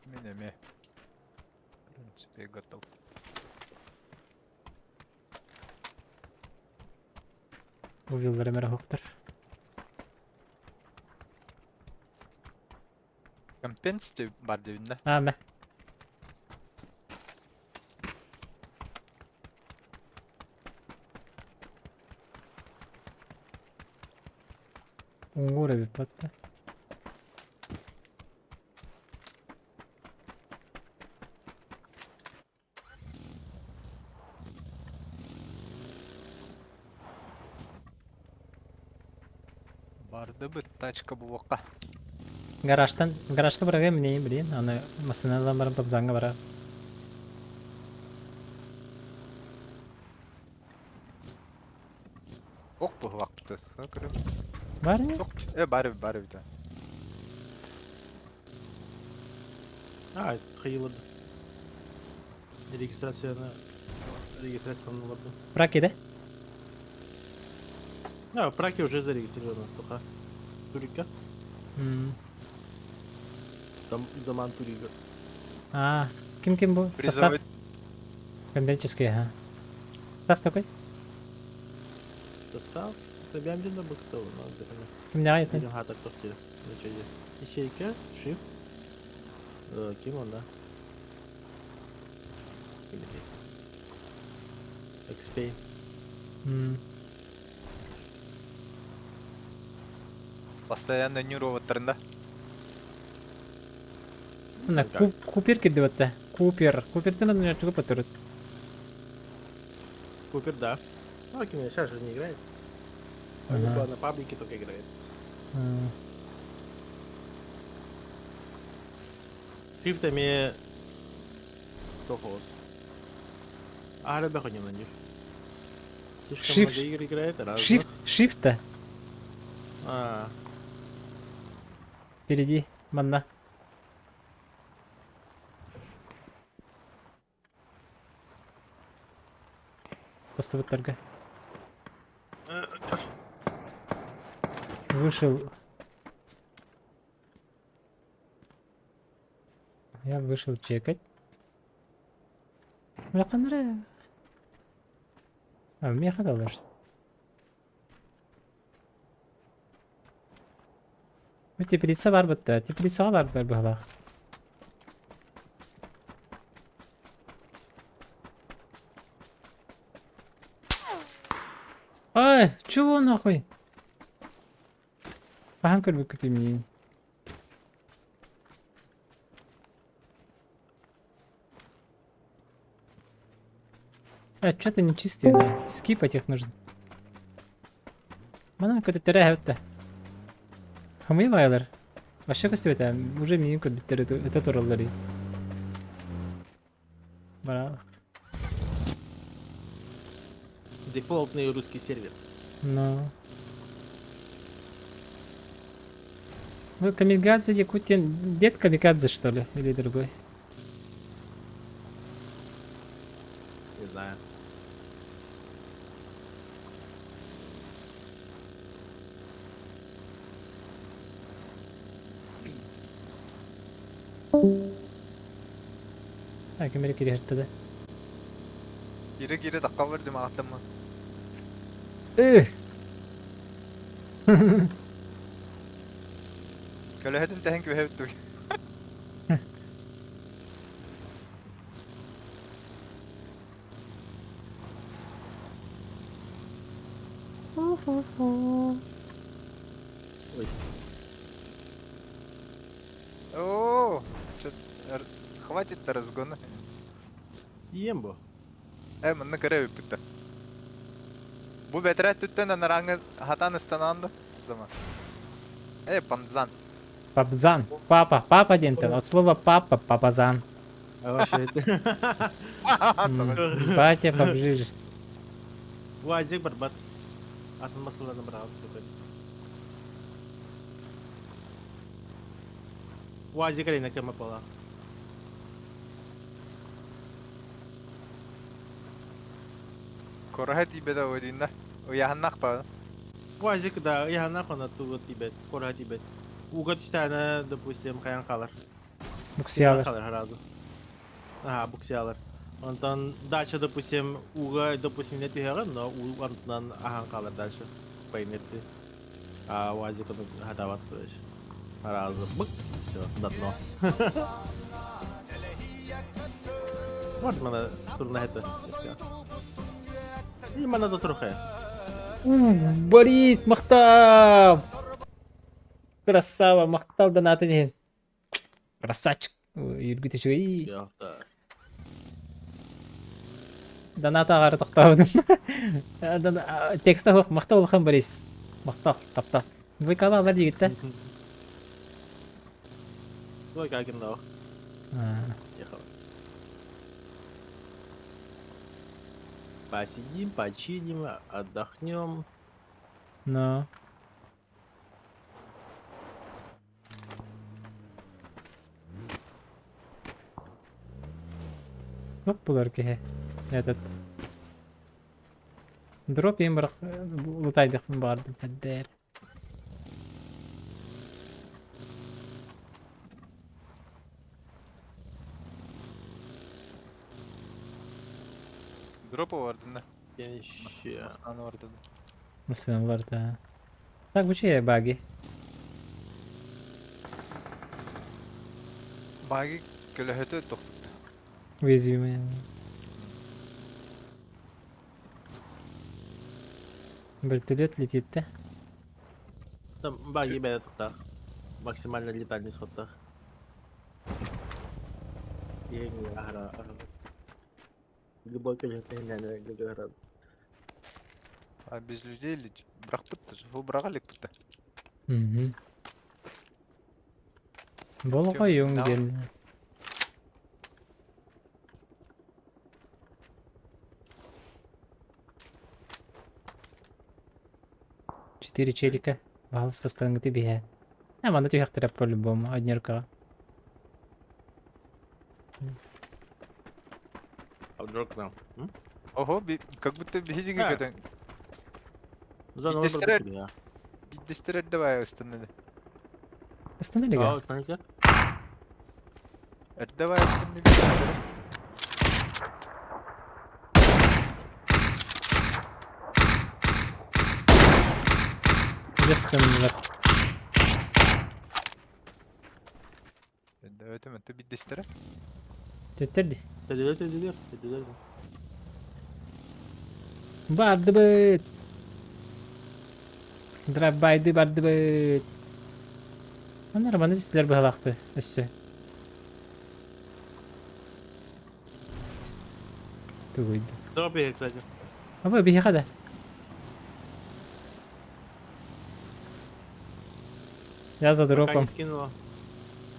Минами. В принципе, готов. Увил времера хоктор. Компенсити бар дебинде. Мә. Уңгура бит батта. Барды бит тачка бувакка. Гаражка барага менейин билейин. Аны машинадан барып бабзанга бара. Ок бувакты. Бар не? Бар да. Кыйылды. Регистрацияны оларды. Браки да? Да, праки уже зарегистрированы. Только Турика. Там заман Турика. Ким был? Состав? Коммерческий, ага. Состав какой? Состав? Это бямдина бы кто? Ким не это? Идем хатак тохте. Ничего. Исейка, shift. Ким он, да? XP. Постоянно нюроватырында. Мына Купер кирди батта. Куперден надо чугу потырыт. Купер, да. Ким сейчас же не играет. Ага. На паблике только играет. Шифтами Тохос. Ребята не на них. Слишком много игр играет, раз. Шифта. Впереди, манна. Поступит торга. Вышел. Я вышел чекать. Механре. Меха далаш. Теплица бар бітті. Теплицаға барып бар бұғалақ. Ай, чего нахуй? Пахан көрбік күтемейін. А, что-то нечистый, да. Скипать их нужно. Бана көтө терәһәттә. Хамый байлар. Башка көстөтә. Уже минем көттөр это тураллар. Бара. Дефолтный русский сервер. Ну. Вы камикадзе Якутин. Дед камикадзе, что ли? Или другой? Не знаю. А, камера кирежді да. Geri dakika verdim aklıma. Köle hedin tehen gibi hevdu. Ой. Oo, хватит разгона. Ембо. Мына görev bitti. Bu betret tütten anarangı hatan istanandı zaman. Панзан. Папзан. Папа дентен. От слова папа, папазан. А вообще это... Батя поближе. Уазик барбат. Атмосфера набрал. Уазик ali na cama pala. Korha Tibet'e oynayın. O yahannak pa. Уазик, да, я нахуй на ту Тибет, скоро Тибет. Угод стана, допустим, хаян калар. Буксиялар. Калар разу. Ага, буксиялар. Онтан дальше, допустим, уга, допустим, не тюхерен, но угантан ахан калар дальше. По инерции. А уазик он гадават, то есть. Разу. Бык. Все, до дно. Вот mana turna это. И mana до трохи. Борис, мақтал! Красава, мақтал донатын. Красавчик. Юргите шуй. Яхта. Доната ағары тоқтаудым. Текста хоқ, мақтал олхан Борис. Мақтал, таптал. Двойкалы алар дегетті. Ой, как им дал. Ехал. Посидим, почилим, отдохнем. Ну. Yok bular ki этот. Дроп им бірақ лутайдық барды пәддер. Drop'u vardı ne? Еще. Maskanı vardı. Мыслям var da. Так, bu şey bagi. Bagi köle hedi tok. Уязвимые. Вертолет летит, да? Там баги бедет так. Максимально летальный сход так. Любой конечно не А без людей летит. Брақ бітті. Бұл браға лек бітті. Бол ғой өңден. Четыре челика. Балс составим тебе. А, мана тюхах трэп по-любому. Однерка. А вдруг нам? Ого, как будто беги гаден. Заново Дестерет. пробуй, да. Дестерет давай останови. Остановили А, га? остановите? Давай останови. Дестенлер. Evet hemen bir destere. Tötтерди. Тедер. Барды быт. Драбайды барды быт. Анар баны силер быһалақты өссө. Тугуйду. Дропи, кстати. А вы беги хада. Я за Пока не дропом. скинула.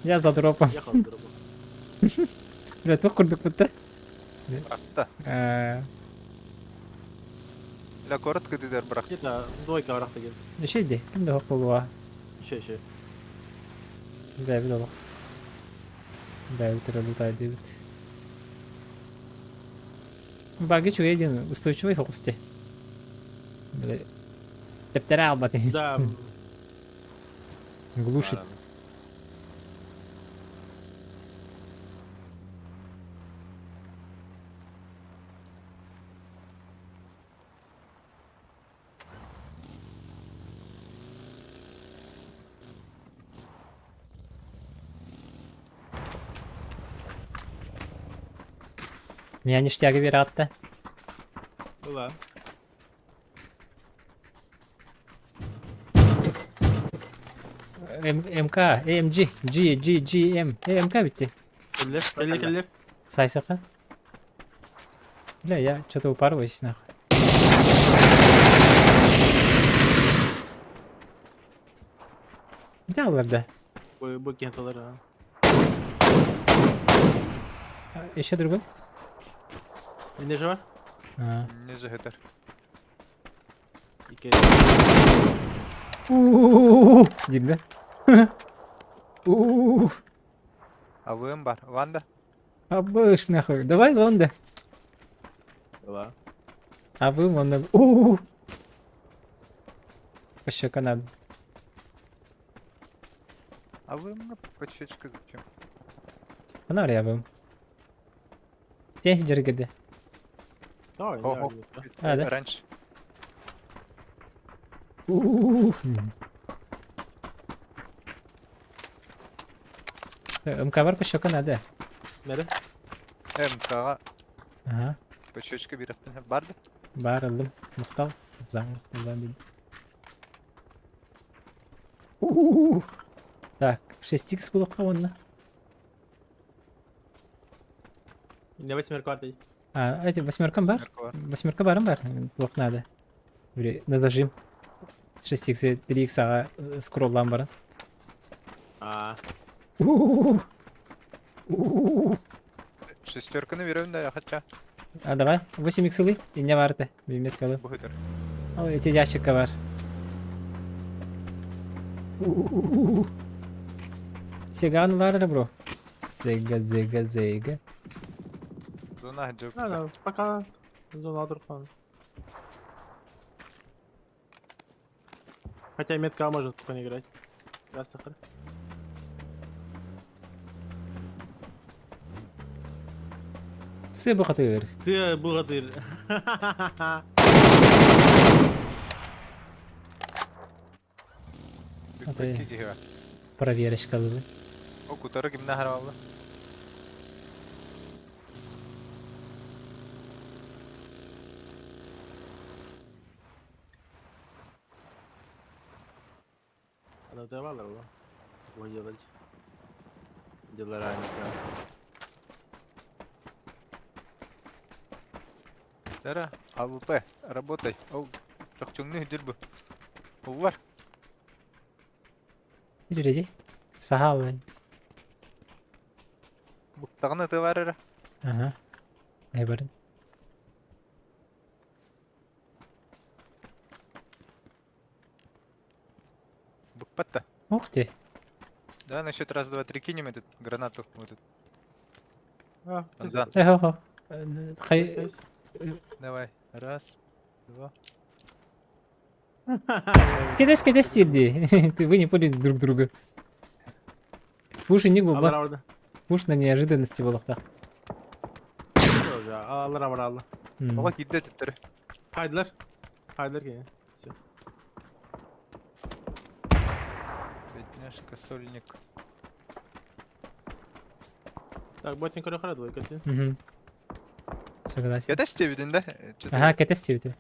Я за дропом. Ехал с дропом. Бля, тух курдук бутта. Бырақты. Ля коротко дедер бырақ. Где-то двойка враг-то где-то. Еще иди. Кімді хоқ болуға. Еще. Бәбіл олық. Бәбіл түрілі тайдыбыт. Баги чуға един устойчивый фокусте. Бля. Тептері албаты. Да. Глушит. ладно. Меня ништяги вероятно. Ну да. МК, МГ, М. МК bitti. Келлер. Сайсака. Бля, я что-то упарываюсь нахуй. Где аларда? Bu kentaları ha. Еще другой? Ne же var? А. Не жігітер. İki. Дигда. У-у-у. Авым бар. Ванда. Абыш нахуй. Давай, Лонда. Давай. Абым, Лонда. У-у-у. Еще Канада. Авым почечка зачем? Она рябым. Тень жергеде. Давай, Ого. А, да? Раньше. У-у-у. МК var еще Канада. Nere? МКға Ага. почечка беретін. Барды. Бар aldım. Muhtal. Zang. Ulan değil. Так, 6х было кого-то. Ne восьмерку арты? А, эти восьмеркам бар? Мерка бар. Восьмерка барым бар. Плохо надо. На зажим. 6х 3х скроллам бар. Шестерканы беремін да, я хотя. А давай, 8х и не варты. Биметкалы. Бұғыдыр. О, эти ящика бар. Сеган бар, бро. Зега. Зона жоқ. Да, пока. Зона отдыха. Хотя метка может пока не играть. Раз сахар. Сыбы хатыр. Ты бугатыр. Бүкбекке кеге бар. Проверочкалы. О, кутары кімді харабалы? Надо давала его. Его делать. Дела ранее. Дара, АВП, работай. Оу, жақчыңны үдір бұ. Ол бар. Иди. Сахалы. Бұқтағын ыты бар әрі. Ага. Айбарын. Бұқпатта. Ух ты. Да, насчет раз, два, три кинем этот гранату. Вот эту. А, Рамзан, Эхо. Хай. давай. Раз, два. Кидес, Тилди. Вы не поняли друг друга. Пуши не губа. Алар orada. Пуш на неожиданности был так. Тоже. Алар var Allah. Оға кейді түттірі. Haydiler. Haydiler ki. Все. Бедняшка, сольник. Так, ботник корохара двойка. Угу. Согласен. Кетес тебеден да? Ага, кетес тебе.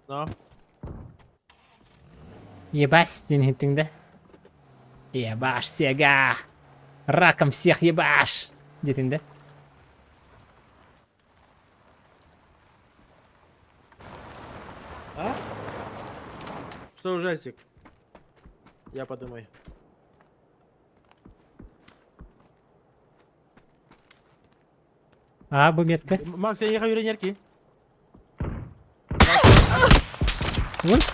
Но. Ебась, день да? Ебаш, Сега! Раком всех ебаш! Где ты, да? А? Что ужастик? Я подумаю. Bu metка. Макс, я ехал юринерки.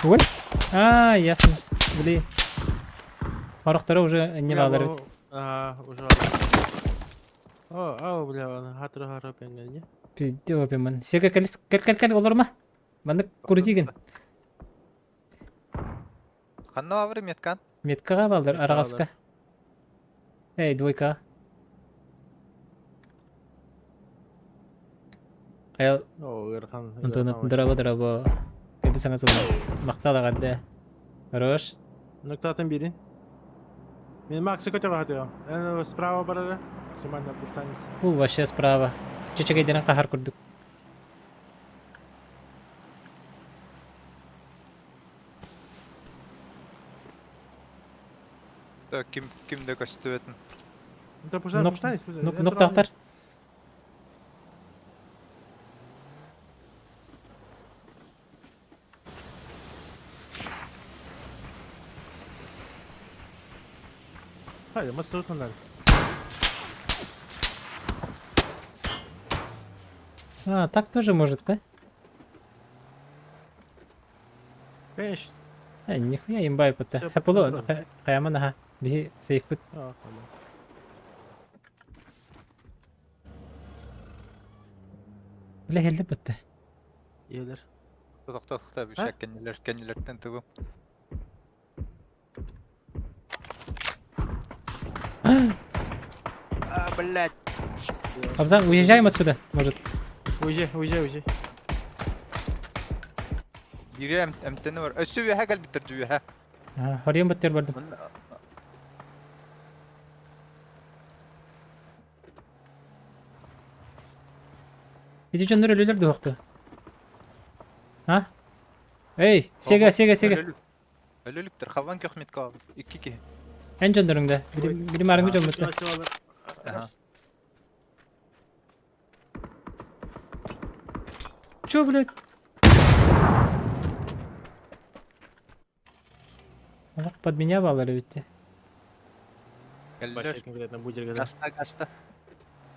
Вон. Ясно. Блин. Арықтары уже не балдар бит. Ага, уже. Бля, он хатыр пенгенде. Пидде опеман. Сега кел olur ма? Маны курдиген. Қанна авыр меткан? Меткаға балдар арағаска. Эй, двойка. Аял Ирхан. Антонов драба. Кепи саңа сылма. Мақтала қадды. Хорош. Нуктатын бирин. Мен Максы көтөп атыyorum. Эне справа барары. Максимально опускайтесь. Бұл вообще справа. Чечегейден қахар күрдік. Kimde көстөбетін? Да пускайтесь. Нуктақтар. Haydi, masa tutmalar. Так тоже может, да? Конечно. Нихуя имбай пыта. Всё Хэпуло, по-другому. хаямана. Бихи сейф пыт. Tamam. Бля, хелі пытта. Iyiler. Тоқта bir şey kendilerden tığım. Блядь. Абзан, уезжаем отсюда, может. Уезжай. Yürüyem emtini var. Ösüvü ha gel bitirci ha. Хорьем баттер бардым. Эти жондар өлөлөр да оқты. Эй, сега. Ölülüktür. Havan kökmet kal. 2-2. Эн жондарыңда. Бiri марыңғы жолмытта. Чё, блядь? Алак под меня балары битти. Geldiler. Конкретно будет Gasta.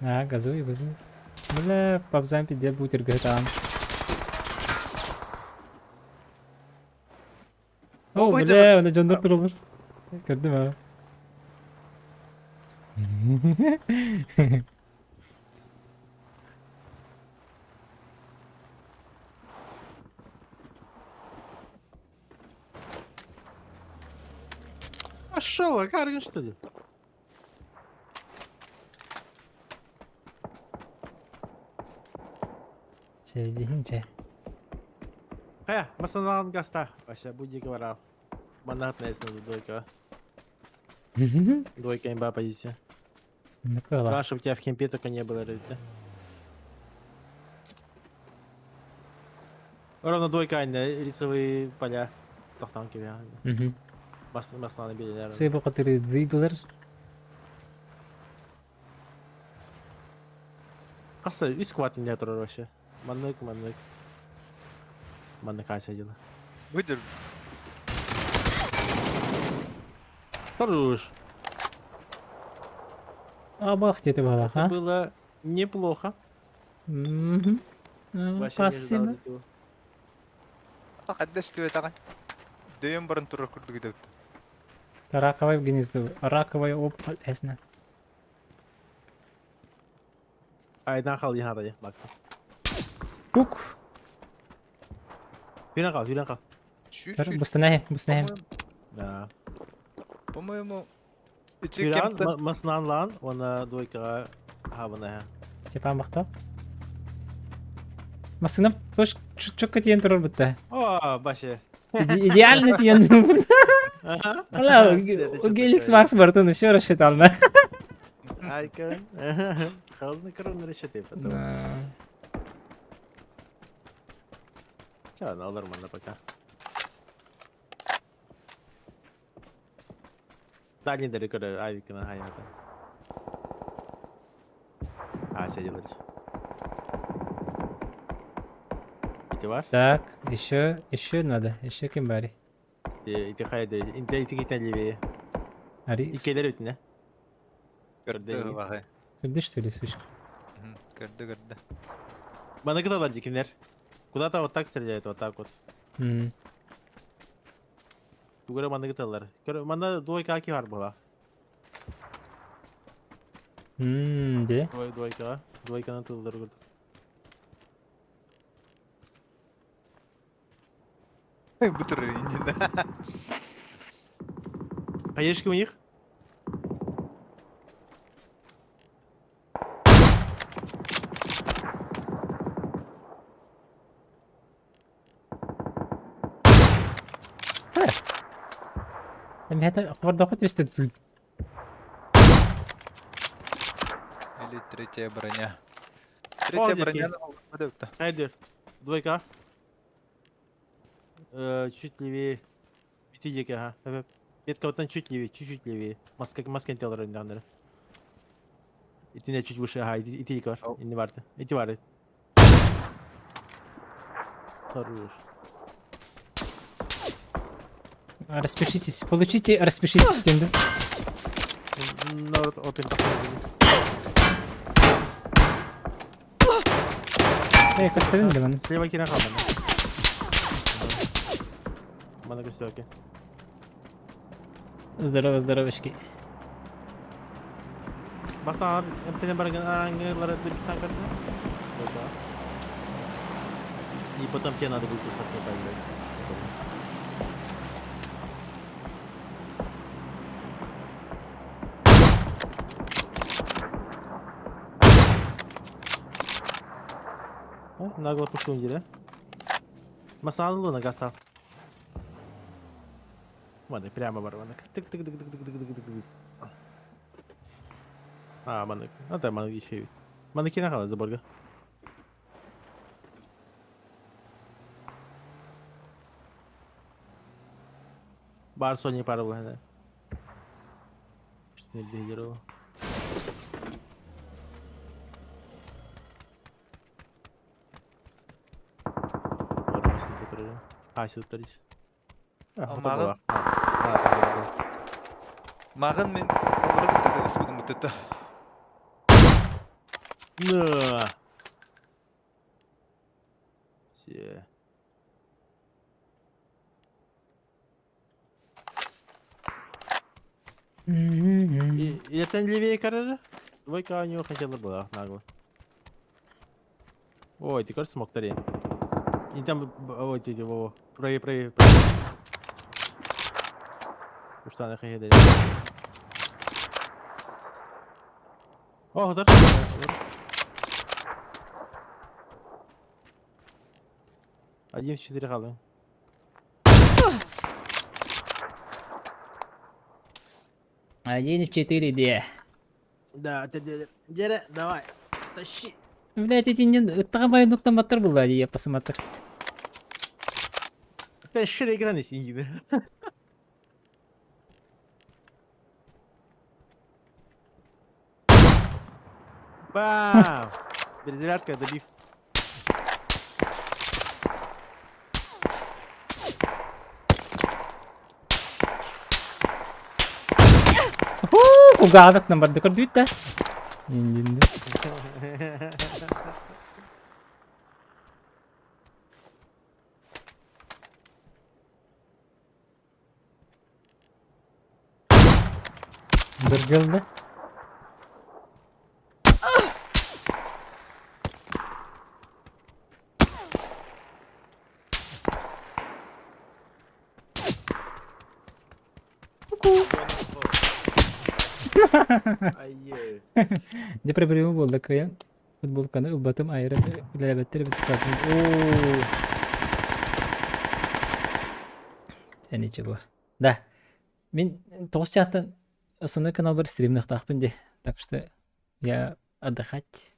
Газуй. Бля, папзам пидел бутер гатам. О, бля, ана жондар турулар. Көрдүм а. Пошел, Каргин, что ли? Sevdiğince. Masadan gasta. Вообще, будь говорил. Манатная двойка. Двойка имба позиция. Напала. Главное, чтобы у тебя в кемпе только не было, ребята. Ровно двойка, рисовые поля. Тохтанки, я. Масланы белелер. Себо который дыйдылар. Каса, 3 квад не турар вообще. Маннык. Маннык кайся дела. Выдер. Хорош. Бах где-то была, Это было неплохо. Вообще не Спасибо. ожидал этого. Хаддас тебе таган. Дөйөн барын турар күрдү гидеп. Раковая гнездо. Раковая опаль эсна. Aydan kal ya hadi baksın. Ук. Birden kal. Чуть-чуть. Бустанахи. Ya. По-моему, Birden masnan lan ona двойка havana. Степан мақтал. Масынап тош чукка тиен турар бутта. О, başı. Идеально тиен. Ала, у Геликс Макс Бартон еще рассчитал, да? Aykan. Kalını kırın reçete потом. Çağın alırım onu пока. Dali dari kada Ayvik'in hayatı. Seçilir. Эти ваш? Так, еще надо. Еще кем бари? Эти хайды. Эти китен левее. Ари, Икелер өтіне. Көрді Көрді. бағай. кырдыш сөйлесушка. Көрді. Бана куда дикинер? Куда-то вот так стреляет, вот так вот. Тугара мана кыталар. Мана двойка аки бар была. Де. Двойка. Двойканы тылдыр көрдік. Бұтыр инден. Хаешки у них? Это акварда хоть вести тут. Или третья броня. Третья Третья броня. броня. Хайдер. Двойка. Чуть левее. Битидеки, ага. Петка вот чуть левее, чуть-чуть левее. Маскен теллер индандыр. Итине чуть выше, ага, ити var. İndi vardı. İti vardı. Хорош. Распишитесь. Получите, распишитесь тем, да? North open. Эх, оставим ли он? Слева кина kaldı. Bana göster. Здорово, здоровочки. Баста эмтене барган араңгылары деп танкады. И потом тебе надо будет писать поиграть. Нагло пошунди, да? Масалу на гастал. Ладно, прямо барванок. Тык-тык-тык-тык-тык-тык-тык-тык. Манık. Hatta manık şey. Manık yine kalır zaborga. Бар Sony пара была, да. Что не лидеров. Бармасын который. Асил тарис. Мағын. Мағын мен өмірі бітті де өспедім бітті. На. Все. И это левее карьера? Двойка у него хотела была, нагло. Ой, ты кажется, смог тари. И там, ой, ты, во, правее. Что она хотела? О, удар. Один в 4 халы. Один в 4, де. Да, Дере, давай, тащи. Блять, эти не... Трамвай нуктаматтар была, я посмотрю. Ты шире экраны сиди. Бам! Перезарядка, добив. Угадок номер декор дүйт та. Енді. Бір жылды. Де проблема болды кая? Футболканы ылбатым айырып ләбәттер бит. Ничего бу. Да. Мен 9 чаттан основной канал бар стримных тахпын де. Так что я отдыхать.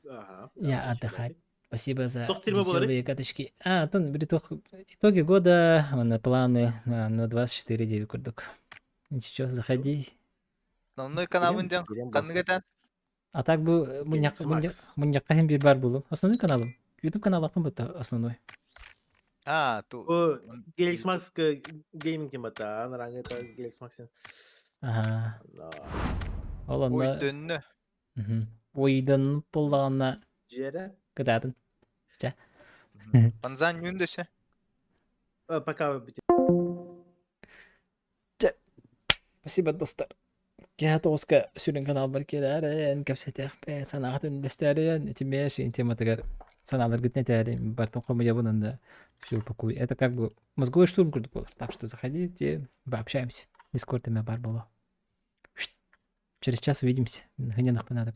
Ага. Я отдыхать. Спасибо за Тохтирма болары? веселые каточки. Тон итоги года, на планы на 24 9 курдук. Ничего, заходи. Основной каналын ден қанны кетен? А так бы Макс. муньякка хем бир бар болу. Основной каналым. YouTube канал это основной. А, ту. Galaxy Max Gaming тем это, а ранее это Galaxy Max. Ага. Да. Ол Ой, онна дөннө. ойдын болдағанна Джеда? кыдатын. Панзан нүндесе. Пока вы Спасибо, достар. Кеһат оска сүрен канал баркеләрен, кәпсәтәх бе санагатын бестәрен, тимеш интематыгар саналар гитнәтәре, бартын комыя бунында. Все упакуй. Это как бы мозговой штурм круто было. Так что заходите, пообщаемся. Дискорд у меня бар было. Через час увидимся. Гненах понадо.